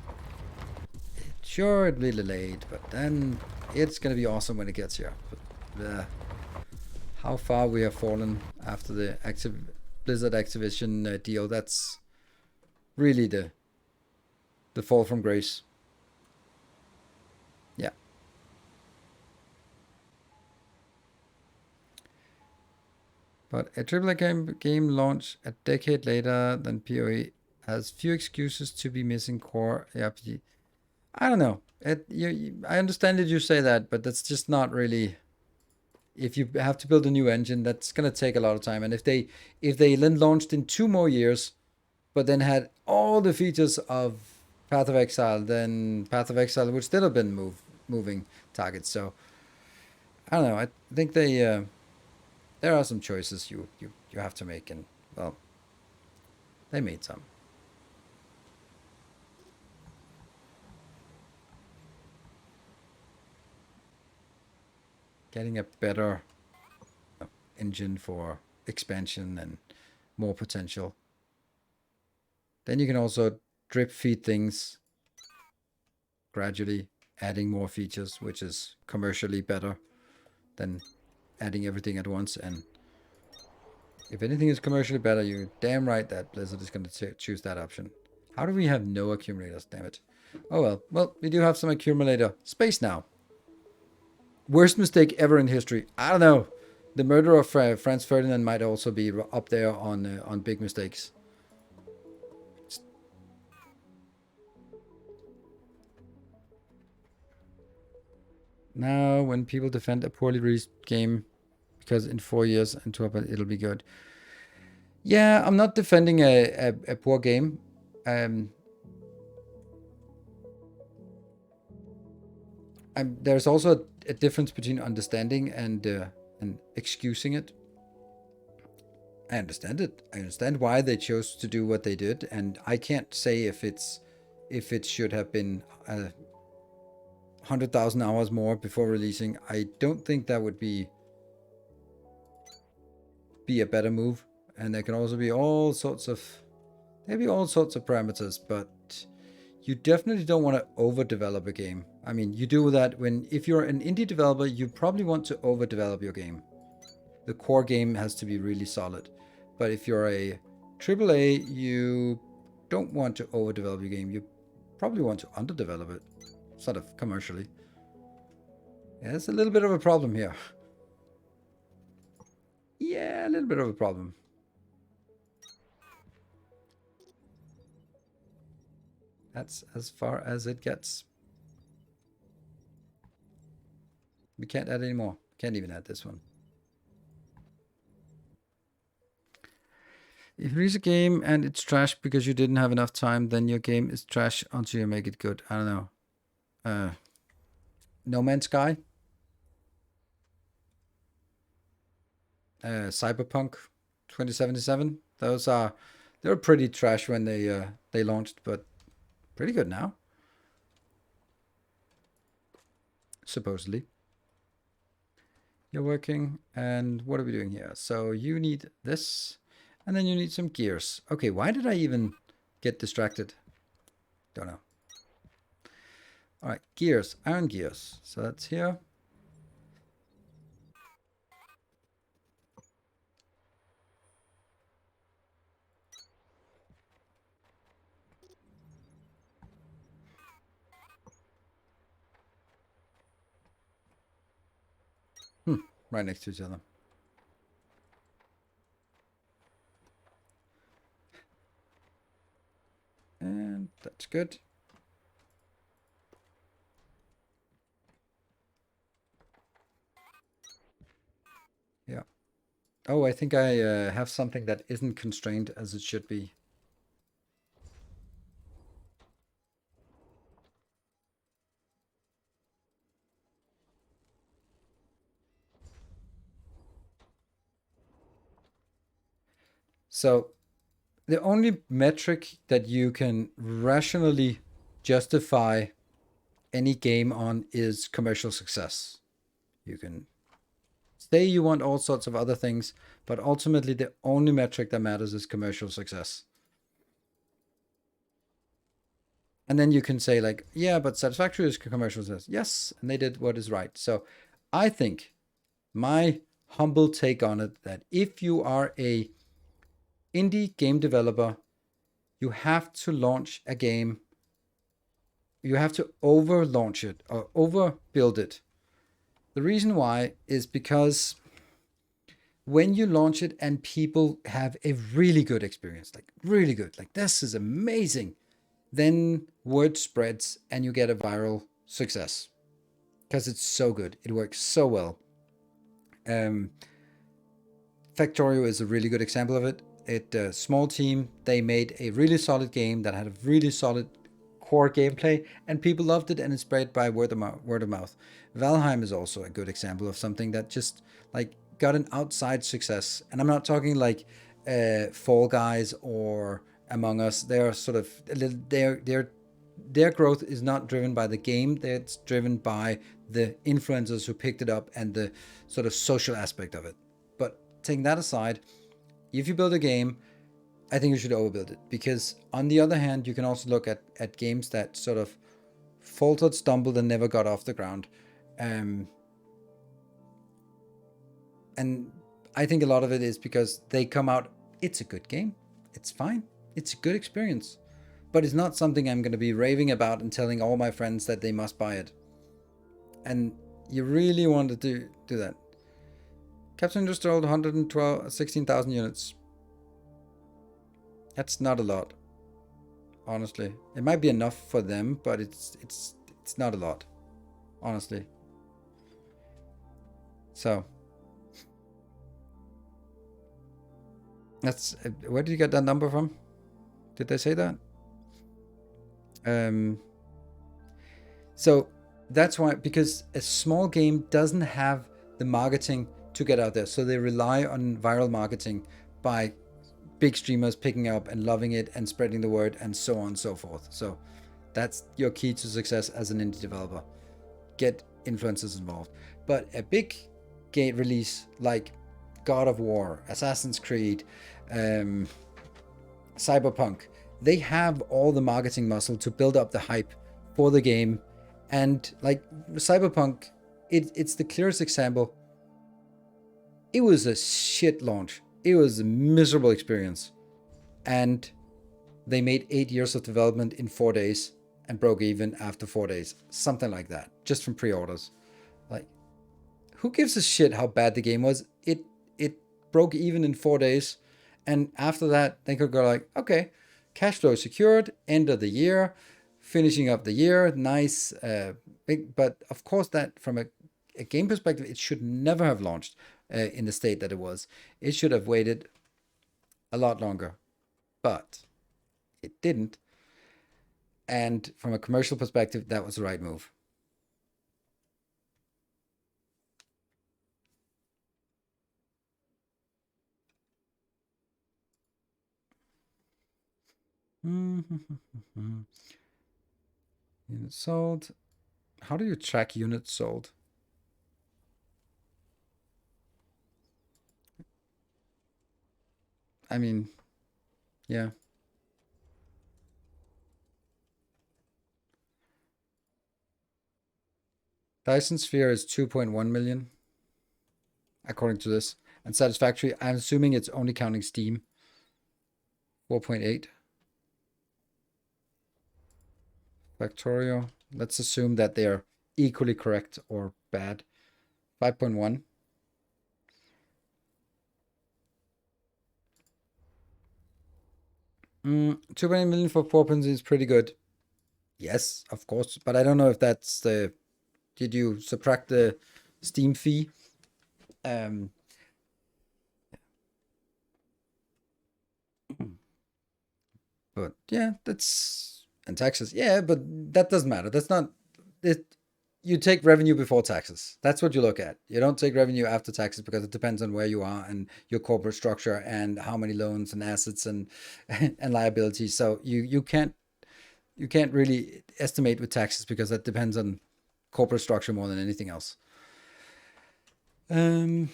Sure, it'll be delayed, but then it's gonna be awesome when it gets here. But, how far we have fallen after the Blizzard Activision deal, that's really the fall from grace. Yeah. But a AAA game launch a decade later than PoE has few excuses to be missing core ARPG. I don't know. I understand that you say that, but that's just not really. If you have to build a new engine, that's gonna take a lot of time. And if they then launched in 2 more years, but then had all the features of Path of Exile, then Path of Exile would still have been moving targets. So I don't know. I think there are some choices you have to make, and well, they made some. Getting a better engine for expansion and more potential. Then you can also drip feed things gradually, adding more features, which is commercially better than adding everything at once. And if anything is commercially better, you're damn right that Blizzard is going to choose that option. How do we have no accumulators? Damn it. Oh well. Well, we do have some accumulator space now. Worst mistake ever in history. I don't know. The murder of Franz Ferdinand might also be up there on big mistakes. Now, when people defend a poorly released game because in 4 years into it, it'll be good. Yeah, I'm not defending a poor game. There's also a difference between understanding and excusing it. I understand it. I understand why they chose to do what they did, and I can't say if it should have been 100,000 hours more before releasing. I don't think that would be a better move. And there can also be all sorts of parameters, but you definitely don't want to overdevelop a game. I mean, you do that if you're an indie developer, you probably want to overdevelop your game. The core game has to be really solid. But if you're a AAA, you don't want to overdevelop your game. You probably want to underdevelop it, sort of commercially. Yeah, it's a little bit of a problem here. Yeah, a little bit of a problem. That's as far as it gets. We can't add any more. Can't even add this one. If you release a game and it's trash because you didn't have enough time, then your game is trash until you make it good. I don't know. No Man's Sky. Cyberpunk 2077. They were pretty trash when they launched, but pretty good now. Supposedly. You're working, and what are we doing here? So you need this, and then you need some gears. Okay, why did I even get distracted? Don't know. All right, gears, iron gears. So that's here. Right next to each other. And that's good. Yeah. Oh, I think I have something that isn't constrained as it should be. So the only metric that you can rationally justify any game on is commercial success. You can say you want all sorts of other things, but ultimately the only metric that matters is commercial success. And then you can say like, yeah, but Satisfactory is commercial success. Yes, and they did what is right. So I think my humble take on it, that if you are a indie game developer, you have to launch a game. You have to over launch it or over build it. The reason why is because when you launch it and people have a really good experience, like really good, like this is amazing, then word spreads and you get a viral success because it's so good. It works so well. Factorio is a really good example of it. A small team, they made a really solid game that had a really solid core gameplay, and people loved it, and it spread by word of mouth. Valheim is also a good example of something that just like got an outside success. And I'm not talking like Fall Guys or Among Us. They're sort of their growth is not driven by the game. It's driven by the influencers who picked it up and the sort of social aspect of it. But taking that aside, if you build a game, I think you should overbuild it, because on the other hand, you can also look at games that sort of faltered, stumbled, and never got off the ground. And I think a lot of it is because they come out, it's a good game, it's fine, it's a good experience, but it's not something I'm going to be raving about and telling all my friends that they must buy it. And you really want to do that. Captain just sold 16,000 units. That's not a lot, honestly. It might be enough for them, but it's not a lot, honestly. So that's where did you get that number from? Did they say that? So that's why, because a small game doesn't have the marketing to get out there, so they rely on viral marketing by big streamers picking up and loving it and spreading the word and so on and so forth. So that's your key to success as an indie developer. Get influencers involved. But a big game release like God of War, Assassin's Creed, Cyberpunk, they have all the marketing muscle to build up the hype for the game. And like Cyberpunk, it's the clearest example. It was a shit launch. It was a miserable experience. And they made 8 years of development in 4 days and broke even after 4 days. Something like that, just from pre-orders. Like, who gives a shit how bad the game was? It broke even in 4 days. And after that, they could go like, okay, cash flow secured, end of the year, finishing up the year, nice, big. But of course, that from a game perspective, it should never have launched in the state that it was. It should have waited a lot longer, but it didn't. And from a commercial perspective, that was the right move. Units sold. How do you track units sold? I mean, yeah. Dyson Sphere is 2.1 million, according to this. And Satisfactory, I'm assuming it's only counting Steam. 4.8. Factorio. Let's assume that they are equally correct or bad. 5.1. Mm, 2.8 million for 4.0 is pretty good. Yes, of course. But I don't know if that's the... Did you subtract the Steam fee? But yeah, that's... And taxes. Yeah, but that doesn't matter. That's not... It, you take revenue before taxes. That's what you look at. You don't take revenue after taxes, because it depends on where you are and your corporate structure and how many loans and assets and and liabilities. So you can't you can't really estimate with taxes because that depends on corporate structure more than anything else. Yeah,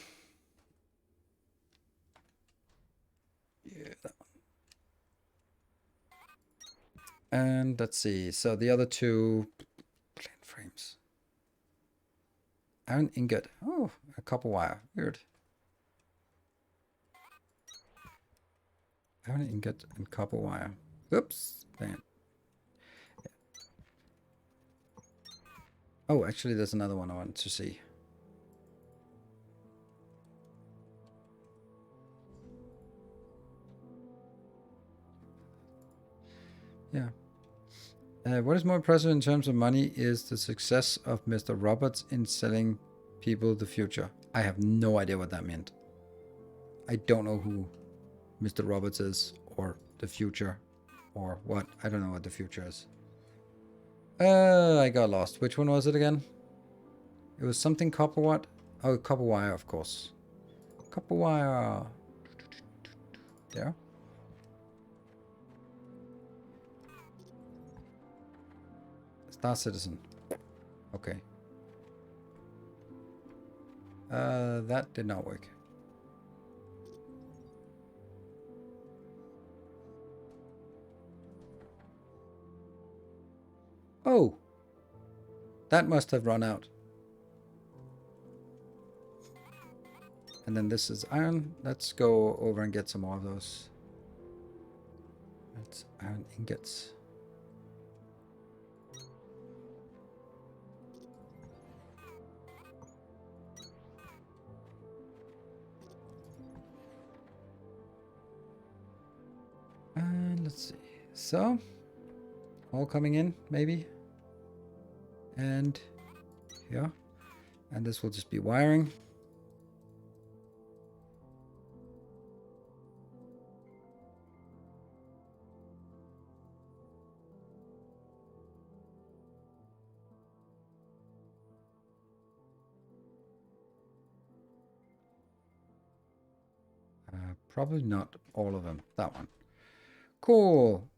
that one. And let's see. So the other two plain frames. Iron ingot. Oh, a copper wire. Weird. Iron ingot and copper wire. Oops. Man. Oh, actually, there's another one I wanted to see. Yeah. What is more impressive in terms of money is the success of Mr. Roberts in selling people the future. I have no idea what that meant. I don't know who Mr. Roberts is, or the future, or what. I don't know what the future is. I got lost. Which one was it again? It was something copper what? Oh, copper wire, of course. Copper wire. There. Star Citizen. Okay. That did not work. Oh! That must have run out. And then this is iron. Let's go over and get some more of those. That's iron ingots. And let's see. So, all coming in, maybe. And yeah. And this will just be wiring. Probably not all of them. That one. Cool.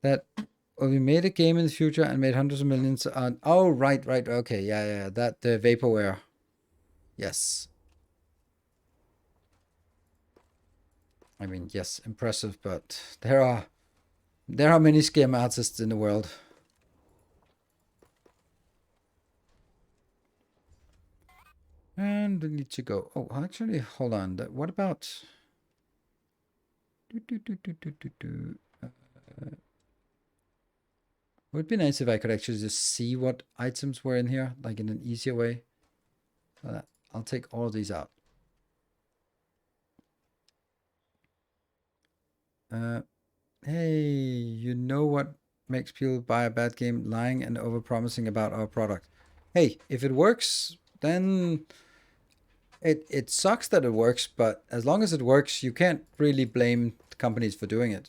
That we made a game in the future and made hundreds of millions on. Oh, right. Okay, yeah. That vaporware. Yes. I mean, yes, impressive, but there are many scam artists in the world. And we need to go. Oh, actually, hold on. What about? It would be nice if I could actually just see what items were in here, like in an easier way. I'll take all of these out. Hey, you know what makes people buy a bad game? Lying and overpromising about our product. Hey, if it works, then it sucks that it works, but as long as it works, you can't really blame companies for doing it.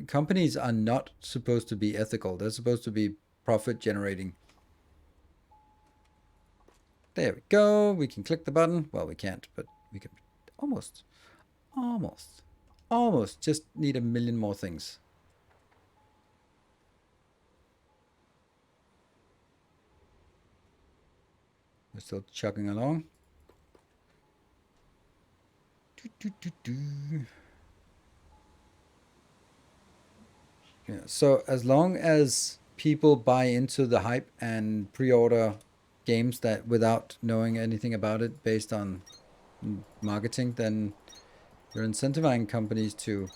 Companies are not supposed to be ethical. They're supposed to be profit generating. There we go. We can click the button. Well, we can't, but we can almost just need a million more things. We're still chugging along. Yeah, so as long as people buy into the hype and pre-order games that without knowing anything about it based on marketing, then you're incentivizing companies to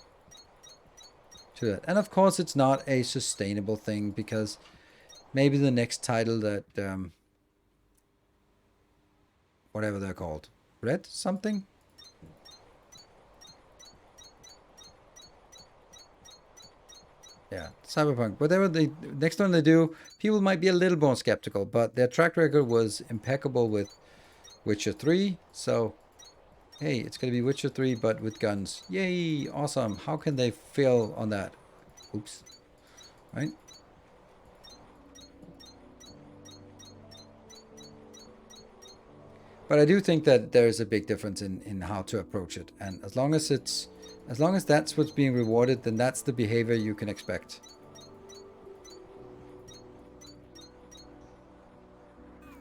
that. And of course, it's not a sustainable thing because maybe the next title that whatever they're called, Red something. Yeah, Cyberpunk. Whatever the next one they do, people might be a little more skeptical, but their track record was impeccable with Witcher 3. So, hey, it's going to be Witcher 3, but with guns. Yay, awesome. How can they fail on that? Oops. Right? But I do think that there is a big difference in how to approach it. And as long as that's what's being rewarded, then that's the behavior you can expect.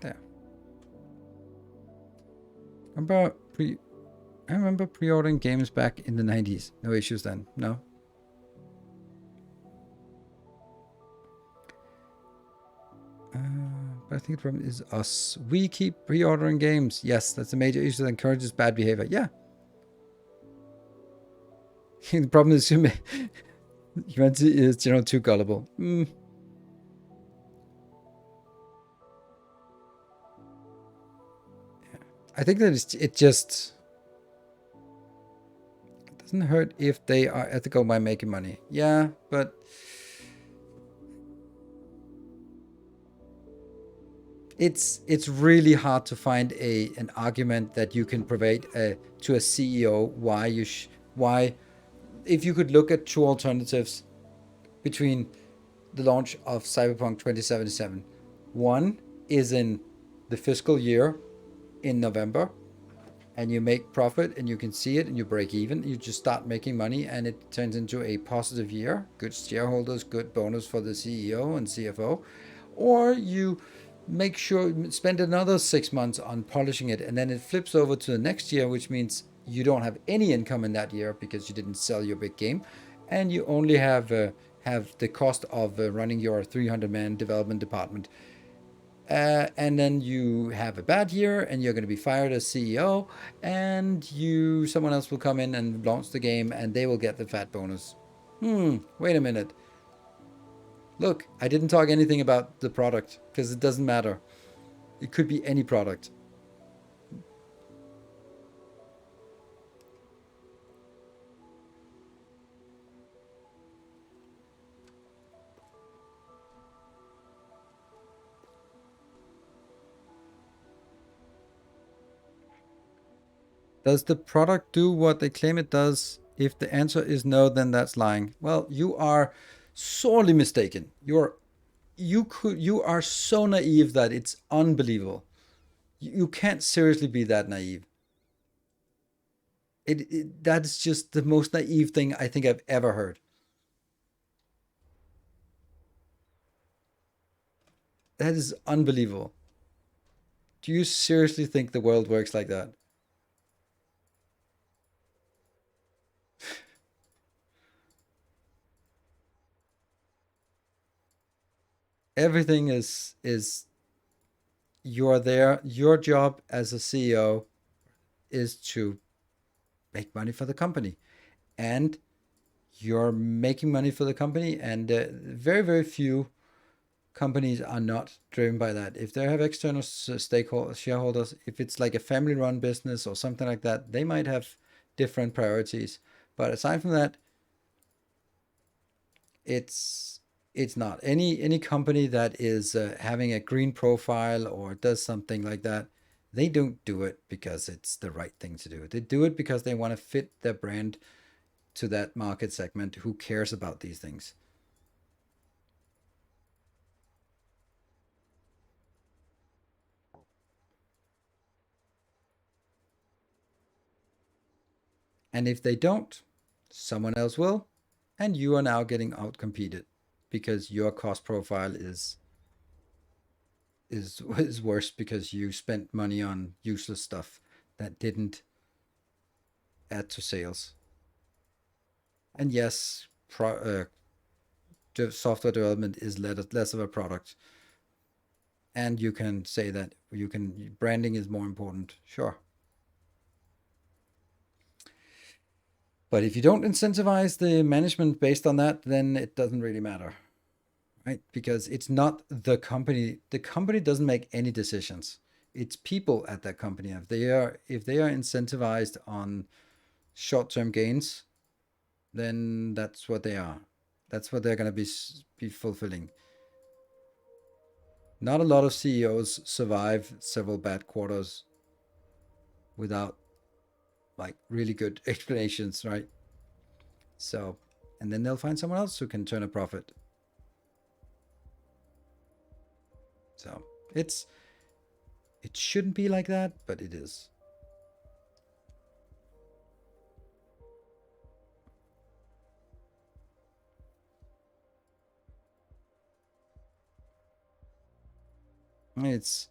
There. I remember pre-ordering games back in the 90s. No issues then. No. But I think the problem is us. We keep pre-ordering games. Yes, that's a major issue that encourages bad behavior. Yeah. The problem is humanity is too gullible. I think that it just doesn't hurt if they are ethical by making money. Yeah, but it's really hard to find an argument that you can provide to a CEO why if you could look at two alternatives between the launch of Cyberpunk 2077. One is in the fiscal year in November, and you make profit and you can see it and you break even. You just start making money and it turns into a positive year. Good shareholders, good bonus for the CEO and CFO. Or you make sure, spend another 6 months on polishing it, and then it flips over to the next year, which means you don't have any income in that year because you didn't sell your big game, and you only have the cost of running your 300-man development department. And then you have a bad year and you're going to be fired as CEO, and someone else will come in and launch the game and they will get the fat bonus. Wait a minute. Look, I didn't talk anything about the product because it doesn't matter. It could be any product. Does the product do what they claim it does? If the answer is no, then that's lying. Well, you are sorely mistaken. You are so naive that it's unbelievable. You can't seriously be that naive. That is just the most naive thing I think I've ever heard. That is unbelievable. Do you seriously think the world works like that? Everything is you're there. Your job as a CEO is to make money for the company, and you're making money for the company. And very very few companies are not driven by that. If they have external stakeholders, shareholders, if it's like a family-run business or something like that, they might have different priorities. But aside from that, it's it's not any company that is having a green profile or does something like that. They don't do it because it's the right thing to do. They do it because they want to fit their brand to that market segment who cares about these things. And if they don't, someone else will, and you are now getting outcompeted because your cost profile is worse because you spent money on useless stuff that didn't add to sales. And yes, software development is less of a product, and you can say that branding is more important. Sure. But if you don't incentivize the management based on that, then it doesn't really matter, right? Because it's not the company. The company doesn't make any decisions. It's people at that company. If they are incentivized on short-term gains, then that's what they are. That's what they're going to be fulfilling. Not a lot of CEOs survive several bad quarters without like really good explanations, right? So, and then they'll find someone else who can turn a profit. So it's It shouldn't be like that, but it is. It's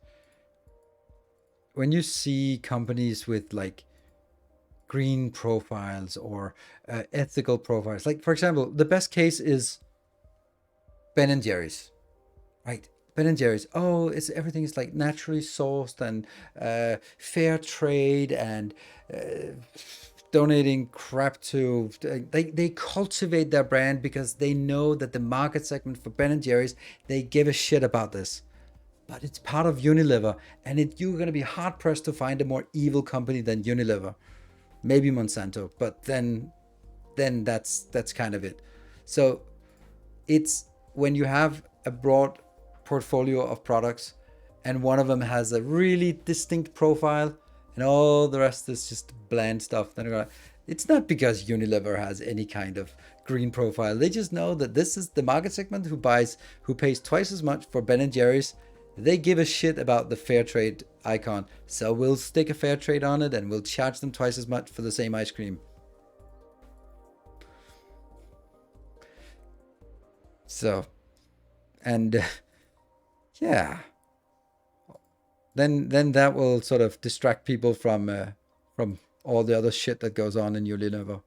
when you see companies with like green profiles or ethical profiles, like for example, the best case is Ben and Jerry's, right? Ben and Jerry's. Oh, it's everything is like naturally sourced and fair trade and donating crap to. They cultivate their brand because they know that the market segment for Ben and Jerry's, they give a shit about this. But it's part of Unilever, and you're going to be hard pressed to find a more evil company than Unilever. Maybe Monsanto, but then that's kind of it. So it's when you have a broad portfolio of products and one of them has a really distinct profile and all the rest is just bland stuff, then it's not because Unilever has any kind of green profile. They just know that this is the market segment who pays twice as much for Ben and Jerry's. They give a shit about the fair trade icon, so we'll stick a fair trade on it and we'll charge them twice as much for the same ice cream. So, and yeah, then that will sort of distract people from all the other shit that goes on in Unilever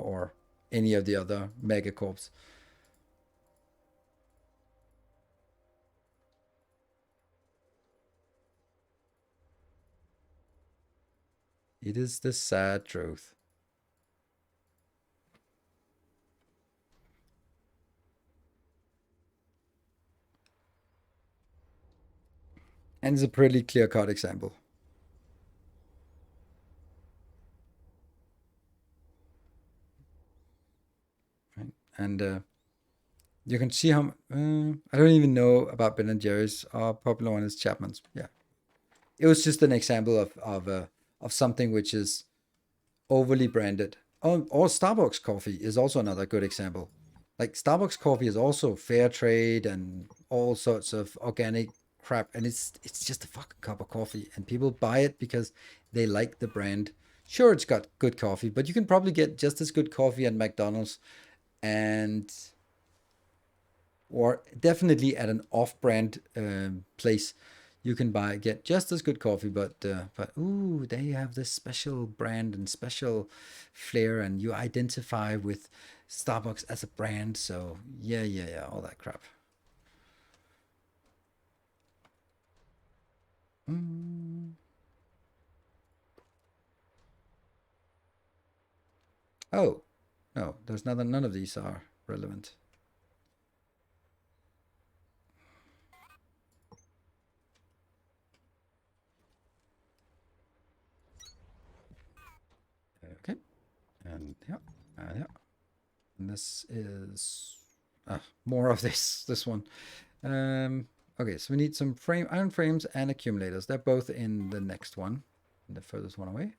or any of the other megacorps. It is the sad truth. And it's a pretty clear-cut example. Right? And you can see how... I don't even know about Ben & Jerry's. Our popular one is Chapman's. Yeah. It was just an example of something which is overly branded. Or Starbucks coffee is also another good example. Like Starbucks coffee is also fair trade and all sorts of organic crap, and it's just a fucking cup of coffee, and people buy it because they like the brand. Sure, it's got good coffee, but you can probably get just as good coffee at McDonald's, and or definitely at an off-brand place you can get just as good coffee, but ooh, they have this special brand and special flair, and you identify with Starbucks as a brand. So yeah, all that crap. Oh no, there's none of these are relevant. Okay, and yeah, and this is more of this one. Okay, so we need some iron frames and accumulators. They're both in the next one, the furthest one away.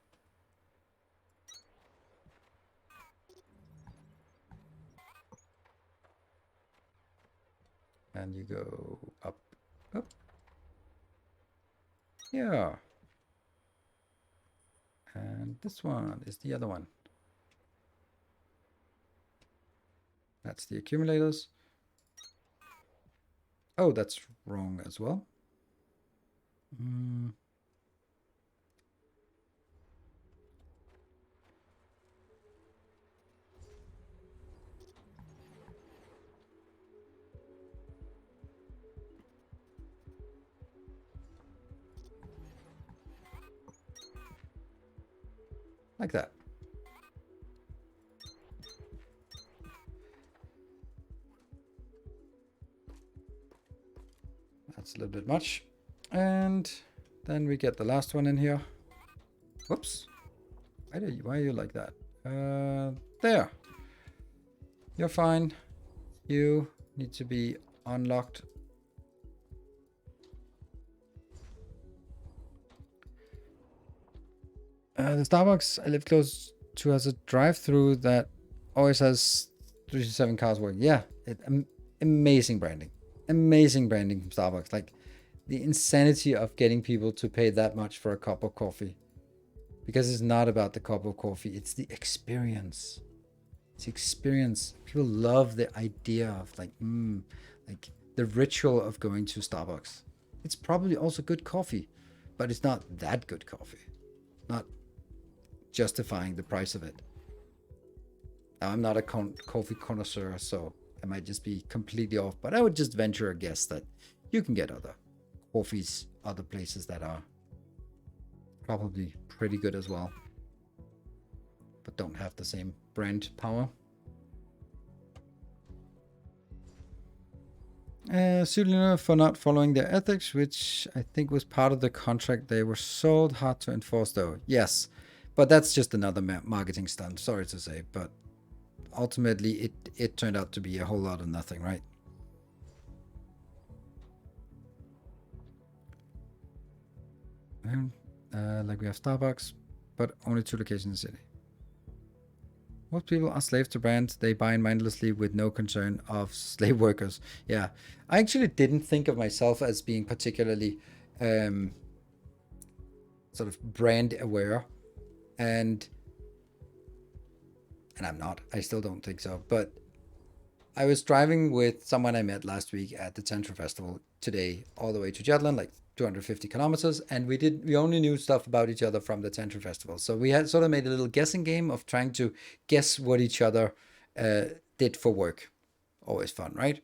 And you go up. Yeah. And this one is the other one. That's the accumulators. Oh, that's wrong as well. Like that. That's a little bit much. And then we get the last one in here. Whoops. Why are you like that? There. You're fine. You need to be unlocked. The Starbucks I live close to has a drive-through that always has 3 to 7 cars working. Yeah, amazing branding. Amazing branding from Starbucks. Like, The insanity of getting people to pay that much for a cup of coffee. Because it's not about the cup of coffee, it's the experience. It's the experience. People love the idea of like the ritual of going to Starbucks. It's probably also good coffee, but it's not that good coffee. Not justifying the price of it. Now, I'm not a coffee connoisseur, so I might just be completely off, but I would just venture a guess that you can get other coffees, other places that are probably pretty good as well, but don't have the same brand power. Pseudonym for not following their ethics, which I think was part of the contract they were sold. Hard to enforce though. Yes, but that's just another marketing stunt, sorry to say, but ultimately it turned out to be a whole lot of nothing, right? Like we have Starbucks, but only 2 locations in the city. Most people are slaves to brands they buy mindlessly with no concern of slave workers. Yeah, I actually didn't think of myself as being particularly sort of brand aware, and I'm not. I still don't think so. But I was driving with someone I met last week at the Tantra Festival today, all the way to Jutland, like 250 kilometers, and we only knew stuff about each other from the Tantra Festival. So we had sort of made a little guessing game of trying to guess what each other did for work. Always fun, right?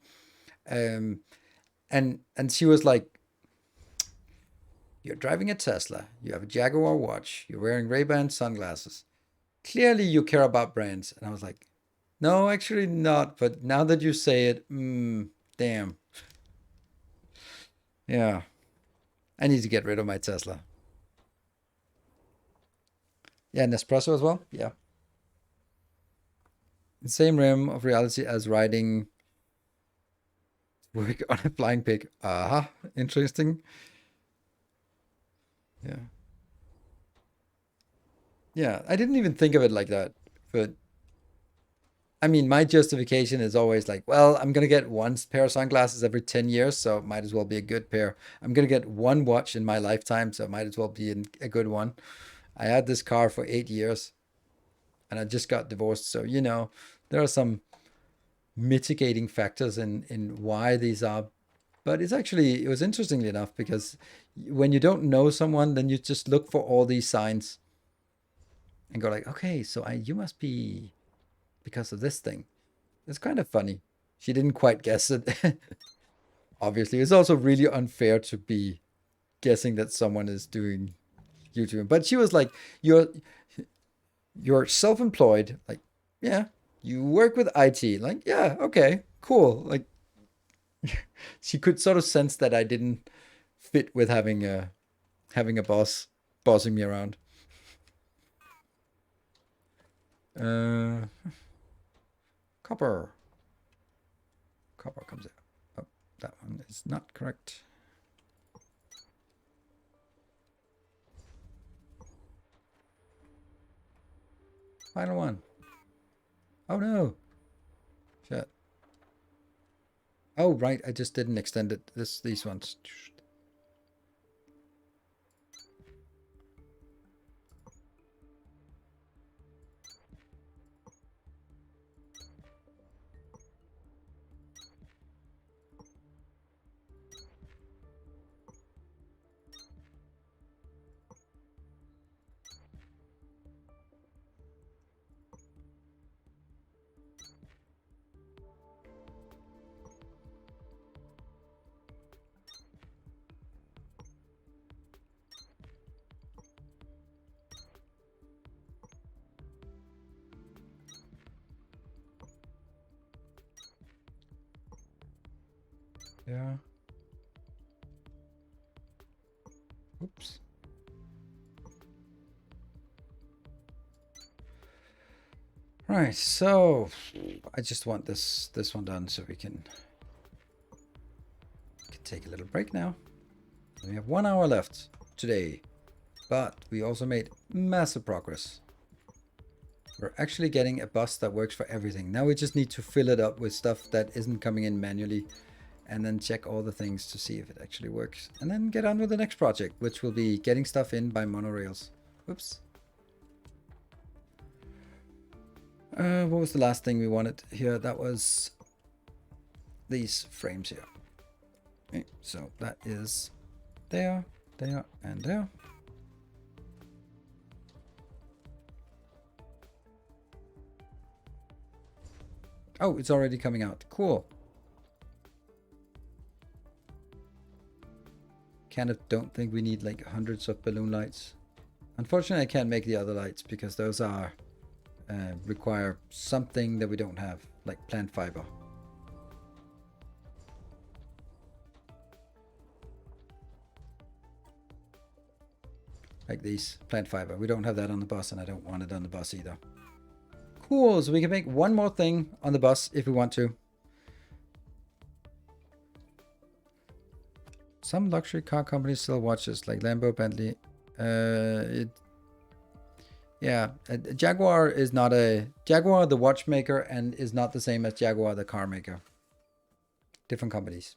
And she was like, "You're driving a Tesla. You have a Jaguar watch. You're wearing Ray-Ban sunglasses. Clearly, you care about brands." And I was like, "No, actually not. But now that you say it, damn. Yeah, I need to get rid of my Tesla." Yeah, Nespresso as well. Yeah. The same realm of reality as riding work on a flying pig. Interesting. Yeah. Yeah, I didn't even think of it like that. But I mean, my justification is always like, well, I'm gonna get one pair of sunglasses every 10 years, so it might as well be a good pair. I'm gonna get one watch in my lifetime, so it might as well be a good one. I had this car for 8 years and I just got divorced, so there are some mitigating factors in why these are. But it was interestingly enough because when you don't know someone, then you just look for all these signs and go like, okay, so you must be because of this thing. It's kind of funny. She didn't quite guess it. Obviously, it's also really unfair to be guessing that someone is doing YouTube. But she was like, you're self-employed. Like, yeah, you work with IT. Like, yeah, okay, cool. Like, she could sort of sense that I didn't fit with having a boss bossing me around. Copper comes out. Oh, that one is not correct. Final one. Oh no. Shit. Oh right, I just didn't extend it. These ones. Yeah. Oops. Right, so I just want this one done so we can take a little break now. We have 1 hour left today, but we also made massive progress. We're actually getting a bus that works for everything. Now we just need to fill it up with stuff that isn't coming in manually. and then check all the things to see if it actually works. And then get on with the next project, which will be getting stuff in by monorails. Whoops. What was the last thing we wanted here? That was these frames here. Okay, so that is there, there, and there. Oh, it's already coming out. Cool. Kind of don't think we need like hundreds of balloon lights. Unfortunately, I can't make the other lights because those are require something that we don't have, like plant fiber. Like these, plant fiber. We don't have that on the bus, and I don't want it on the bus either. Cool, so we can make one more thing on the bus if we want to. Some luxury car companies still watch this, like Lambo, Bentley. Yeah, Jaguar is not a... Jaguar, the watchmaker, and is not the same as Jaguar, the car maker. Different companies.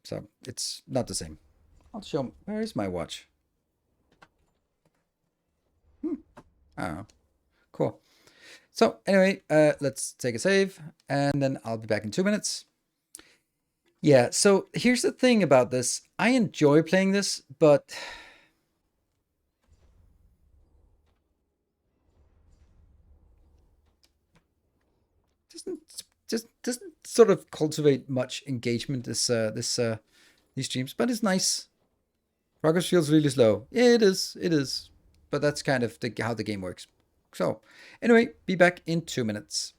So, it's not the same. I'll show them. Where is my watch? Oh, cool. So, anyway, let's take a save, and then I'll be back in 2 minutes. Yeah, so here's the thing about this. I enjoy playing this, but doesn't sort of cultivate much engagement these streams, but it's nice. Progress feels really slow. Yeah, it is. But that's kind of how the game works. So, anyway, be back in 2 minutes.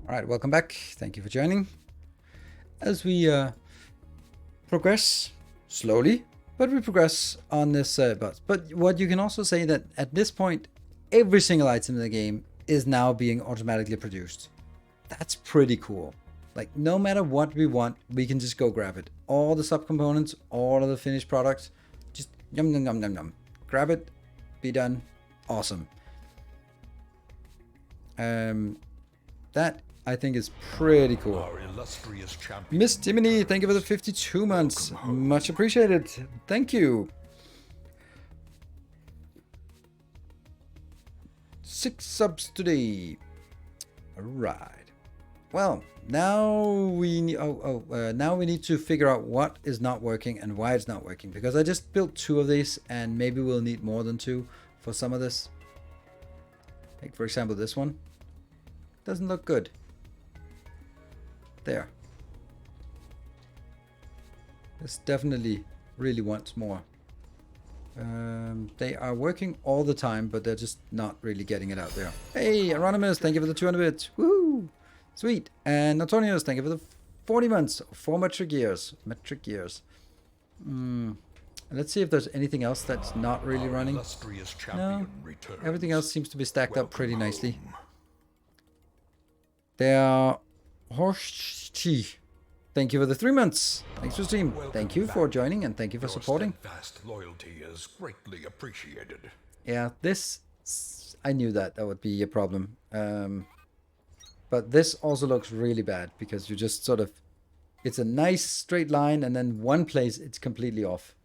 All right, welcome back. Thank you for joining. As we progress slowly, but we progress on this bus. But what you can also say that at this point, every single item in the game is now being automatically produced. That's pretty cool. Like, no matter what we want, we can just go grab it. All the subcomponents, all of the finished products, just yum yum yum yum yum. Grab it, be done. Awesome. That I think is pretty cool. Our illustrious champion. Miss Timony, thank you for the 52 months. Much appreciated. Thank you. 6 subs today. All right. Well, now we need, now we need to figure out what is not working and why it's not working, because I just built 2 of these and maybe we'll need more than 2 for some of this. Like, for example, this one doesn't look good. There. This definitely really wants more. They are working all the time, but they're just not really getting it out there. Hey, Anonymous, thank you for the 200 bits. Woohoo! Sweet. And Antonius, thank you for the 40 months. 4 metric years. Metric years. Let's see if there's anything else that's not really running. No, everything else seems to be stacked up pretty nicely. There, Horshi, thank you for the 3 months. Thanks for stream. Thank you for joining and thank you for supporting. Steadfast loyalty is greatly appreciated. Yeah, this, I knew that would be a problem. But this also looks really bad because you just sort of, it's a nice straight line and then one place it's completely off.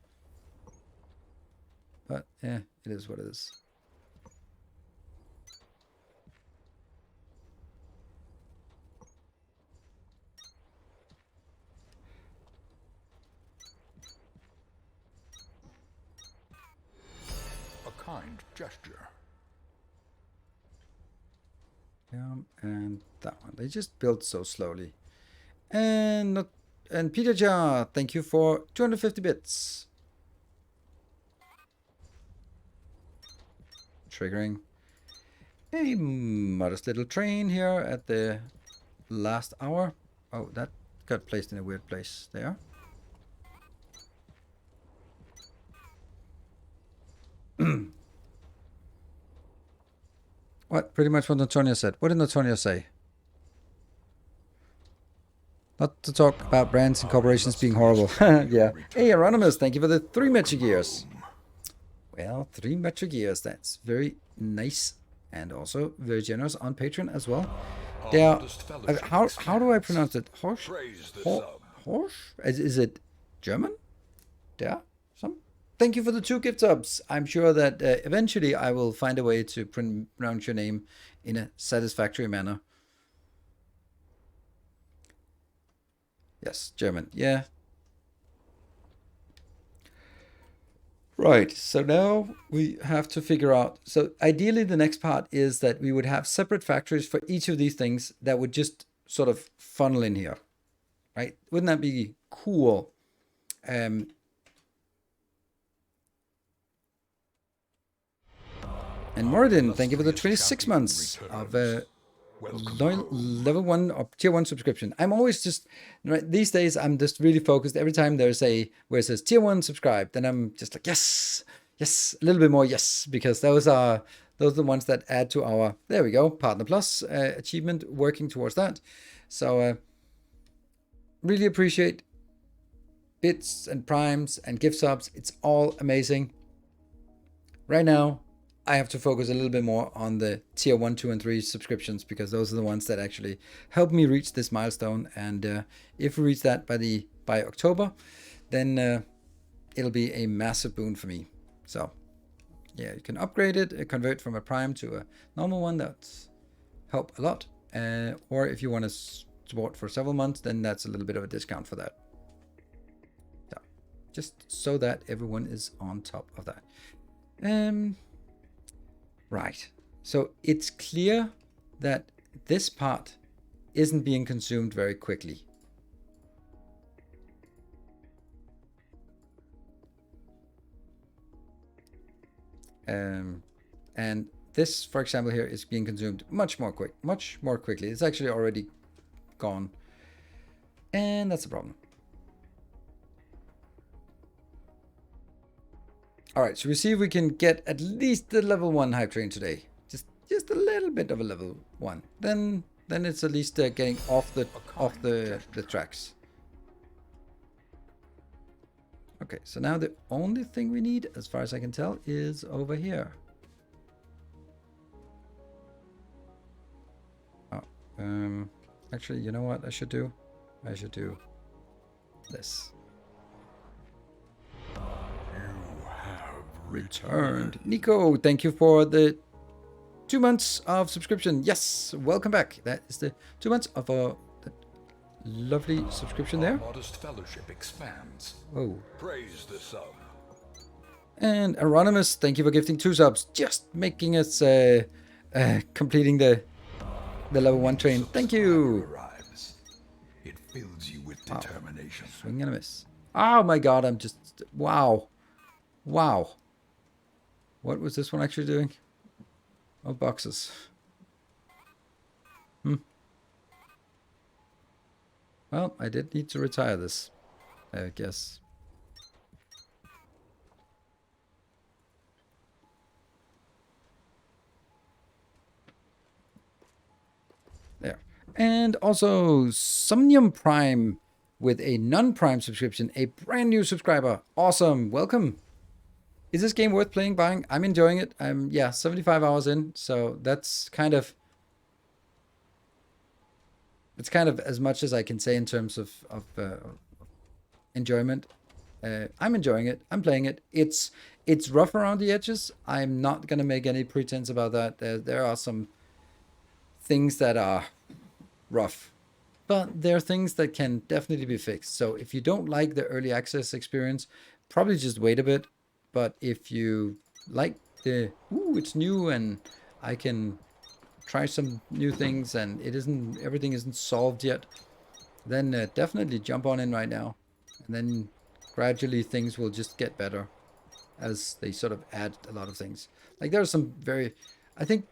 But yeah, it is what it is. A kind gesture. Yeah, and that one. They just built so slowly. And Peter Jar, thank you for 250 bits. Triggering a modest little train here at the last hour. Oh, that got placed in a weird place there. What? Pretty much what Antonio said. What did Antonio say? Not to talk about brands and corporations being horrible. Yeah. Hey, Anonymous, thank you for the 3 metric years. Well, 3 metric years. That's very nice and also very generous on Patreon as well. There. How do I pronounce it? Horsch? Horsch? Is it German? There. Thank you for the 2 gift subs. I'm sure that eventually I will find a way to pronounce your name in a satisfactory manner. Yes, German. Yeah. Right. So now we have to figure out. So ideally, the next part is that we would have separate factories for each of these things that would just sort of funnel in here. Right? Wouldn't that be cool? And Moradin, thank you for the 26 months of level 1 or tier 1 subscription. I'm always just, right, these days I'm just really focused. Every time there's a, where it says tier 1 subscribe, then I'm just like, yes, yes, a little bit more yes, because those are the ones that add to our, there we go, Partner Plus achievement, working towards that. So really appreciate bits and primes and gift subs. It's all amazing. Right now, I have to focus a little bit more on the tier 1, 2, and 3 subscriptions because those are the ones that actually help me reach this milestone. And if we reach that by October, then it'll be a massive boon for me. So yeah, you can upgrade it, convert from a prime to a normal one. That's help a lot. Or if you want to support for several months, then that's a little bit of a discount for that. So just so that everyone is on top of that. Right, so it's clear that this part isn't being consumed very quickly. And this, for example, here is being consumed much more quickly. It's actually already gone, and that's a problem. All right, so we see if we can get at least the level 1 hype train today. just a little bit of a level 1, then it's at least getting off the tracks. Okay, so now the only thing we need, as far as I can tell, is over here. Oh, actually, you know what I should do? I should do this. You have Returned. Nico, thank you for the 2 months of subscription. Yes, welcome back. That is the 2 months of a lovely subscription there. Modest fellowship expands. Oh. Praise the sub. And Anonymous, thank you for gifting 2 subs. Just making us completing the level 1 train. Thank you. Arrives. It fills you with determination. Swing and a miss. Oh my god, I'm just... Wow. Wow. What was this one actually doing? Oh, boxes. Well, I did need to retire this, I guess. There. And also, Somnium Prime with a non-Prime subscription, a brand new subscriber. Awesome, welcome. Is this game worth playing, buying? I'm enjoying it. I'm, 75 hours in, so that's kind of... It's kind of as much as I can say in terms of enjoyment. I'm enjoying it. I'm playing it. It's rough around the edges. I'm not going to make any pretense about that. There are some things that are rough. But there are things that can definitely be fixed. So if you don't like the early access experience, probably just wait a bit. But if you like the, it's new and I can try some new things and everything isn't solved yet, then definitely jump on in right now. And then gradually things will just get better as they sort of add a lot of things. Like there are some I think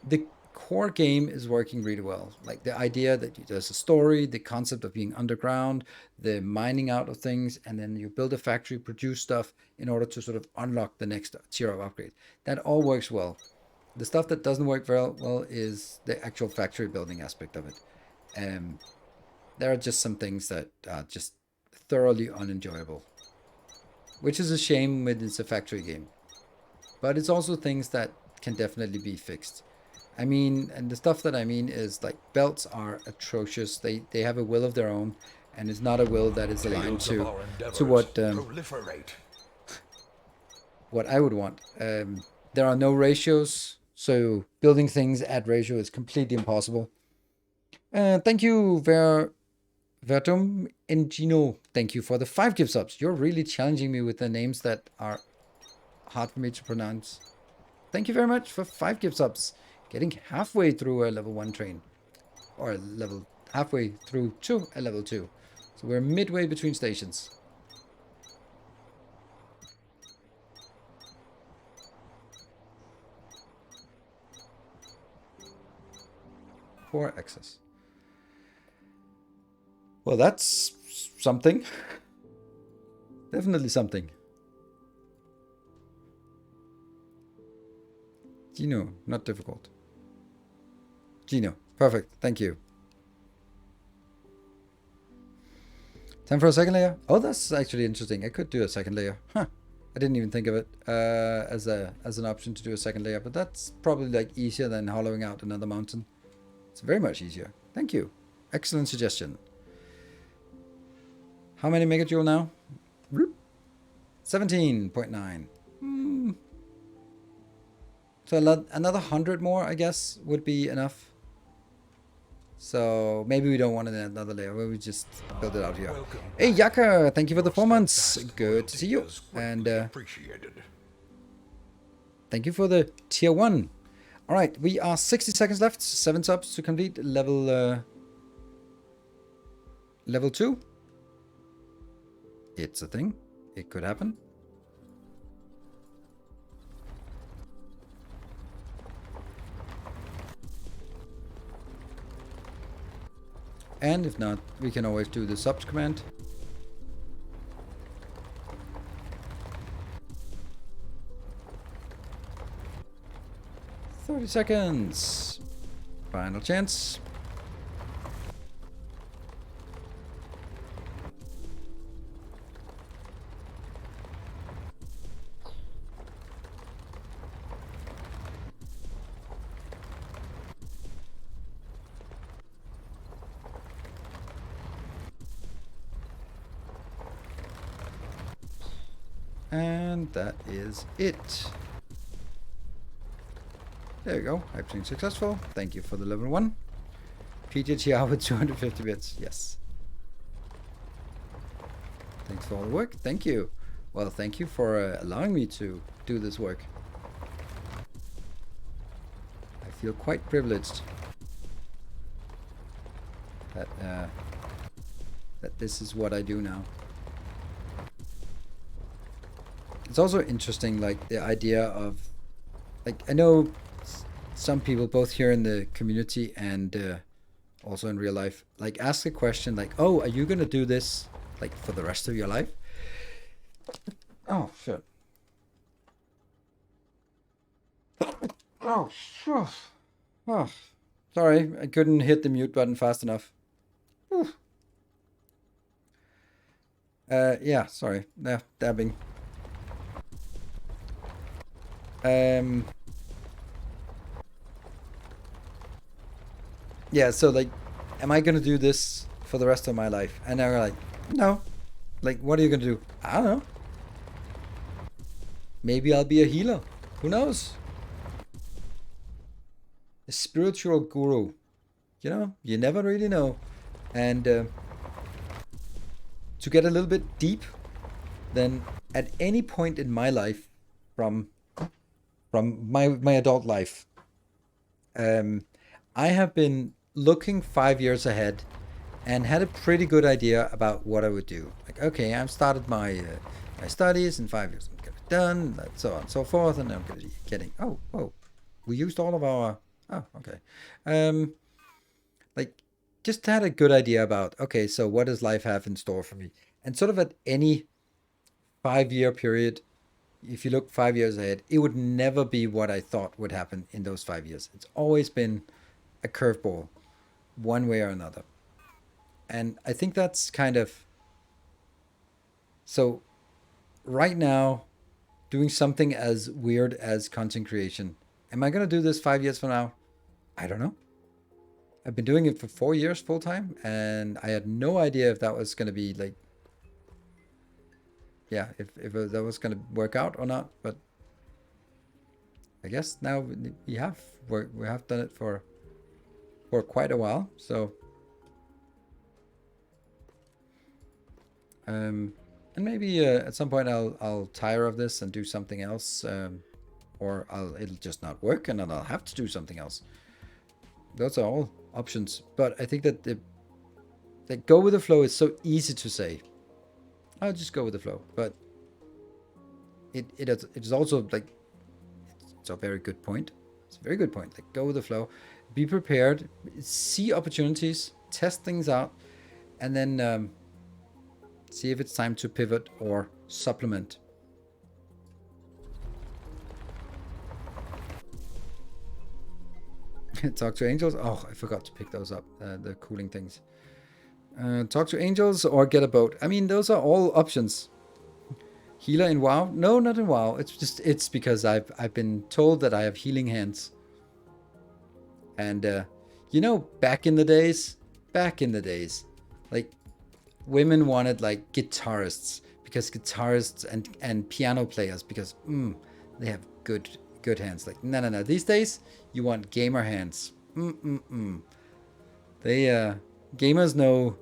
the core game is working really well. Like the idea that there's a story, the concept of being underground, the mining out of things, and then you build a factory, produce stuff in order to sort of unlock the next tier of upgrade. That all works well. The stuff that doesn't work very well is the actual factory building aspect of it. There are just some things that are just thoroughly unenjoyable, which is a shame when it's a factory game. But it's also things that can definitely be fixed. I mean, and the stuff that I mean is like belts are atrocious. They have a will of their own, and it's not a will that is aligned to what I would want. There are no ratios, so building things at ratio is completely impossible. Thank you, Vertum Engino. Thank you for the 5 gift subs. You're really challenging me with the names that are hard for me to pronounce. Thank you very much for 5 gift subs. Getting halfway through a level 1 train. Or halfway through to a level 2. So we're midway between stations. For access. Well, that's something. Definitely something. Gino, not difficult. Gino, perfect. Thank you. Time for a second layer? Oh, that's actually interesting. I could do a second layer. Huh. I didn't even think of it as an option to do a second layer, but that's probably like easier than hollowing out another mountain. It's very much easier. Thank you. Excellent suggestion. How many megajoule now? 17.9. So another 100 more, I guess, would be enough. So maybe we don't want another layer. We just build it out here. Hey, Yaka, thank you for the 4 months. Good to see you. And thank you for the tier 1. All right, we are 60 seconds left. 7 subs to complete level 2. It's a thing. It could happen. And if not, we can always do the subs command. 30 seconds. Final chance. And that is it. There you go. Hyperlink successful. Thank you for the level 1. PGTR with 250 bits. Yes. Thanks for all the work. Thank you. Well, thank you for allowing me to do this work. I feel quite privileged that that this is what I do now. It's also interesting, like the idea of, like, I know some people both here in the community and also in real life, like ask a question like, oh, are you gonna do this like for the rest of your life? Oh shit. Oh shit. Oh, sorry, I couldn't hit the mute button fast enough. Yeah, sorry. Dabbing. Yeah, so like, am I gonna do this for the rest of my life? And they're like, no. Like, what are you gonna do? I don't know. Maybe I'll be a healer. Who knows? A spiritual guru. You know, you never really know. And to get a little bit deep, then at any point in my life, from my adult life, I have been looking 5 years ahead and had a pretty good idea about what I would do. Like, okay, I've started my my studies in 5 years. I'm gonna be done, so on and so forth, and I'm gonna be getting. Oh, we used all of our. Oh, okay. Like, just had a good idea about. Okay, so what does life have in store for me? And sort of at any 5 year period, if you look 5 years ahead, it would never be what I thought would happen in those 5 years. It's always been a curveball, one way or another. And I think that's kind of, so right now, doing something as weird as content creation. Am I going to do this 5 years from now? I don't know. I've been doing it for 4 years full time, and I had no idea if that was going to be like, yeah, if that was going to work out or not. But I guess now we have done it for quite a while. So and maybe at some point I'll tire of this and do something else, or it'll just not work and then I'll have to do something else. Those are all options. But I think that the go with the flow is so easy to say. I'll just go with the flow, but it's also like, it's a very good point. It's a very good point. Like, go with the flow, be prepared, see opportunities, test things out, and then see if it's time to pivot or supplement. Talk to angels. Oh, I forgot to pick those up. The cooling things. Talk to angels or get a boat. I mean, those are all options. Healer in WoW? No, not in WoW. It's because I've been told that I have healing hands. And you know, back in the days, like, women wanted like guitarists, because guitarists and piano players, because they have good hands. Like, no. These days you want gamer hands. They gamers know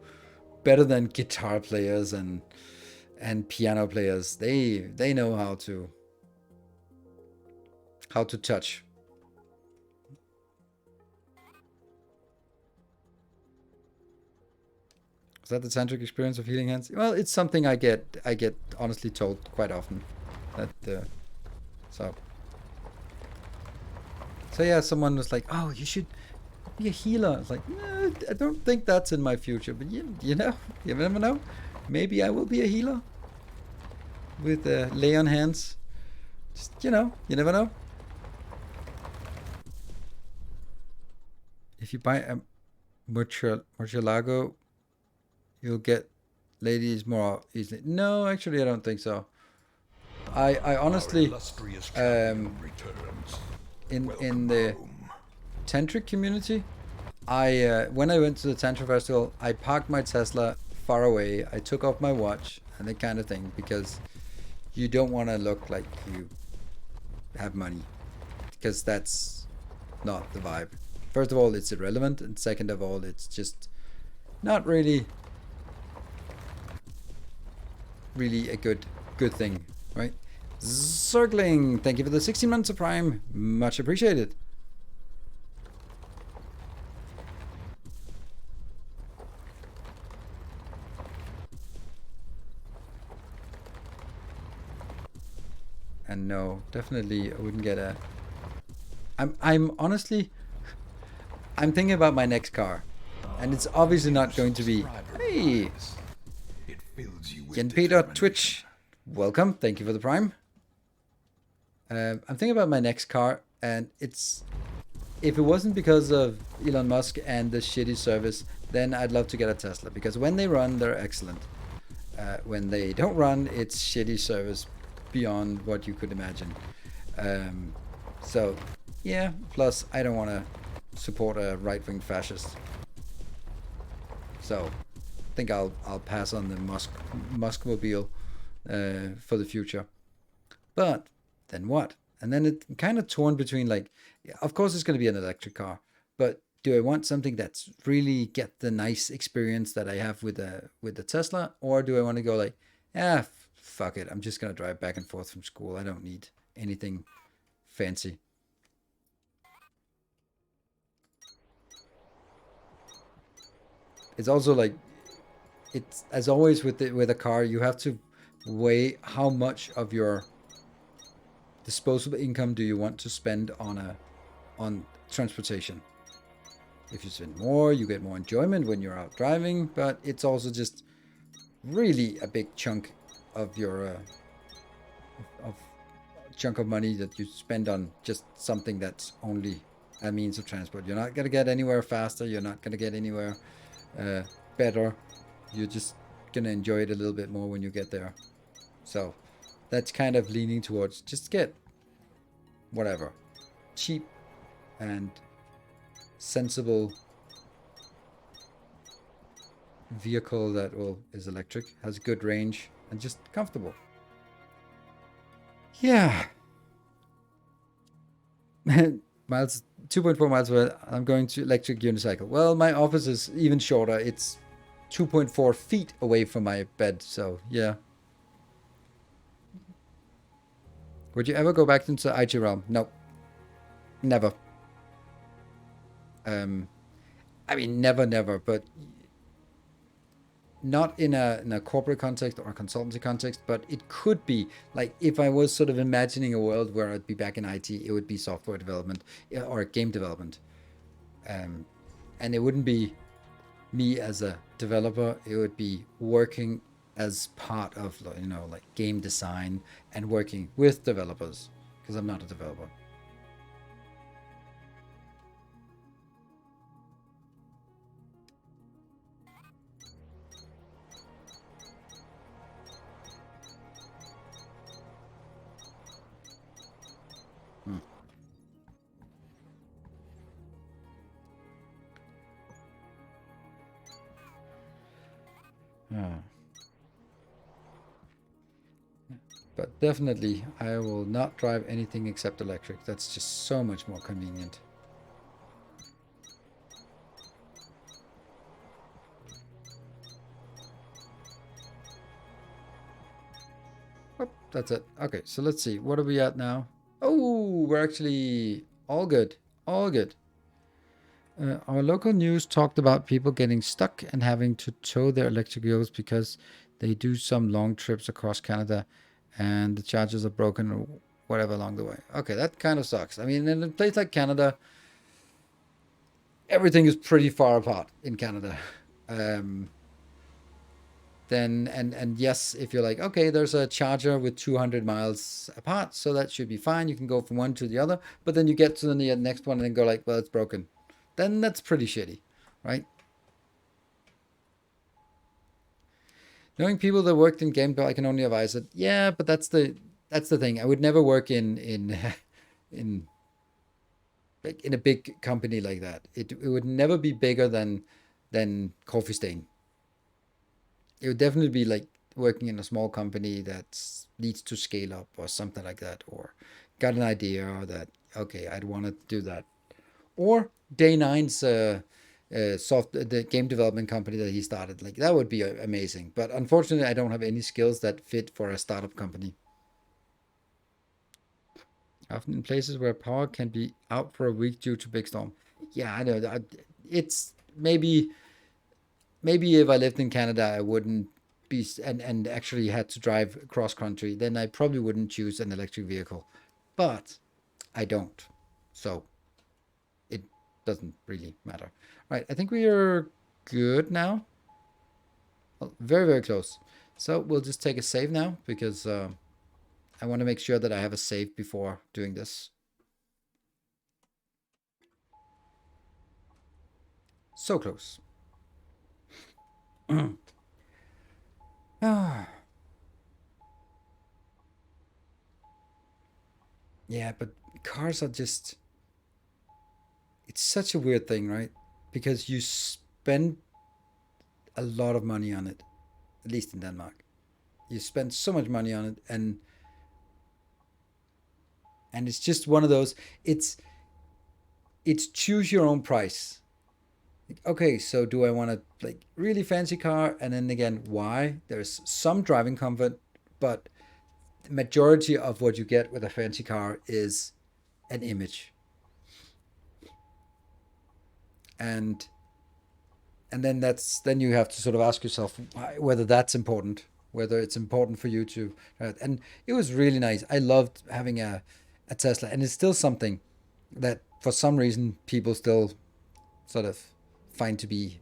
better than guitar players and piano players. They know how to touch. Is that the tantric experience of healing hands? Well, it's something I get honestly told quite often. That so yeah, someone was like, "Oh, you should be a healer." It's like, no, I don't think that's in my future. But you know, you never know. Maybe I will be a healer with lay on hands. Just, you know, you never know. If you buy a Murcielago, you'll get ladies more easily. No, actually, I don't think so. I honestly, in the tantric community, when I went to the Tantra Festival, I parked my Tesla far away. I took off my watch and that kind of thing because you don't want to look like you have money, because that's not the vibe. First of all, it's irrelevant, and second of all, it's just not really a good thing, right? Circling, thank you for the 16 months of Prime, much appreciated. And no, definitely I wouldn't get a... I'm honestly, I'm thinking about my next car, and it's obviously not going to be... Hey! Twitch, welcome, thank you for the Prime. I'm thinking about my next car, and it's... If it wasn't because of Elon Musk and the shitty service, then I'd love to get a Tesla, because when they run, they're excellent. When they don't run, it's shitty service beyond what you could imagine. So, yeah, plus I don't want to support a right-wing fascist. So, I think I'll pass on the Musk-mobile for the future. But then what? And then it kind of torn between, like, of course it's going to be an electric car, but do I want something that's really get the nice experience that I have with the Tesla, or do I want to go like, fuck it, I'm just going to drive back and forth from school. I don't need anything fancy. It's also like, it's as always with a car, you have to weigh how much of your disposable income do you want to spend on transportation. If you spend more, you get more enjoyment when you're out driving, but it's also just really a big chunk of your chunk of money that you spend on just something that's only a means of transport. You're not gonna get anywhere faster. You're not gonna get anywhere better. You're just gonna enjoy it a little bit more when you get there. So that's kind of leaning towards just get whatever cheap and sensible vehicle that is electric, has good range, and just comfortable. Yeah. Miles, 2.4 miles away. I'm going to electric unicycle. Well, my office is even shorter. It's 2.4 feet away from my bed, so yeah. Would you ever go back into the IG realm? No. Never. I mean, never, but not in a corporate context or a consultancy context, but it could be, like, if I was sort of imagining a world where I'd be back in IT, it would be software development or game development. And it wouldn't be me as a developer, it would be working as part of, you know, like game design and working with developers, because I'm not a developer. But definitely, I will not drive anything except electric. That's just so much more convenient. Oh, that's it. Okay, so let's see. What are we at now? Oh, we're actually all good. All good. Our local news talked about people getting stuck and having to tow their electric vehicles because they do some long trips across Canada and the chargers are broken or whatever along the way. Okay, that kind of sucks. I mean, in a place like Canada, everything is pretty far apart in Canada. Then, and yes, if you're like, okay, there's a charger with 200 miles apart, so that should be fine. You can go from one to the other, but then you get to the next one and then go like, well, it's broken. then that's pretty shitty, right? Knowing people that worked in game, I can only advise it. Yeah, but that's the thing. I would never work in like in a big company like that. It would never be bigger than Coffee Stain. It would definitely be like working in a small company that needs to scale up or something like that, or got an idea that okay, I'd want to do that, or Day Nine's the game development company that he started. Like that would be amazing. But unfortunately, I don't have any skills that fit for a startup company. Often in places where power can be out for a week due to big storm. Yeah, I know. It's maybe if I lived in Canada, I wouldn't be and actually had to drive cross country. Then I probably wouldn't choose an electric vehicle, but I don't. So it doesn't really matter. Right, I think we are good now. Well, very, very close. So we'll just take a save now because I want to make sure that I have a save before doing this. So close. Ah. Yeah, but cars are just, it's such a weird thing, right? Because you spend a lot of money on it, at least in Denmark. You spend so much money on it, and it's just one of those. It's choose your own price. Like, okay, so do I want a like really fancy car? And then again, why? There's some driving comfort, but the majority of what you get with a fancy car is an image, and then you have to sort of ask yourself whether that's important, whether it's important for you to. And it was really nice. I loved having a Tesla, and it's still something that for some reason people still sort of find to be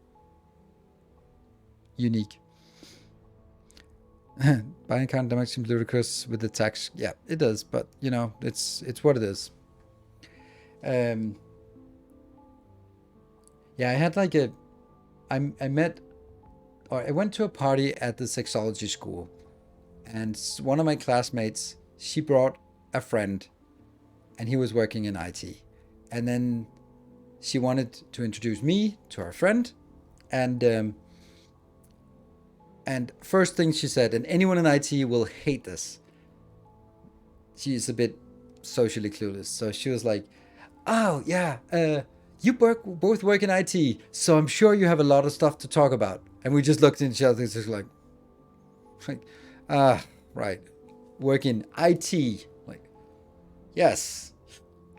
unique. Buying a car in Denmark seems ludicrous with the tax. Yeah, it does, but you know, it's what it is. Um, yeah, I had like I met or I went to a party at the sexology school, and one of my classmates she brought a friend, and he was working in IT, and then she wanted to introduce me to her friend, and and first thing she said, and anyone in IT will hate this. She's a bit socially clueless, so she was like, "Oh yeah, you both work in IT, so I'm sure you have a lot of stuff to talk about." And we just looked at each other, just like, right, work in IT. Like, yes,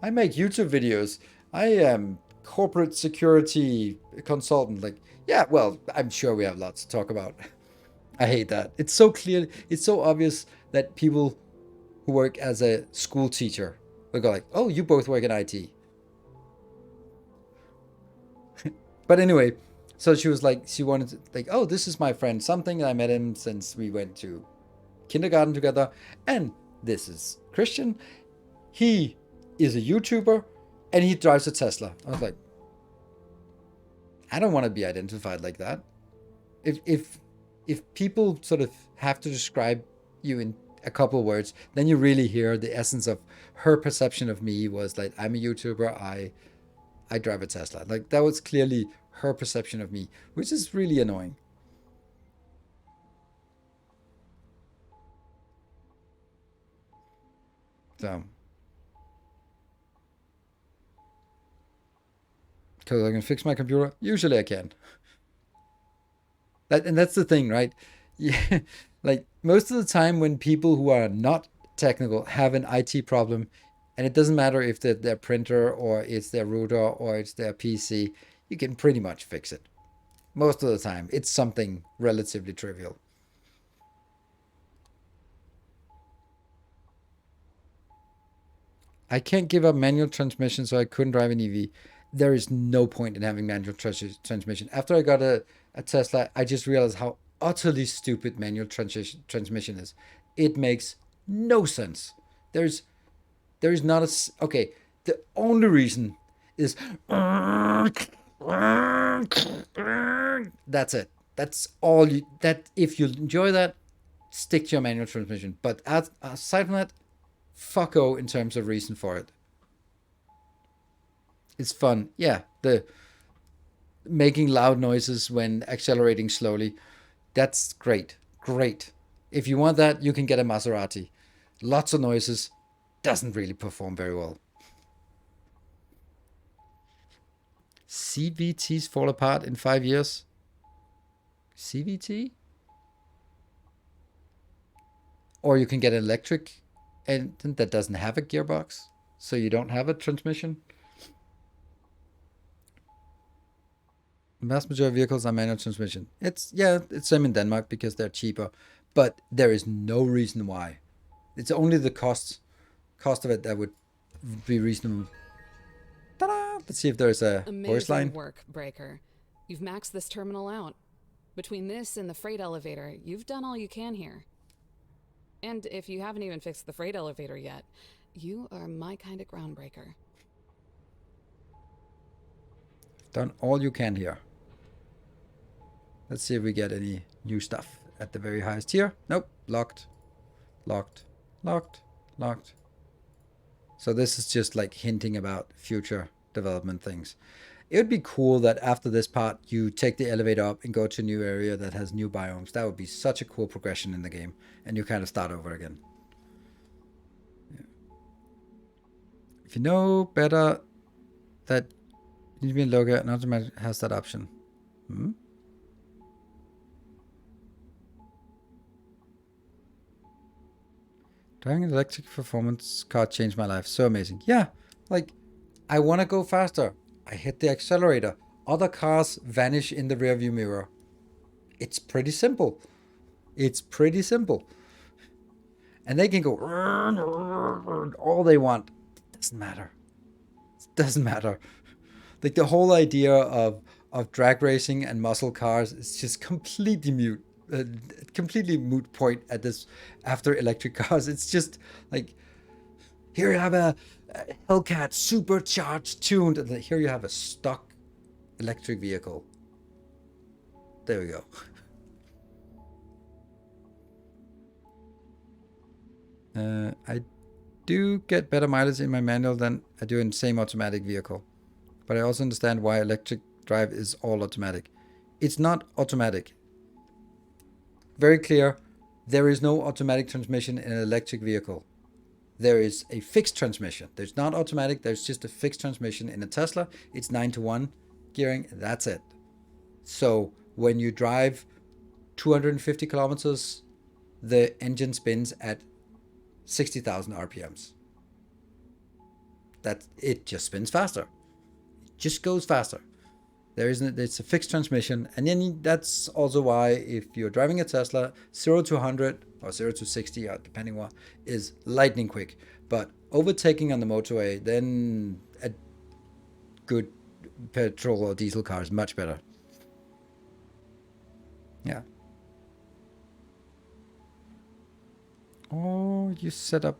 I make YouTube videos. I am corporate security consultant. Like, yeah, well, I'm sure we have lots to talk about. I hate that. It's so clear. It's so obvious that people who work as a school teacher will go like, "Oh, you both work in IT." But anyway, so she was like, she wanted to, like, "Oh, this is my friend something. I met him since we went to kindergarten together, and this is Christian. He is a YouTuber, and he drives a Tesla." I was like, I don't want to be identified like that. If people sort of have to describe you in a couple of words, then you really hear the essence of her perception of me was like, I'm a YouTuber, I drive a Tesla. Like that was clearly her perception of me, which is really annoying. So, because I can fix my computer, usually I can. And that's the thing, right? Yeah, like most of the time when people who are not technical have an IT problem, and it doesn't matter if their printer or it's their router or it's their PC, you can pretty much fix it. Most of the time, it's something relatively trivial. I can't give up manual transmission, so I couldn't drive an EV. There is no point in having manual transmission. After I got a Tesla, I just realized how utterly stupid manual transmission is. It makes no sense. There's there is not a okay. The only reason is that's it. That's all you that if you enjoy that, stick to your manual transmission. But aside from that, fucko in terms of reason for it. It's fun. Yeah, the making loud noises when accelerating slowly. That's great. Great. If you want that, you can get a Maserati. Lots of noises. Doesn't really perform very well. CVTs fall apart in 5 years? CVT? Or you can get an electric engine that doesn't have a gearbox, so you don't have a transmission. The vast majority of vehicles are manual transmission. It's same in Denmark because they're cheaper, but there is no reason why. It's only the cost of it that would be reasonable. Ta-da! Let's see if there's a voice line. Amazing work, Breaker. You've maxed this terminal out. Between this and the freight elevator, you've done all you can here. And if you haven't even fixed the freight elevator yet, you are my kind of groundbreaker. Done all you can here. Let's see if we get any new stuff at the very highest tier. Nope. Locked. Locked. Locked. Locked. So this is just like hinting about future development things. It would be cool that after this part, you take the elevator up and go to a new area that has new biomes. That would be such a cool progression in the game. And you kind of start over again. Yeah. If you know better that you need to be in logo, and automatic has that option. Driving an electric performance car changed my life. So amazing. Yeah, like, I want to go faster. I hit the accelerator. Other cars vanish in the rearview mirror. It's pretty simple. It's pretty simple. And they can go all they want. It doesn't matter. It doesn't matter. Like, the whole idea of drag racing and muscle cars is just completely mute. Completely moot point at this after electric cars. It's just like, here you have a Hellcat supercharged tuned, and here you have a stock electric vehicle. There we go. I do get better mileage in my manual than I do in same automatic vehicle, but I also understand why electric drive is all automatic. It's not automatic. Very clear, there is no automatic transmission in an electric vehicle. There is a fixed transmission. There's not automatic, there's just a fixed transmission. In a Tesla, it's 9-to-1 gearing, that's it. So when you drive 250 kilometers, the engine spins at 60,000 RPMs. It just spins faster. It just goes faster. It's a fixed transmission, and then that's also why if you're driving a Tesla, 0 to 100 or 0 to 60, depending what, is lightning quick. But overtaking on the motorway, then a good petrol or diesel car is much better. Yeah. Oh, you set up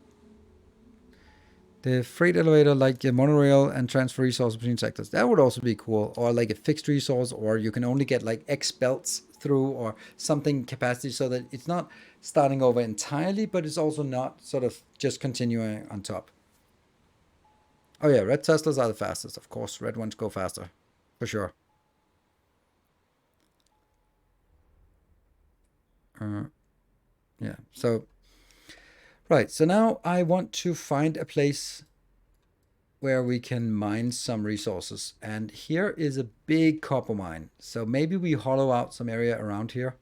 the freight elevator like a monorail and transfer resources between sectors. That would also be cool. Or like a fixed resource, or you can only get like X belts through or something capacity, so that it's not starting over entirely, but it's also not sort of just continuing on top. Oh yeah, red Teslas are the fastest. Of course, red ones go faster. For sure. Yeah, so... Right, so now I want to find a place where we can mine some resources. And here is a big copper mine. So maybe we hollow out some area around here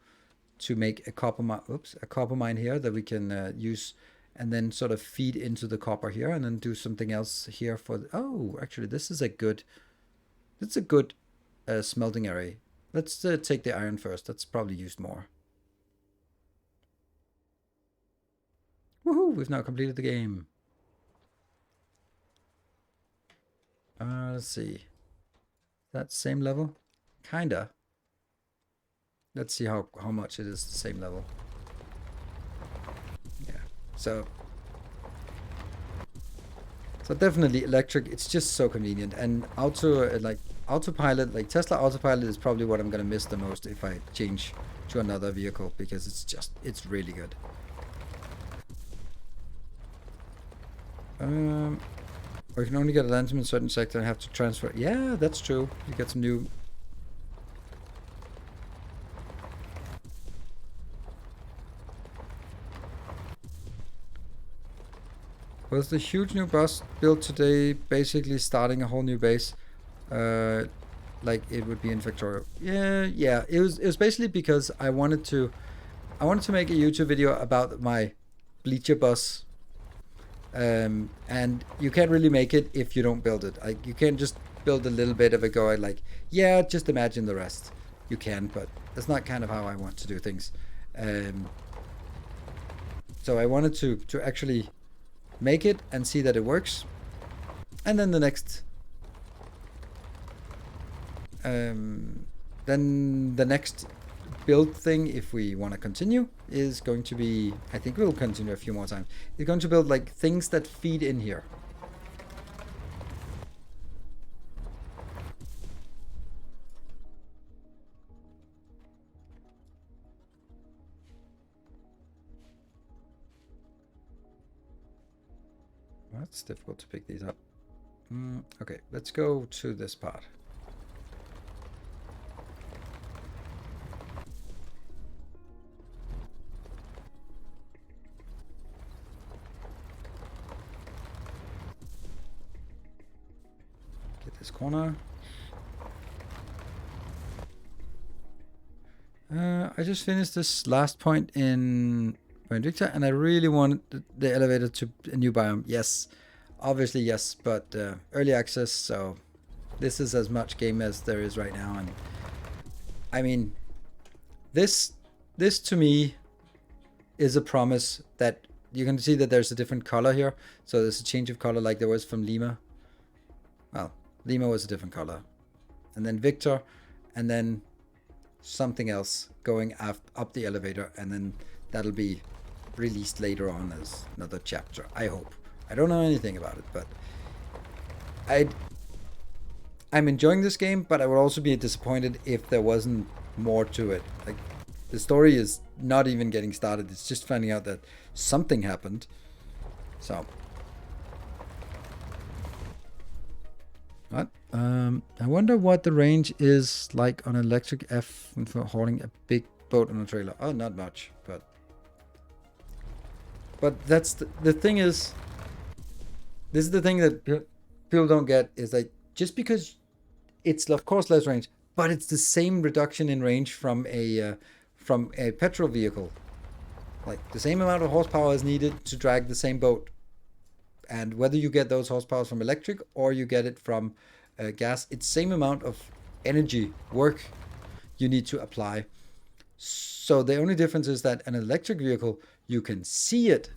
to make a copper mine. Oops, a copper mine here that we can use and then sort of feed into the copper here, and then do something else here for... Oh, actually, this is a good... It's a good smelting area. Let's take the iron first. That's probably used more. Woohoo! We've now completed the game. Let's see. That same level? Kinda. Let's see how much it is the same level. Yeah. So So definitely electric. It's just so convenient, and autopilot, like Tesla autopilot, is probably what I'm gonna miss the most if I change to another vehicle, because it's really good. Or you can only get a lantern in a certain sector and have to transfer. Yeah, that's true. You get some new. Was the huge new bus built today basically starting a whole new base? Like it would be in Victoria. Yeah. It was basically because I wanted to make a YouTube video about my bleacher bus. And you can't really make it if you don't build it. Like, you can't just build a little bit of it, go like, yeah, just imagine the rest. You can, but that's not kind of how I want to do things. So I wanted to actually make it and see that it works, and then the next build thing, if we want to continue, is going to be, I think we'll continue a few more times, it's going to build like things that feed in here. That's difficult to pick these up. Okay, let's go to this part. Get this corner. I just finished this last point in Victor, and I really wanted the elevator to a new biome. Yes, obviously yes, but early access, so this is as much game as there is right now. And I mean, this to me is a promise that you can see that there's a different color here. So there's a change of color like there was from Lima. Well, Lima was a different color, and then Victor, and then something else going up the elevator, and then that'll be released later on as another chapter, I hope. I don't know anything about it, but I'm enjoying this game, but I would also be disappointed if there wasn't more to it. Like, the story is not even getting started. It's just finding out that something happened. So what? I wonder what the range is like on electric F for hauling a big boat on a trailer. Oh, not much, but that's the thing is, this is the thing that people don't get, is like, just because it's of course less range, but it's the same reduction in range from a petrol vehicle. Like, the same amount of horsepower is needed to drag the same boat, and whether you get those horsepower from electric or you get it from gas, it's same amount of energy work you need to apply. So the only difference is that an electric vehicle, you can see it,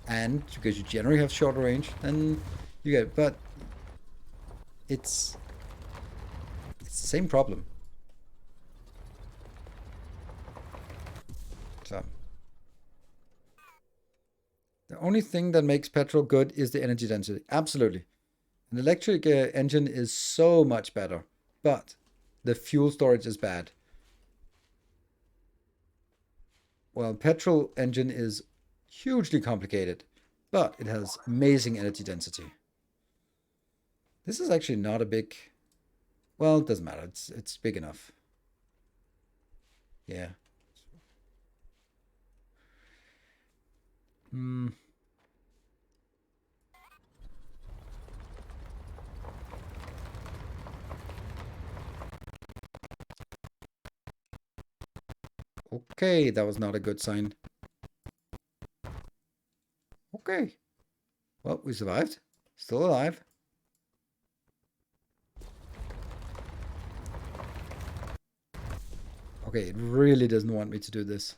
and because you generally have shorter range, then you get, but it's the same problem. So the only thing that makes petrol good is the energy density. Absolutely. An electric engine is so much better, but the fuel storage is bad. Well, petrol engine is hugely complicated, but it has amazing energy density. This is actually not a big, well, it doesn't matter. It's big enough. Yeah. Okay, that was not a good sign. Okay. Well, we survived. Still alive. Okay, it really doesn't want me to do this.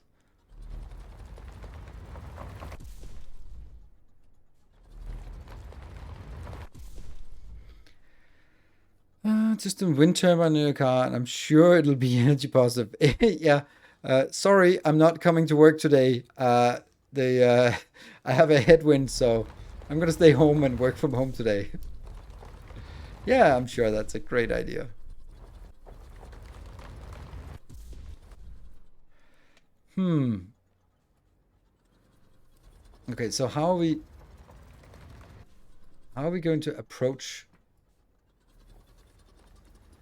Just a wind turbine in your car, and I'm sure it'll be energy positive. Yeah. Sorry, I'm not coming to work today. I have a headwind, so I'm gonna stay home and work from home today. Yeah, I'm sure that's a great idea. Okay, so how are we going to approach?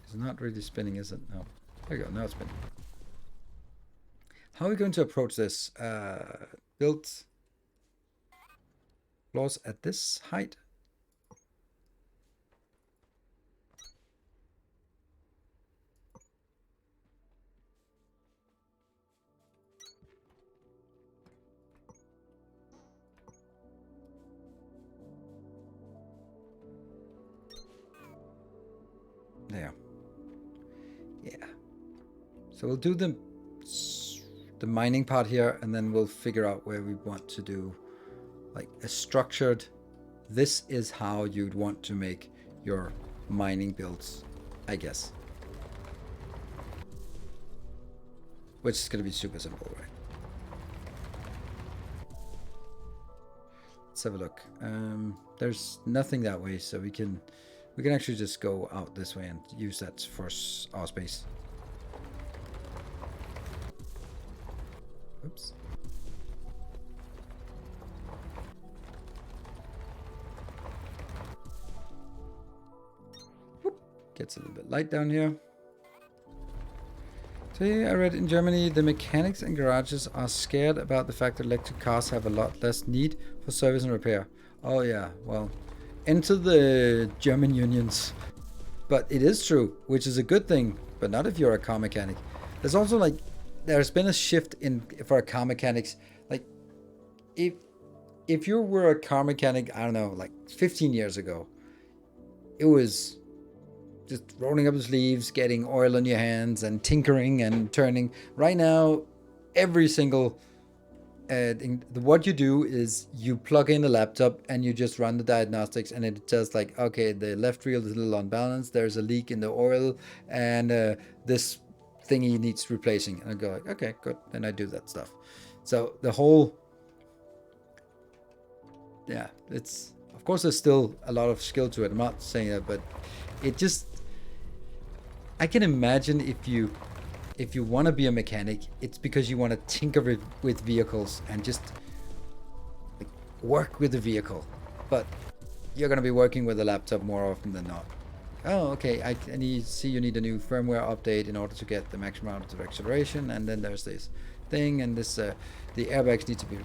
It's not really spinning, is it? No. There you go, now it's spinning. How are we going to approach this? Build floors at this height? There. Yeah. So we'll do the mining part here, and then we'll figure out where we want to do like a structured. This is how you'd want to make your mining builds, I guess. Which is going to be super simple, right? Let's have a look. There's nothing that way, so we can actually just go out this way and use that for our space. Oops. Whoop. Gets a little bit light down here. Today I read in Germany the mechanics and garages are scared about the fact that electric cars have a lot less need for service and repair. Oh yeah, well, enter the German unions. But it is true, which is a good thing, but not if you're a car mechanic. There's also like, there's been a shift for car mechanics. Like, if you were a car mechanic, I don't know, like 15 years ago, it was just rolling up the sleeves, getting oil on your hands, and tinkering and turning. Right now, every single what you do is you plug in a laptop and you just run the diagnostics, and it tells like, okay, the left wheel is a little unbalanced, there's a leak in the oil, and this thingy needs replacing. And I go like, okay, good. Then I do that stuff. So the whole, yeah, it's, of course there's still a lot of skill to it. I'm not saying that, but it just, I can imagine if you want to be a mechanic, it's because you want to tinker with vehicles and just like, work with the vehicle. But you're going to be working with a laptop more often than not. Oh, okay, I see you need a new firmware update in order to get the maximum amount of acceleration, and then there's this thing, and this the airbags need to be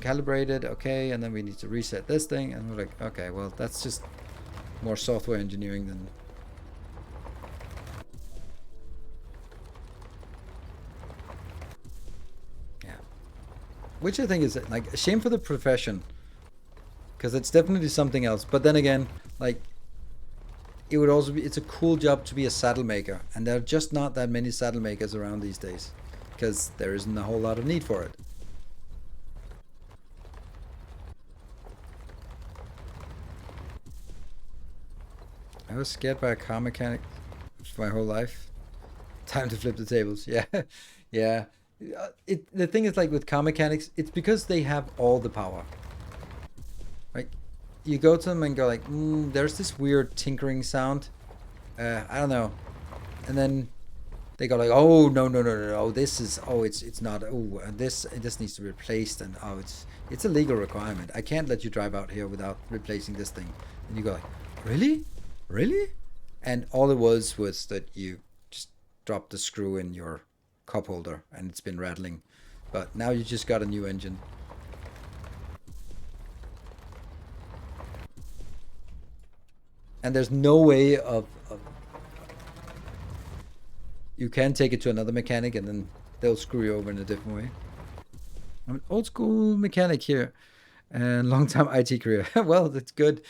calibrated, okay, and then we need to reset this thing, and we're like, okay, well, that's just more software engineering than... Which I think is like a shame for the profession, because it's definitely something else. But then again, like, it would also be, it's a cool job to be a saddle maker, and there are just not that many saddle makers around these days, because there isn't a whole lot of need for it. I was scared by a car mechanic my whole life. Time to flip the tables. Yeah, yeah. The thing is, like with car mechanics, it's because they have all the power. Like, you go to them and go like, there's this weird tinkering sound. I don't know. And then they go like, oh, no. This is, oh, it's not, oh, this needs to be replaced. And oh, it's a legal requirement. I can't let you drive out here without replacing this thing. And you go like, really? Really? And all it was that you just dropped the screw in your cup holder and it's been rattling, but now you just got a new engine. And there's no way of you can take it to another mechanic and then they'll screw you over in a different way. I'm an old school mechanic here and long time IT career. Well, that's good.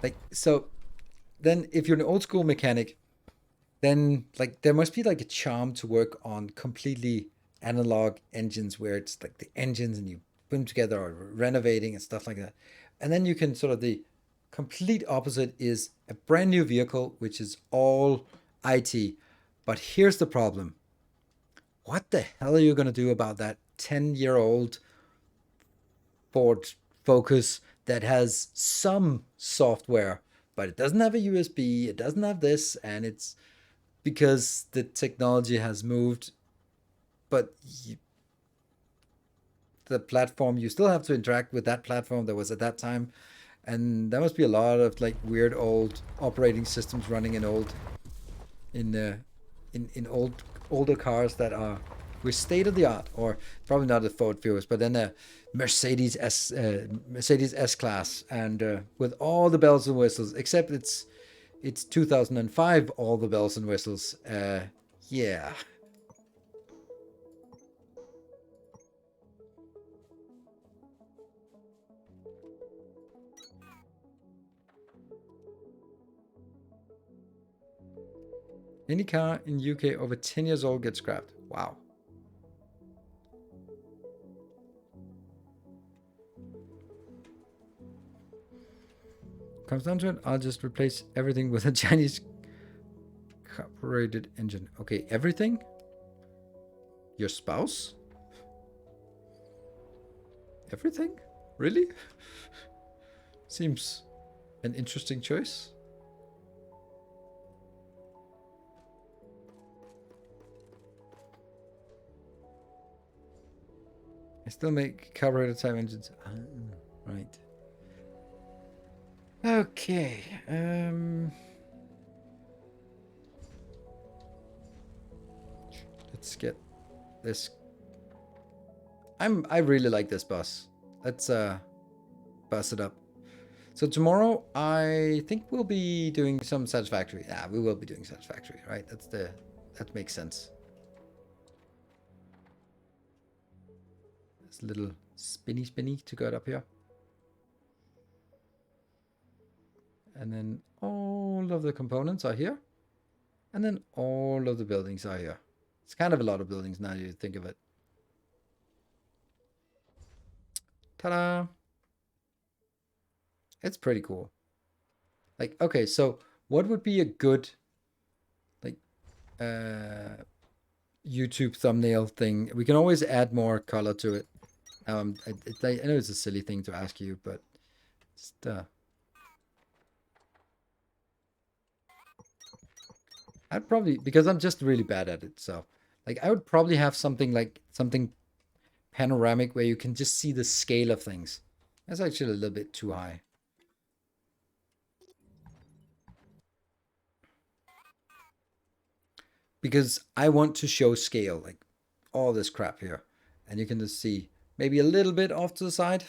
Like, so then if you're an old school mechanic, then like there must be like a charm to work on completely analog engines where it's like the engines and you put them together or renovating and stuff like that. And then you can sort of, the complete opposite is a brand new vehicle, which is all IT. But here's the problem. what the hell are you going to do about that 10-year-old Ford Focus that has some software, but it doesn't have a USB, it doesn't have this, and it's because the technology has moved, but the platform, you still have to interact with that platform that was at that time, and there must be a lot of like weird old operating systems running in older cars that are with state of the art, or probably not a Ford Focus, but then a Mercedes S class, and with all the bells and whistles, except it's 2005, all the bells and whistles. Yeah. Any car in UK over 10 years old gets scrapped. Wow. Comes down to it, I'll just replace everything with a Chinese carbureted engine. Okay, everything? Your spouse? Everything? Really? Seems an interesting choice. I still make carburetor type engines. Right. Okay. Let's get this. I really like this bus. Let's bus it up. So tomorrow I think we'll be doing some Satisfactory. Yeah, we will be doing Satisfactory, right? That makes sense. This little spinny to go up here. And then all of the components are here. And then all of the buildings are here. It's kind of a lot of buildings now you think of it. Ta-da! It's pretty cool. Like, okay, so what would be a good like YouTube thumbnail thing? We can always add more color to it. I know it's a silly thing to ask you, but just I'd probably, because I'm just really bad at it, so like I would probably have something panoramic where you can just see the scale of things. That's actually a little bit too high. Because I want to show scale, like all this crap here. And you can just see maybe a little bit off to the side.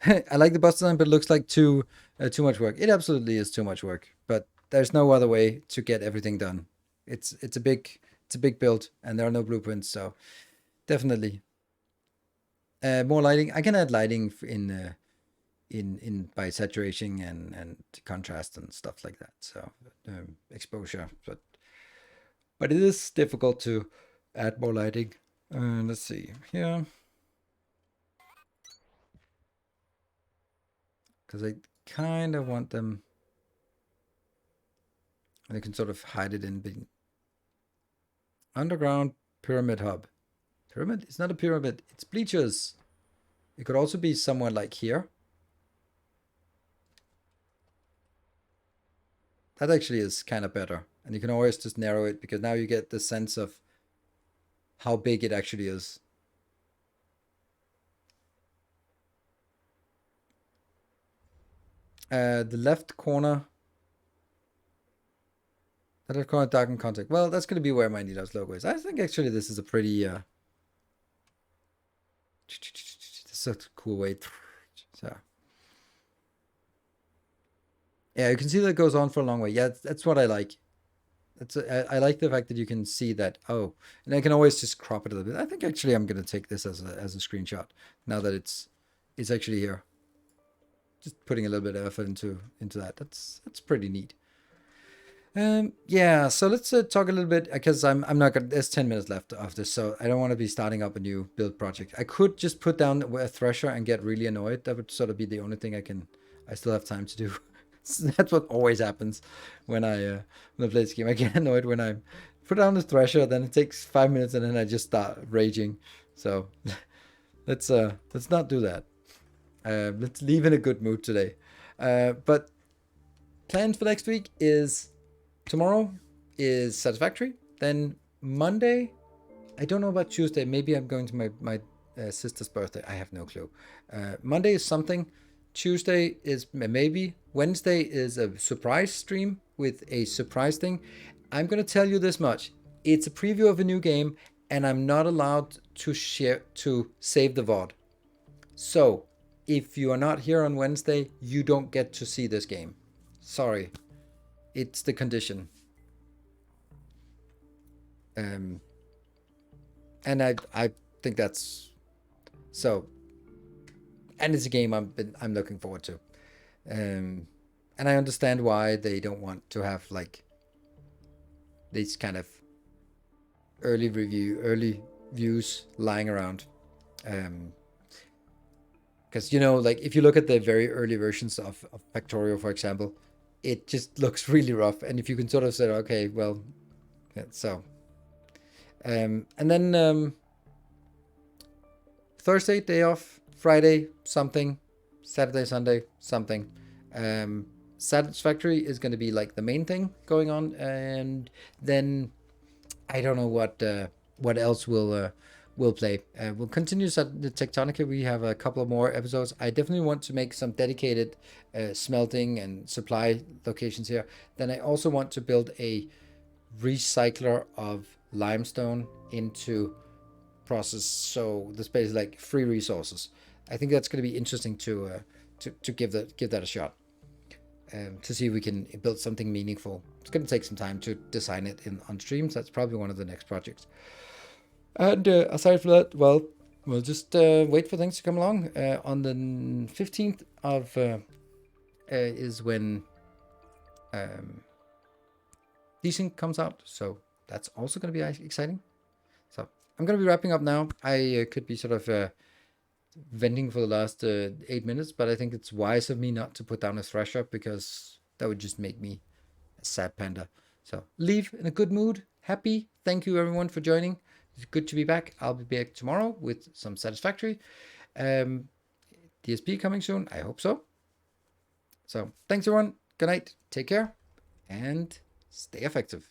I like the bus design, but it looks like too much work. It absolutely is too much work, but there's no other way to get everything done. It's a big build, and there are no blueprints, so definitely more lighting. I can add lighting in by saturation and contrast and stuff like that. So exposure, but it is difficult to add more lighting. Let's see here. Because I kind of want them, and I can sort of hide it in being underground pyramid hub. Pyramid? It's not a pyramid, it's bleachers. It could also be somewhere like here. That actually is kind of better. And you can always just narrow it, because now you get the sense of how big it actually is. The left corner. The left corner darken contact. Well, that's going to be where my Nidos logo is. I think actually this is a pretty... this is a cool way. So... yeah, you can see that it goes on for a long way. Yeah, that's what I like. I like the fact that you can see that. Oh, and I can always just crop it a little bit. I think actually I'm going to take this as a screenshot now that it's actually here. Just putting a little bit of effort into that. That's pretty neat. Yeah, so let's talk a little bit, because I'm not gonna, there's 10 minutes left of this, so I don't want to be starting up a new build project. I could just put down a thresher and get really annoyed. That would sort of be the only thing I still have time to do. That's what always happens when I play this game. I get annoyed when I'm put down the thresher, then it takes 5 minutes, and then I just start raging. So let's not do that. Let's leave in a good mood today. But plans for next week is tomorrow is Satisfactory. Then Monday, I don't know about Tuesday. Maybe I'm going to my sister's birthday. I have no clue. Monday is something. Tuesday is maybe. Wednesday is a surprise stream with a surprise thing. I'm going to tell you this much. It's a preview of a new game, and I'm not allowed to save the VOD. So, if you are not here on Wednesday, you don't get to see this game. Sorry. It's the condition. And I think that's so. And it's a game I'm looking forward to. And I understand why they don't want to have like these kind of early views lying around. Because, you know, like if you look at the very early versions of Factorio, for example, it just looks really rough. And if you can sort of say, okay, well, yeah, so. And then Thursday, day off. Friday, something. Saturday, Sunday, something. Satisfactory is going to be like the main thing going on. And then I don't know what else we'll play. We'll continue the Techtonica. We have a couple of more episodes. I definitely want to make some dedicated smelting and supply locations here. Then I also want to build a recycler of limestone into process, so the space is like free resources. I think that's going to be interesting to give that a shot. To see if we can build something meaningful. It's going to take some time to design it on streams. That's probably one of the next projects. And aside from that, well, we'll just wait for things to come along. On the 15th of is when Desync comes out, so that's also going to be exciting. So I'm going to be wrapping up now. I could be sort of venting for the last 8 minutes, but I think it's wise of me not to put down a thresher because that would just make me a sad panda. So leave in a good mood, happy. Thank you everyone for joining. It's good to be back. I'll be back tomorrow with some Satisfactory. DSP coming soon. I hope so. So thanks everyone. Good night. Take care and stay effective.